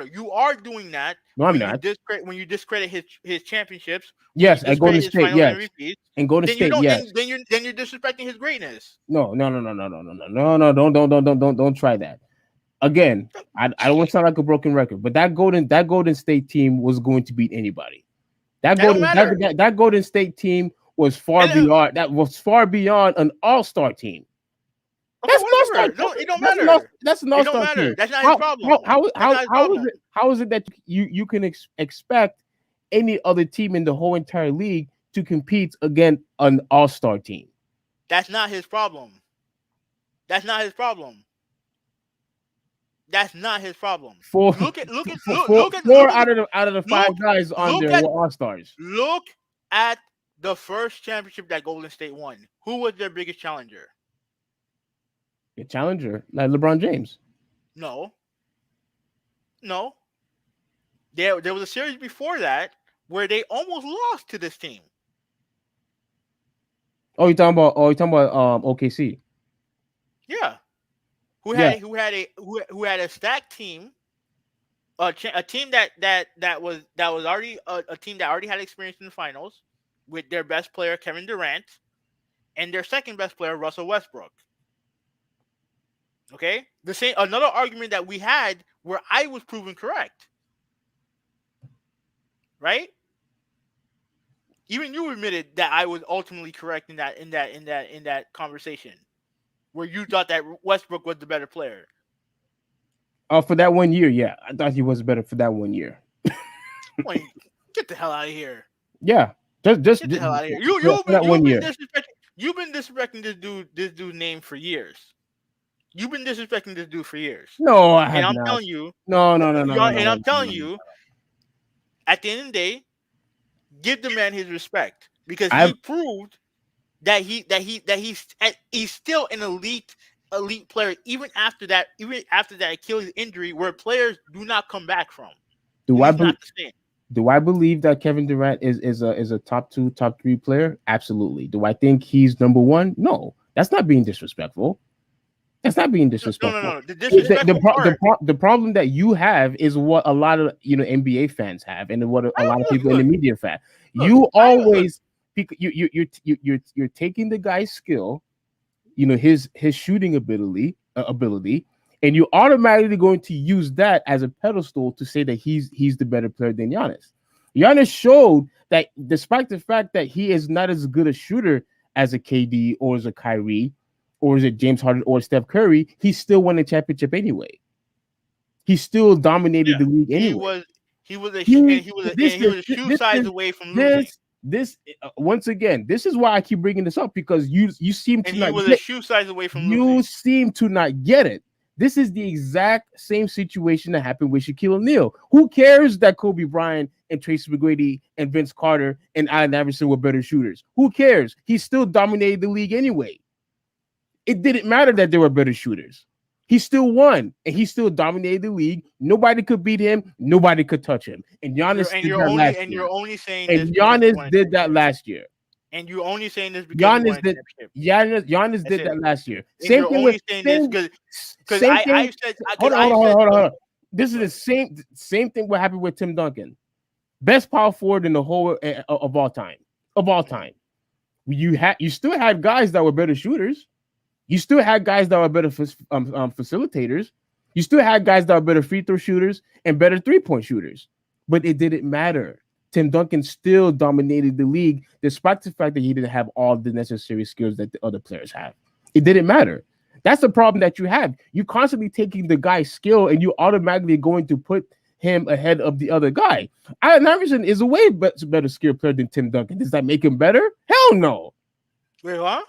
You are doing that No, I'm not. when you discredit his championships, when you Yes, at Golden discredit his State. Finals Yes, MVPs. in Golden Then you State. don't. Yes. Then you're disrespecting his greatness. No. Don't try that. Again, I don't want to sound like a broken record, but that Golden State team was going to beat anybody. That don't matter. That Golden State team was And, far beyond an all-star team. okay, That's an all-star. whatever. No, it don't matter. That's an It don't all-star matter. team. That's not his problem. That's not his problem. How is it that you can expect any other team in the whole entire league to compete against an all-star team? That's not his problem. That's not his problem. That's not his problem. Four Look at out of the five guys on there were all-stars. look at the first championship that Golden State won. Who was their biggest challenger? A challenger, like LeBron James. No. There was a series before that where they almost lost to this team. You're talking about OKC. Yeah. Who had a stacked team, a team that was already a team that already had experience in the finals, with their best player Kevin Durant and their second best player Russell Westbrook. Okay, another argument that we had where I was proven correct, right? Even you admitted that I was ultimately correct in that conversation, where you thought that Westbrook was the better player. For that 1 year, yeah, I thought he was better for that 1 year. Wait, get the hell out of here! Yeah, get the hell out of here! You've been disrespecting this dude's name for years. You've been disrespecting this dude for years. No, I have and I'm not. telling you, No. And I'm telling you, at the end of the day, give the man his respect, because he proved that he's still an elite player even after that Achilles injury, where players do not come back from. Do I believe that Kevin Durant is a top 2, top 3 player? Absolutely. Do I think he's number 1? No. That's not being disrespectful. That's not being disrespectful. No. The problem that you have is what a lot of NBA fans have, and what a lot of people in the media fan. You're taking the guy's skill, his shooting ability, and you're automatically going to use that as a pedestal to say that he's the better player than Giannis. Giannis showed that despite the fact that he is not as good a shooter as a KD or as a Kyrie, or is it James Harden or Steph Curry, he still won a championship anyway. He still dominated the league anyway. He was a shoe size away from losing. Once again, this is why I keep bringing this up, because you seem to not. He was a shoe size away from losing. You seem to not get it. This is the exact same situation that happened with Shaquille O'Neal. Who cares that Kobe Bryant and Tracy McGrady and Vince Carter and Allen Iverson were better shooters? Who cares? He still dominated the league anyway. It didn't matter that they were better shooters. He still won, and he still dominated the league. Nobody could beat him. Nobody could touch him. And You're Giannis and did you're that only last and year. you're only saying this And because he Giannis won a did that championship. last year. And you only saying this because he won Giannis a did. championship. Giannis That's did it. that last year. And Same you're thing with only saying this same because same I thing. said because Hold on, hold I on, hold on, said hold on, look, hold on. This is the look, same thing. What happened with Tim Duncan? Best power forward in the whole of all time. Of all mhm. time, you still had guys that were better shooters. You still had guys that were better facilitators. You still had guys that were better free throw shooters and better 3-point shooters. But it didn't matter. Tim Duncan still dominated the league despite the fact that he didn't have all the necessary skills that the other players have. It didn't matter. That's the problem that you have. You constantly taking the guy's skill and you automatically going to put him ahead of the other guy. Allen Iverson is a way better skill player than Tim Duncan. Does that make him better? Hell no. Wait, what?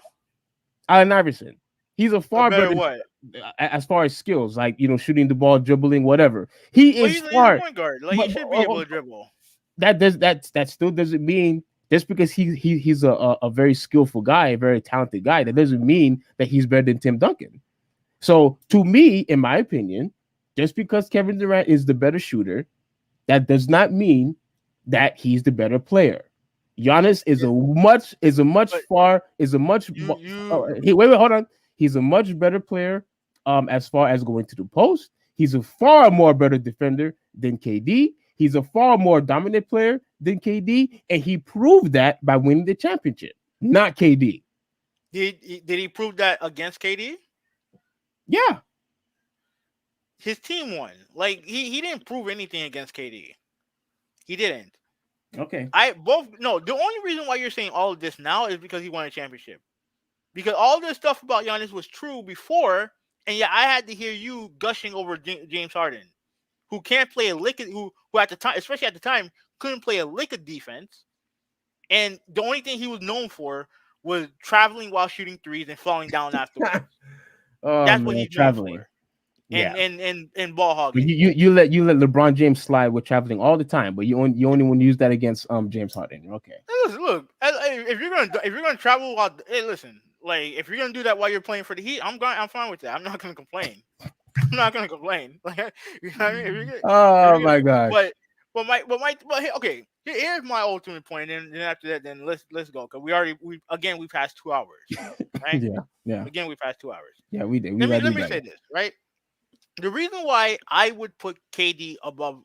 Allen Iverson. He's a A far better better what? as far as skills, like shooting the ball, dribbling, whatever. He Well, is he's a far, point guard. Like he but, should be able to dribble. that still doesn't mean just because he's a very skillful guy, a very talented guy, that doesn't mean that he's better than Tim Duncan. So to me, in my opinion, just because Kevin Durant is the better shooter, that does not mean that he's the better player. Giannis is Yeah, but a much you wait, hold on. He's a much better player as far as going to the post. He's a far more better defender than KD. He's a far more dominant player than KD, and he proved that by winning the championship, not KD. did he prove that against KD? Yeah. His team won. Like he didn't prove anything against KD. He didn't. Okay. I both no. The only reason why you're saying all of this now is because he won a championship. Because all this stuff about Giannis was true before, and yeah, I had to hear you gushing over James Harden, who can't play a lick of, who at the time, especially at the time, couldn't play a lick of defense, and the only thing he was known for was traveling while shooting threes and falling down afterwards. Oh That's what man, he's known traveling. for, Yeah. and ball But hogging. you let LeBron James slide with traveling all the time, but you only want to use that against James Harden. Okay. Hey, listen, look, if you're gonna travel while, hey, listen, like if you're gonna do that while you're playing for the Heat, I'm fine with that. I'm not gonna complain. I'm not gonna complain. Like you know what I mean? If Oh you're gonna, my gosh. but okay. Here's my ultimate point, and then after that, then let's go because we passed 2 hours, right? Yeah, yeah, Again, we passed 2 hours. yeah. We did. We Let me gotta let do me better. say this, right? The reason why I would put KD above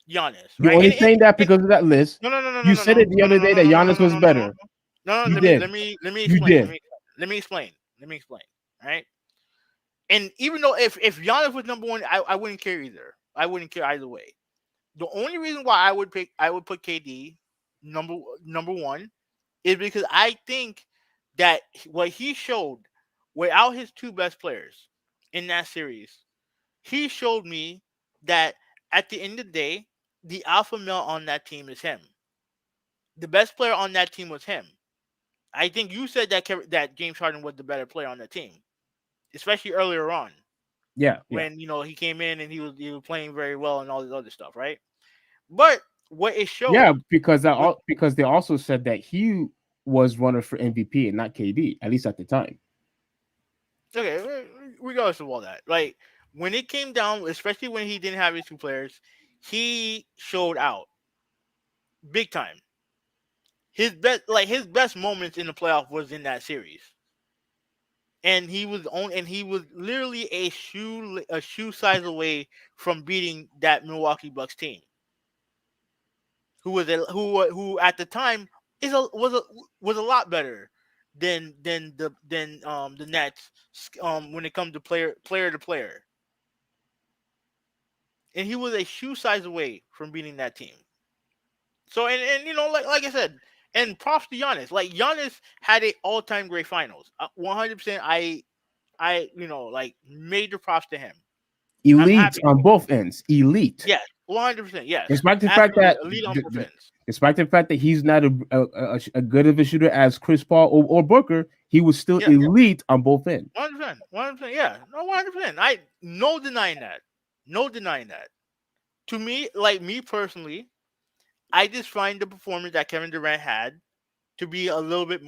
Giannis, You right? only saying that And because of that list. no no no no no You no said no it the no no other no day that no no no Giannis no was no no better. no. No, You did. let me You explain. did. Let me explain. Let me explain. Right? And even though if Giannis was number one, I wouldn't care either. I wouldn't care either way. The only reason why I would put KD number number one is because I think that what he showed without his two best players in that series, he showed me that at the end of the day, the alpha male on that team is him. The best player on that team was him. I think you said that that James Harden was the better player on the team, especially earlier on Yeah, yeah, when he came in and he was playing very well and all this other stuff, right? But what it yeah. showed was Because they also said that he was runner for MVP and not KD, at least at the time. okay, regardless of all that, like when it came down, especially when he didn't have his two players, he showed out big time. His best moments in the playoff was in that series, and he was literally a shoe size away from beating that Milwaukee Bucks team, who at the time was a lot better than the Nets when it comes to player to player, and he was a shoe size away from beating that team. So and like I said, and props to Giannis. Like Giannis had a all time great finals. 100%. I like major props to him. I'm Elite happy on for him. both ends. Elite. Yes, 100%. Yes, Despite the fact absolutely that elite on both ends. despite the fact that he's not a good of a shooter as Chris Paul or Booker, he was still Yes, elite on both ends. 100%. 100%. Yeah, no, 100%. I no denying that. No denying that. To me, like me personally, I just find the performance that Kevin Durant had to be a little bit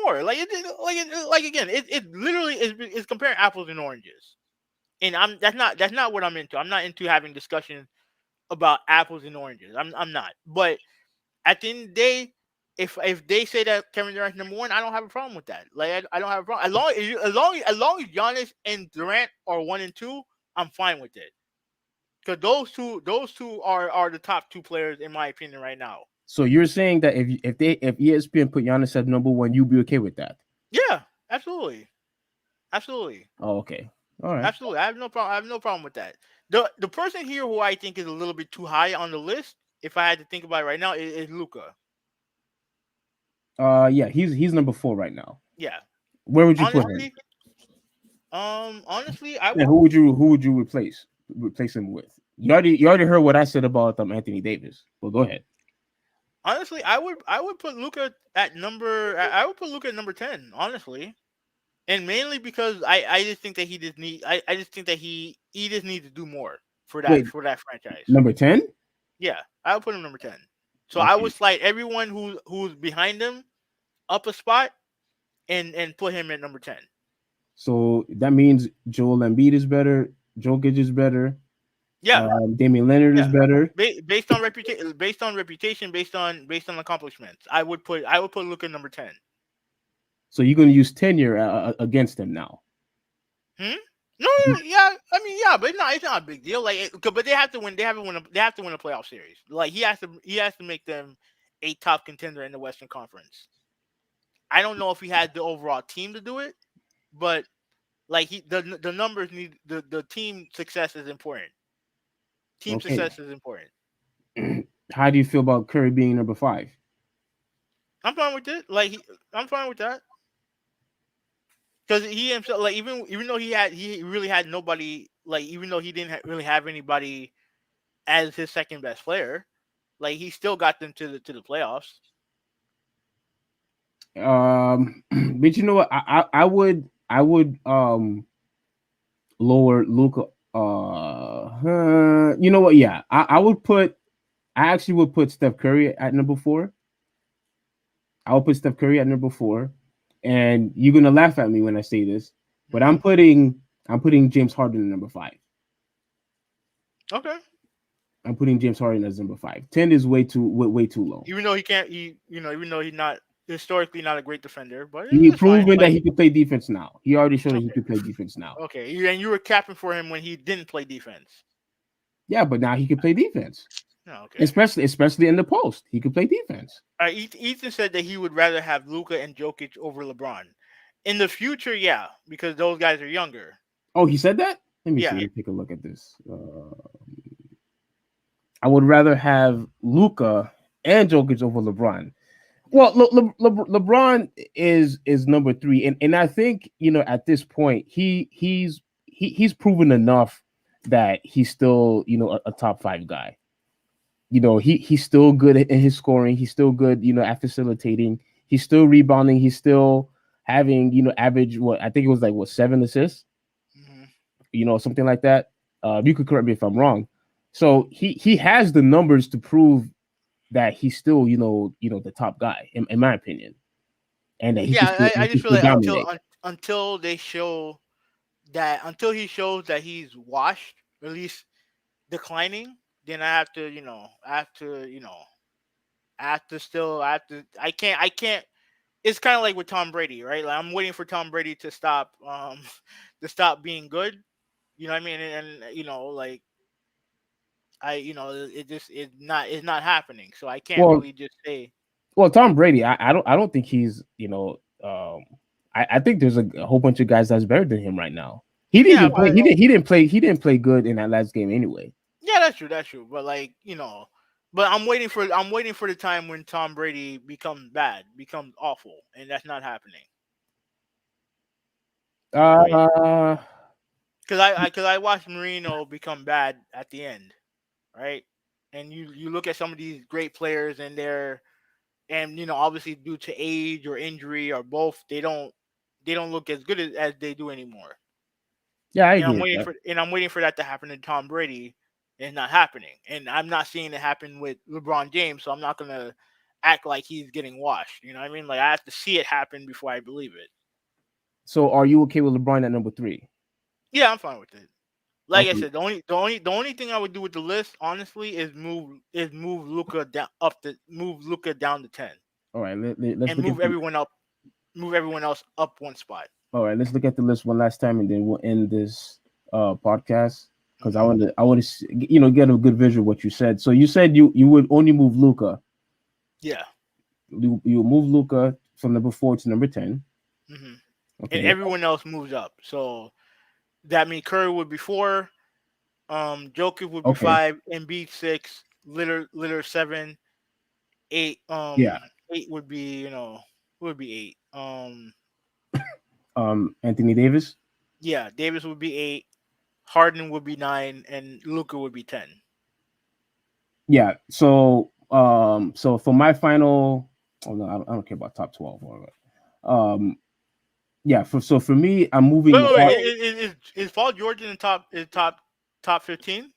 more. Like again, it literally is comparing apples and oranges. And that's not what I'm into. I'm not into having discussion about apples and oranges. I'm not. But at the end of the day, if they say that Kevin Durant's number one, I don't have a problem with that. Like I don't have a problem as long as Giannis and Durant are one and two, I'm fine with it. Because those two are the top two players in my opinion right now. So you're saying that if ESPN put Giannis at number one, you'd be okay with that? Yeah, absolutely, absolutely, Oh, okay. All right. absolutely. I have no problem. I have no problem with that. The person here who I think is a little bit too high on the list, if I had to think about it right now, is Luca. Yeah, he's number four right now. Yeah, Where would you put him? honestly, honestly, I And would who would you replace him with? You already heard what I said about Anthony Davis. Well, go ahead. honestly I would put Luca at I would put Luca at number 10. Honestly, and mainly because I just think that I just think that he just needs to do more Wait, for that franchise. number 10? Yeah, I would put him number 10. So I Okay. would slide everyone who's behind him up a spot and put him at number 10. So that means Joel Embiid is better, Jokic is better, Yeah, Damian Leonard is yeah. better. Based on reputation, based on accomplishments, I would put Luka number 10. So you're going to use tenure against him now. Hmm? No, yeah. I mean, yeah, but it's not a big deal. But they have to win. They have to win a playoff series. Like he has to make them a top contender in the Western Conference. I don't know if he had the overall team to do it, but like the numbers need the team success is important. Team Okay. success is important. How do you feel about Curry being number five? I'm fine with it. I'm fine with that because he himself, like even though he really had nobody, like even though he didn't really have anybody as his second best player, like he still got them to the playoffs. But you know what? I would lower Luca. You know what? Yeah, I would put. I actually would put Steph Curry at number four. I would put Steph Curry at number four, and you're gonna laugh at me when I say this, but Hmm. I'm putting James Harden at number five. Okay. I'm putting James Harden as number five. 10 is way too low. Even though he can't, even though he's not historically not a great defender, but He it's fine. proven that Like he could play defense now. He already showed that he okay, could play defense now. okay, and you were capping for him when he didn't play defense. Yeah, but now he can play defense, No, okay. especially in the post. He could play defense. Ethan said that he would rather have Luka and Jokic over LeBron. In the future, yeah, because those guys are younger. Oh, he said that. Let me see. Yeah. Let me take a look at this. I would rather have Luca and Jokic over LeBron. Well, LeBron is number three, and I think at this point he's proven enough that he's still a top five guy. He's still good in his scoring. He's still good at facilitating. He's still rebounding. He's still having average what I think it was like what 7 assists, Hmm. something like that. You could correct me if I'm wrong. So he has the numbers to prove that he's still the top guy in my opinion, and that Yeah, I he can just feel still like dominate. until they show that until he shows that he's washed, or at least declining, then I have to still I can't. It's kind of like with Tom Brady, right? Like I'm waiting for Tom Brady to stop to stop being good. You know what I mean? And like it just it's not happening. So I can't Well, really just say Tom Brady, I don't think he's I think there's a whole bunch of guys that's better than him right now. He didn't yeah, even play. He didn't play good in that last game anyway. yeah, that's true. That's true. But but I'm waiting for the time when Tom Brady becomes bad, becomes awful, and that's not happening. Right? Uh, Because I watched Marino become bad at the end, right? And you look at some of these great players and obviously due to age or injury or both, they don't look as good as they do anymore. yeah, I And agree with that. I'm waiting for that to happen to Tom Brady. And it's not happening. And I'm not seeing it happen with LeBron James, so act like he's getting washed. You know what I mean? Like I have to see it happen before I believe it. So are you okay with LeBron at number three? Yeah, I'm fine with it. Like I Okay. said, the only thing I would do with the list, honestly, is move Luca down move Luca down to 10 All right. Let's and look at move everyone else up one spot. all right. Let's look at the list one last time, and then we'll end this podcast because Hmm. I want to get a good visual of what you said. So you said you would only move Luca. Yeah. You move Luca from number 4 to number 10. Hmm. And Okay. everyone else moves up. So that means Curry would be 4, Jokic would be Okay. 5, Embiid 6, Litter 7, 8. Yeah. 8 would be who would be 8. Anthony Davis. Yeah, Davis would be 8, Harden would be 9, and Luca would be 10. Yeah. So for my final, oh no, I don't care about top 12. All right. Yeah. For me, I'm Wait, moving. wait, wait. Is Paul George in the top 15?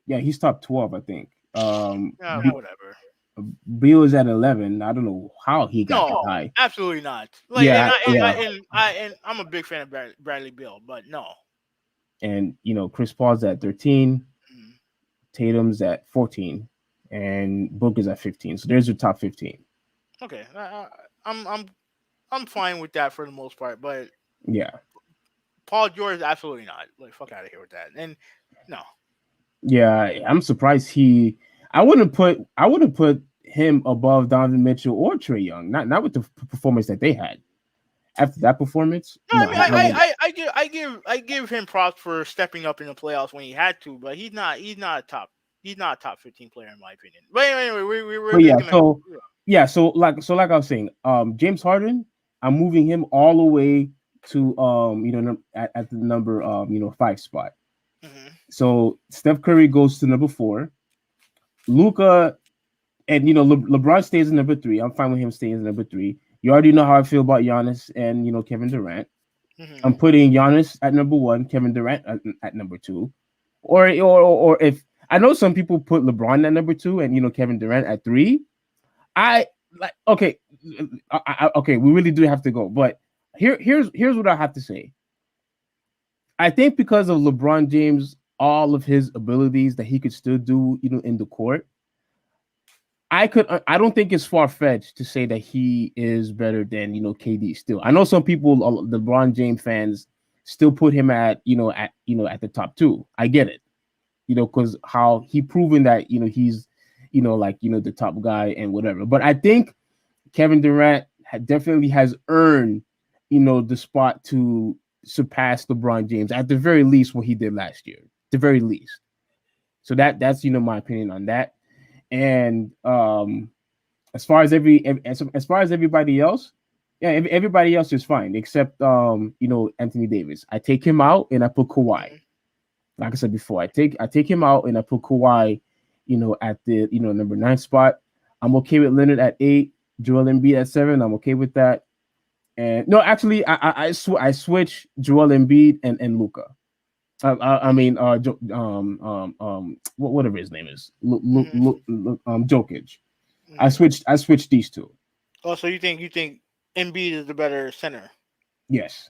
Yeah, he's top 12, I think. Whatever. Bill is at 11. I don't know how he got that No, high. absolutely not. Like, Yeah, yeah. and I'm a big fan of Bradley Beal, but no. And Chris Paul's at 13, Mm. Tatum's at 14, and Book is at 15. So there's your top 15. Okay, I'm fine with that for the most part, but Yeah. Paul George absolutely not. Like, fuck out of here with that. And no, Yeah, I'm surprised I wouldn't put him above Donovan Mitchell or Trey Young. Not with the performance that they had. After that performance, no. I mean, I would. I give him props for stepping up in the playoffs when he had to, but he's not a top 15 player in my opinion. But anyway, we're But just yeah, gonna. so like I was saying, James Harden, I'm moving him all the way to at the number 5 spot. Mhm. So Steph Curry goes to number 4. Luca and LeBron stays in number 3. I'm fine with him staying in number 3. You already know how I feel about Giannis and Kevin Durant. Mhm. I'm putting Giannis at number 1, Kevin Durant at number 2, or if I know some people put LeBron at number 2 and Kevin Durant at 3. I like okay, okay. We really do have to go, but here's what I have to say. I think because of LeBron James, all of his abilities that he could still do, in the court, I don't think it's far fetched to say that he is better than KD. Still, I know some people, the LeBron James fans, still put him at at the top 2. I get it, because how he proven that he's like the top guy and whatever. But I think Kevin Durant definitely has earned, the spot to surpass LeBron James at the very least what he did last year, the very least. So that's my opinion on that. And as far as everybody else, yeah, everybody else is fine except Anthony Davis. I take him out and I put Kawhi. Mhm. Like I said before, I take him out and I put Kawhi, at the number 9 spot. I'm okay with Leonard at 8, Joel Embiid at 7. I'm okay with that. And no, actually, I switch Joel Embiid and Luca. I mean, whatever his name is, Mhm. Jokic. Mhm. I switched these two. Oh, so you think Embiid is the better center? Yes,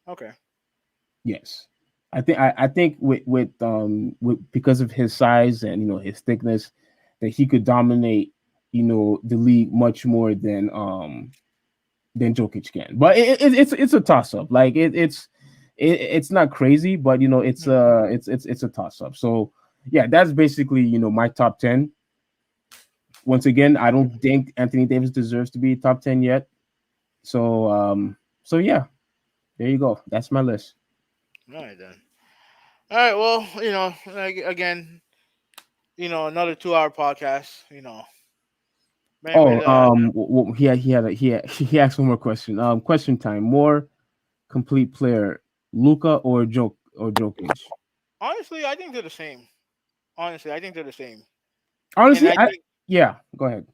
Okay. yes. I think with because of his size and his thickness, that he could dominate the league much more than Jokic can. But it's a toss up. Like it's not crazy, but Mhm. it's a toss up. So yeah, that's basically my top 10. Once again, I Okay. don't think Anthony Davis deserves to be top 10 yet. So yeah, there you go. That's my list. All right then. All right. Well, like, again, another 2-hour podcast. But Oh, anyways, he asked one more question. Question time. More complete player, Luca or Jokic? honestly, I think they're the same. Honestly, I think they're the same. And Honestly, I think, yeah. Go ahead.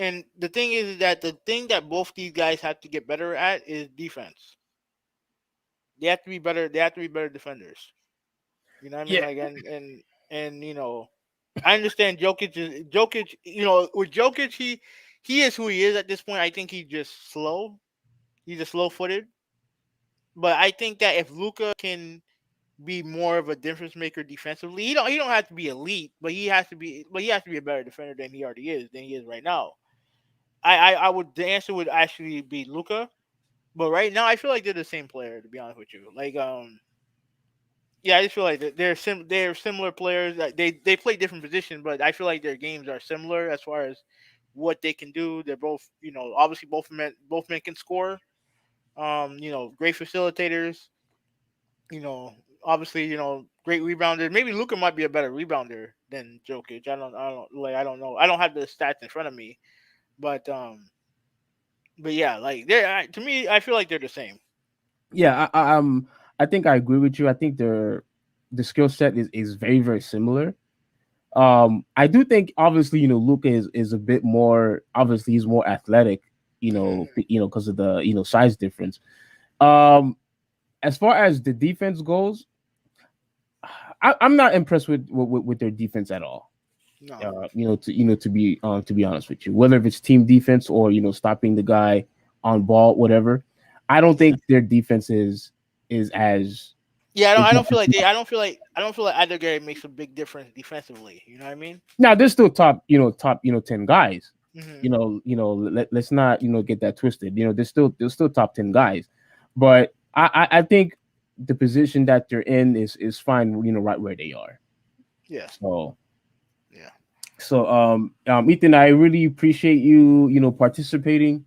and the thing is that the thing that both these guys have to get better at is defense. They have to be better. They have to be better defenders. You know what I mean? Yeah. Like, and I understand Jokic is Jokic. With Jokic, he is who he is at this point. I think he's just slow. He's just slow footed. But I think that if Luca can be more of a difference maker defensively, he don't have to be elite, but he has to be a better defender than he is right now. I would the answer would actually be Luca. But right now, I feel like they're the same player. To be honest with you, yeah, I just feel like they're similar players. They play different positions, but I feel like their games are similar as far as what they can do. They're both, obviously both men can score. Great facilitators. You know, obviously, great rebounder. Maybe Luca might be a better rebounder than Jokic. I don't know. I don't have the stats in front of me, but yeah, like to me, I feel like they're the same. Yeah, I think I agree with you. I think the skill set is very very similar. I do think obviously Luca is a bit more, obviously he's more athletic, because of the size difference. Um, as far as the defense goes, I'm not impressed with their defense at all. No, To be honest with you, whether if it's team defense or stopping the guy on ball, whatever, I don't yeah. think their defense is as Yeah, is I don't feel as like they. I don't feel like either guy makes a big difference defensively. You know what I mean? now they're still top 10 guys. Hmm. Let's not get that twisted. They're still top 10 guys, but I think the position that they're in is fine. Right where they are. Yeah, So yeah. Ethan, I really appreciate you participating.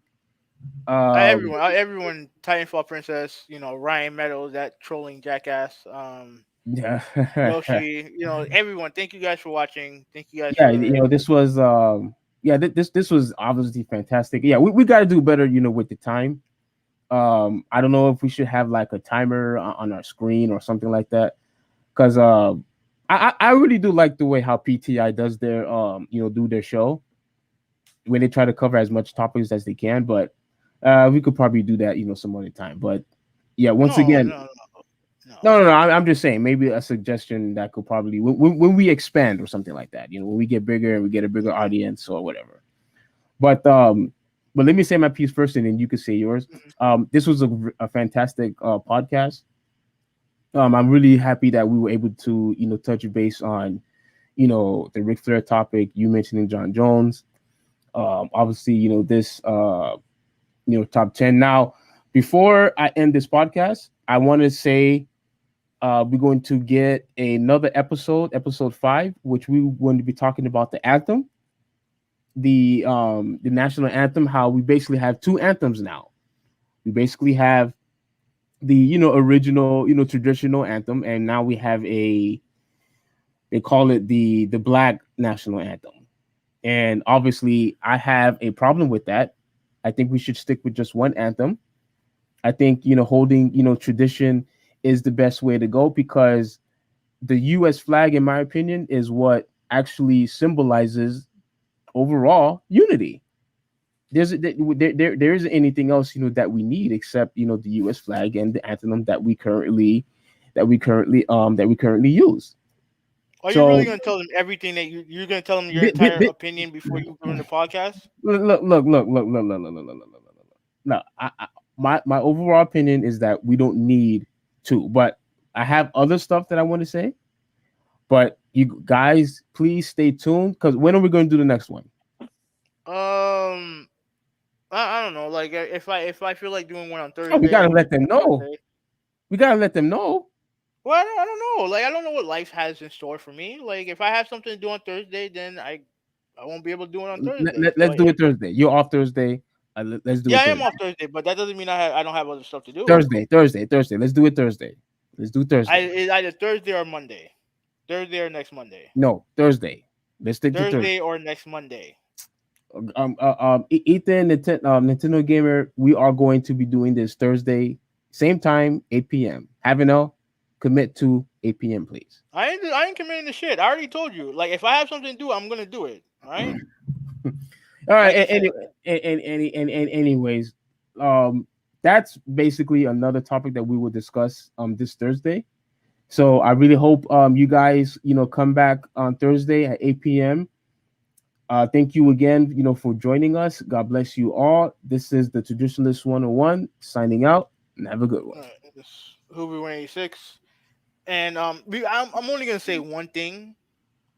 Um, Everyone, Titanfall Princess, Ryan Meadows, that trolling jackass, yeah, Yoshi, everyone. Thank you guys for watching. Thank you guys yeah. for. This was this was obviously fantastic. Yeah, we got to do better. With the time. I don't know if we should have like a timer on our screen or something like that, because I really do like the way how PTI does their do their show when they try to cover as much topics as they can. But we could probably do that some other time. But yeah, once No, again, no, no. no. I'm just saying maybe a suggestion that could probably when we expand or something like that. When we get bigger and we get a bigger Mhm, audience or whatever. But let me say my piece first, and then you could say yours. mhm. This was a fantastic podcast. I'm really happy that we were able to touch base on the Ric Flair topic. You mentioning Jon Jones. Obviously, this top 10. Now, before I end this podcast, I want to say we're going to get another episode 5, which we're going to be talking about the anthem, the national anthem. How we basically have two anthems now. We basically have the original traditional anthem, and now we have they call it the black national anthem. And obviously, I have a problem with that. I think we should stick with just one anthem. I think holding tradition is the best way to go, because the U.S. flag, in my opinion, is what actually symbolizes overall unity. There isn't anything else that we need except the U.S. flag and the anthem that we currently use. Are you really So gonna tell them everything that you're gonna tell them your thi- thi- entire thi- opinion before you go in the podcast? look. No, my overall opinion is that we don't need to, but I have other stuff that I want to say. But you guys, please stay tuned, because when are we going to do the next one? Um, I don't know. Like if I feel like doing one on Oh, we Thursday, gotta I can let do them one on know. Thursday. We gotta let them know. Well, I don't know. Like I don't know what life has in store for me. Like if I have something to do on Thursday, then I won't be able to do it on Thursday. So Let's do if it Thursday. You're off Thursday. Let's do yeah, it I am Thursday. off Thursday, but that doesn't mean I don't have other stuff to do. Thursday. Let's do it Thursday. Let's do Thursday. It's either Thursday or Monday. Thursday or next Monday. No, Thursday. Let's stick to Thursday. Thursday or next Monday. Ethan, Nintendo Gamer, we are going to be doing this Thursday, same time, 8 p.m. Havenel, commit to 8 p.m. please. I ain't committing to shit. I already told you. Like if I have something to do, I'm gonna do it. All right. All right. Like I said. Anyways, that's basically another topic that we will discuss this Thursday. So I really hope you guys come back on Thursday at 8 p.m. Thank you again, for joining us. God bless you all. This is the Traditionalist 101 signing out, and have a good one. It's Hoover 186. And I'm only gonna say one thing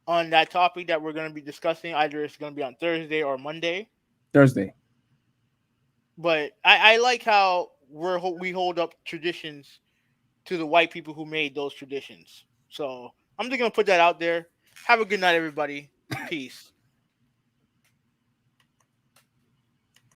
on that topic that we're gonna be discussing. Either it's gonna be on Thursday or Monday. Thursday. But I like how we hold up traditions to the white people who made those traditions. So I'm just gonna put that out there. Have a good night, everybody. Peace.